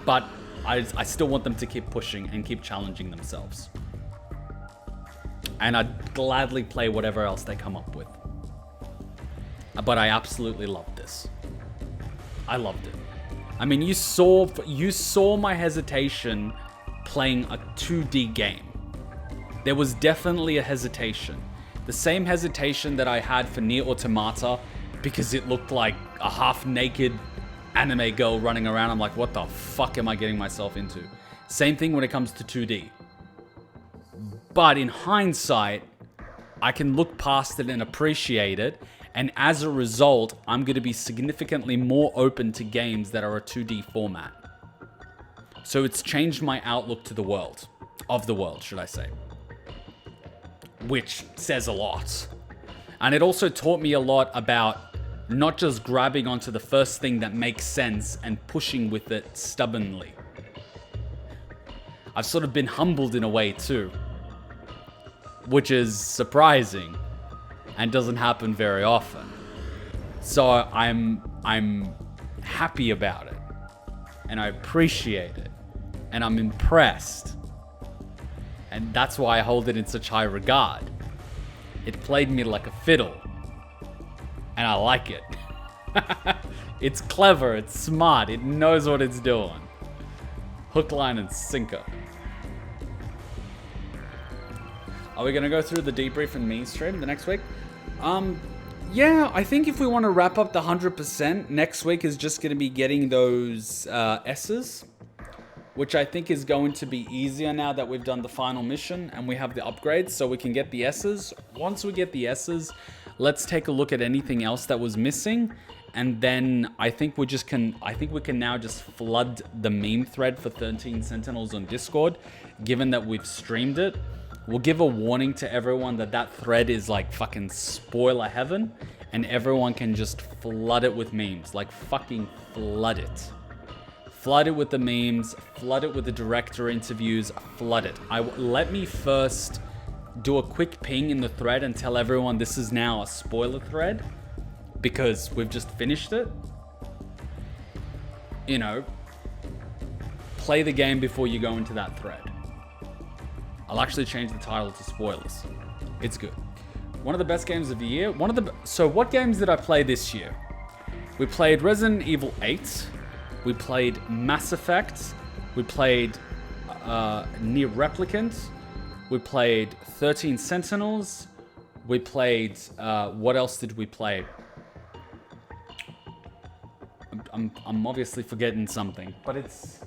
But I still want them to keep pushing and keep challenging themselves. And I'd gladly play whatever else they come up with. But I absolutely loved this. I loved it. I mean, you saw my hesitation playing a 2D game. There was definitely a hesitation. The same hesitation that I had for Nier Automata, because it looked like a half-naked anime girl running around. I'm like, what the fuck am I getting myself into? Same thing when it comes to 2D. But in hindsight, I can look past it and appreciate it. And as a result, I'm going to be significantly more open to games that are a 2D format. So it's changed my outlook to the world. Of the world, should I say. Which says a lot. And it also taught me a lot about not just grabbing onto the first thing that makes sense and pushing with it stubbornly. I've sort of been humbled in a way too. Which is surprising. And doesn't happen very often. So I'm happy about it. And I appreciate it. And I'm impressed. And that's why I hold it in such high regard. It played me like a fiddle. And I like it. It's clever, it's smart, it knows what it's doing. Hook, line, and sinker. Are we gonna go through the debrief and me stream the next week? Yeah, I think if we want to wrap up the 100%, next week is just gonna be getting those S's. Which I think is going to be easier now that we've done the final mission and we have the upgrades, so we can get the S's. Once we get the S's, let's take a look at anything else that was missing, and then I think we can now just flood the meme thread for 13 Sentinels on Discord, given that we've streamed it. We'll give a warning to everyone that thread is like fucking spoiler heaven, and everyone can just flood it with memes, like fucking flood it. Flood it with the memes, flood it with the director interviews, flood it. Let me first do a quick ping in the thread and tell everyone this is now a spoiler thread because we've just finished it. You know, play the game before you go into that thread. I'll actually change the title to spoilers. It's good. One of the best games of the year. So what games did I play this year? We played Resident Evil 8. We played Mass Effect. We played Nier Replicant. We played 13 Sentinels. We played... what else did we play? I'm obviously forgetting something, but it's...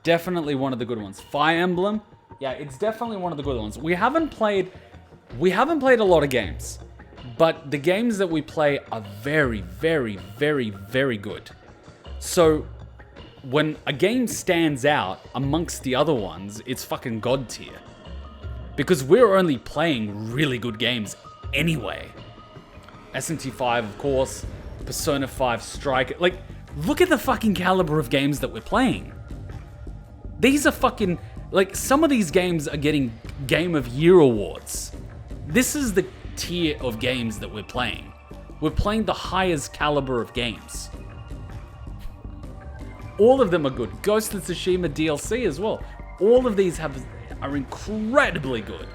definitely one of the good ones. Fire Emblem. Yeah, it's definitely one of the good ones. We haven't played a lot of games. But the games that we play are very, very, very, very good. So when a game stands out amongst the other ones, it's fucking god tier. Because we're only playing really good games anyway. SMT 5, of course. Persona 5 Strike. Like, look at the fucking caliber of games that we're playing. These are fucking... like, some of these games are getting Game of Year awards. This is the tier of games that we're playing. We're playing the highest caliber of games. All of them are good. Ghost of Tsushima DLC as well. All of these are incredibly good.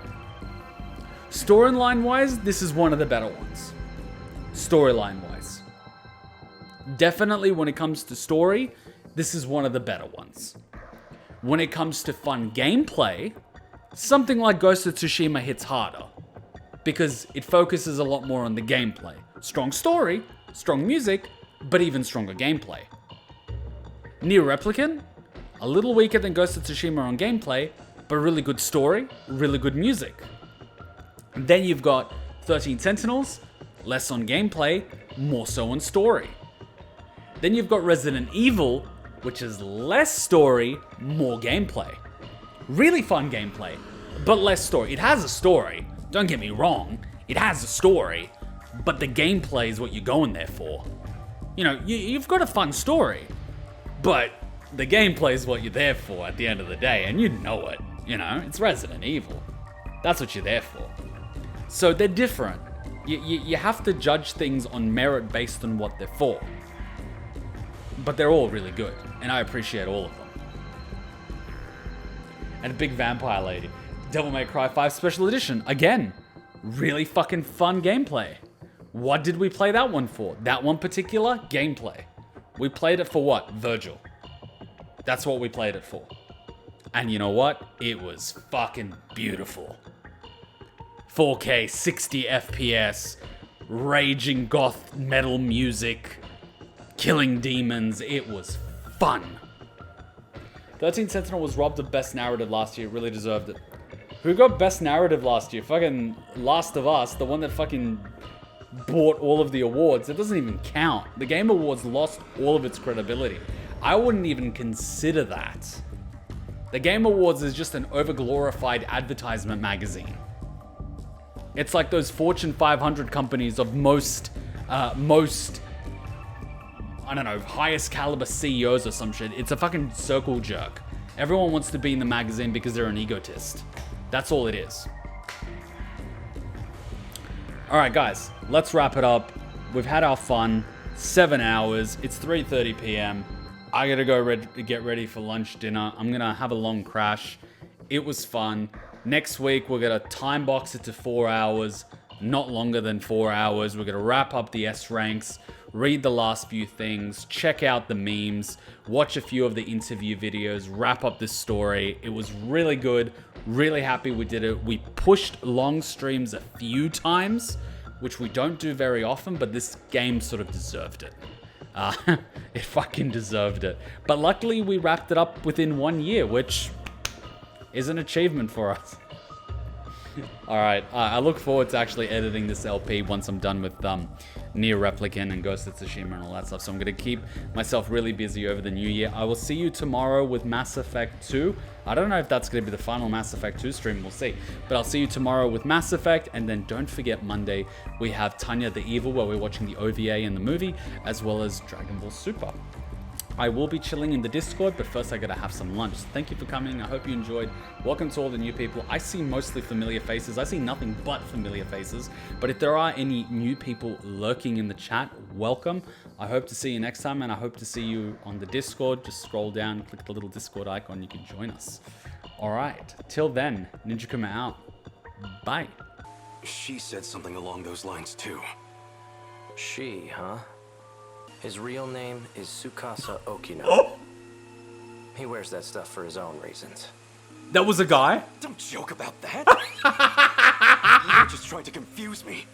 Storyline wise, this is one of the better ones. Storyline wise. Definitely when it comes to story, this is one of the better ones. When it comes to fun gameplay, something like Ghost of Tsushima hits harder. Because it focuses a lot more on the gameplay. Strong story, strong music, but even stronger gameplay. Nier Replicant, a little weaker than Ghost of Tsushima on gameplay, but really good story, really good music. And then you've got 13 Sentinels, less on gameplay, more so on story. Then you've got Resident Evil, which is less story, more gameplay. Really fun gameplay, but less story. It has a story. Don't get me wrong, it has a story, but the gameplay is what you're going there for. You know, you've got a fun story, but the gameplay is what you're there for at the end of the day, and you know it. You know, it's Resident Evil. That's what you're there for. So they're different. You have to judge things on merit based on what they're for. But they're all really good, and I appreciate all of them. And a big vampire lady. Devil May Cry 5 Special Edition. Again, really fucking fun gameplay. What did we play that one for? That one particular? Gameplay. We played it for what? Virgil. That's what we played it for. And you know what? It was fucking beautiful. 4K, 60 FPS, raging goth metal music, killing demons. It was fun. 13 Sentinel was robbed of Best Narrative last year. Really deserved it. Who got Best Narrative last year? Fucking Last of Us, the one that fucking bought all of the awards, it doesn't even count. The Game Awards lost all of its credibility. I wouldn't even consider that. The Game Awards is just an overglorified advertisement magazine. It's like those Fortune 500 companies of most, I don't know, highest caliber CEOs or some shit. It's a fucking circle jerk. Everyone wants to be in the magazine because they're an egotist. That's all it is. All right, guys, let's wrap it up. We've had our fun. 7 hours. It's 3:30 p.m. I gotta go get ready for lunch, dinner. I'm gonna have a long crash. It was fun. Next week, we're gonna time box it to 4 hours, not longer than 4 hours. We're gonna wrap up the S ranks, read the last few things, check out the memes, watch a few of the interview videos, wrap up this story. It was really good. Really happy we did it. We pushed long streams a few times, which we don't do very often, but this game sort of deserved it. It fucking deserved it. But luckily, we wrapped it up within 1 year, which is an achievement for us. Alright, I look forward to actually editing this LP once I'm done with Nier Replicant and Ghost of Tsushima and all that stuff. So I'm going to keep myself really busy over the new year. I will see you tomorrow with Mass Effect 2. I don't know if that's going to be the final Mass Effect 2 stream, we'll see. But I'll see you tomorrow with Mass Effect, and then don't forget Monday, we have Tanya the Evil, where we're watching the OVA and the movie, as well as Dragon Ball Super. I will be chilling in the Discord, but first I gotta have some lunch. Thank you for coming. I hope you enjoyed. Welcome to all the new people. I see mostly familiar faces. I see nothing but familiar faces. But if there are any new people lurking in the chat, welcome. I hope to see you next time, and I hope to see you on the Discord. Just scroll down, click the little Discord icon, you can join us. All right, till then, Ninja Kuma out. Bye. She said something along those lines too. She, huh? His real name is Tsukasa Okino. He wears that stuff for his own reasons. That was a guy? Don't joke about that. You're just trying to confuse me.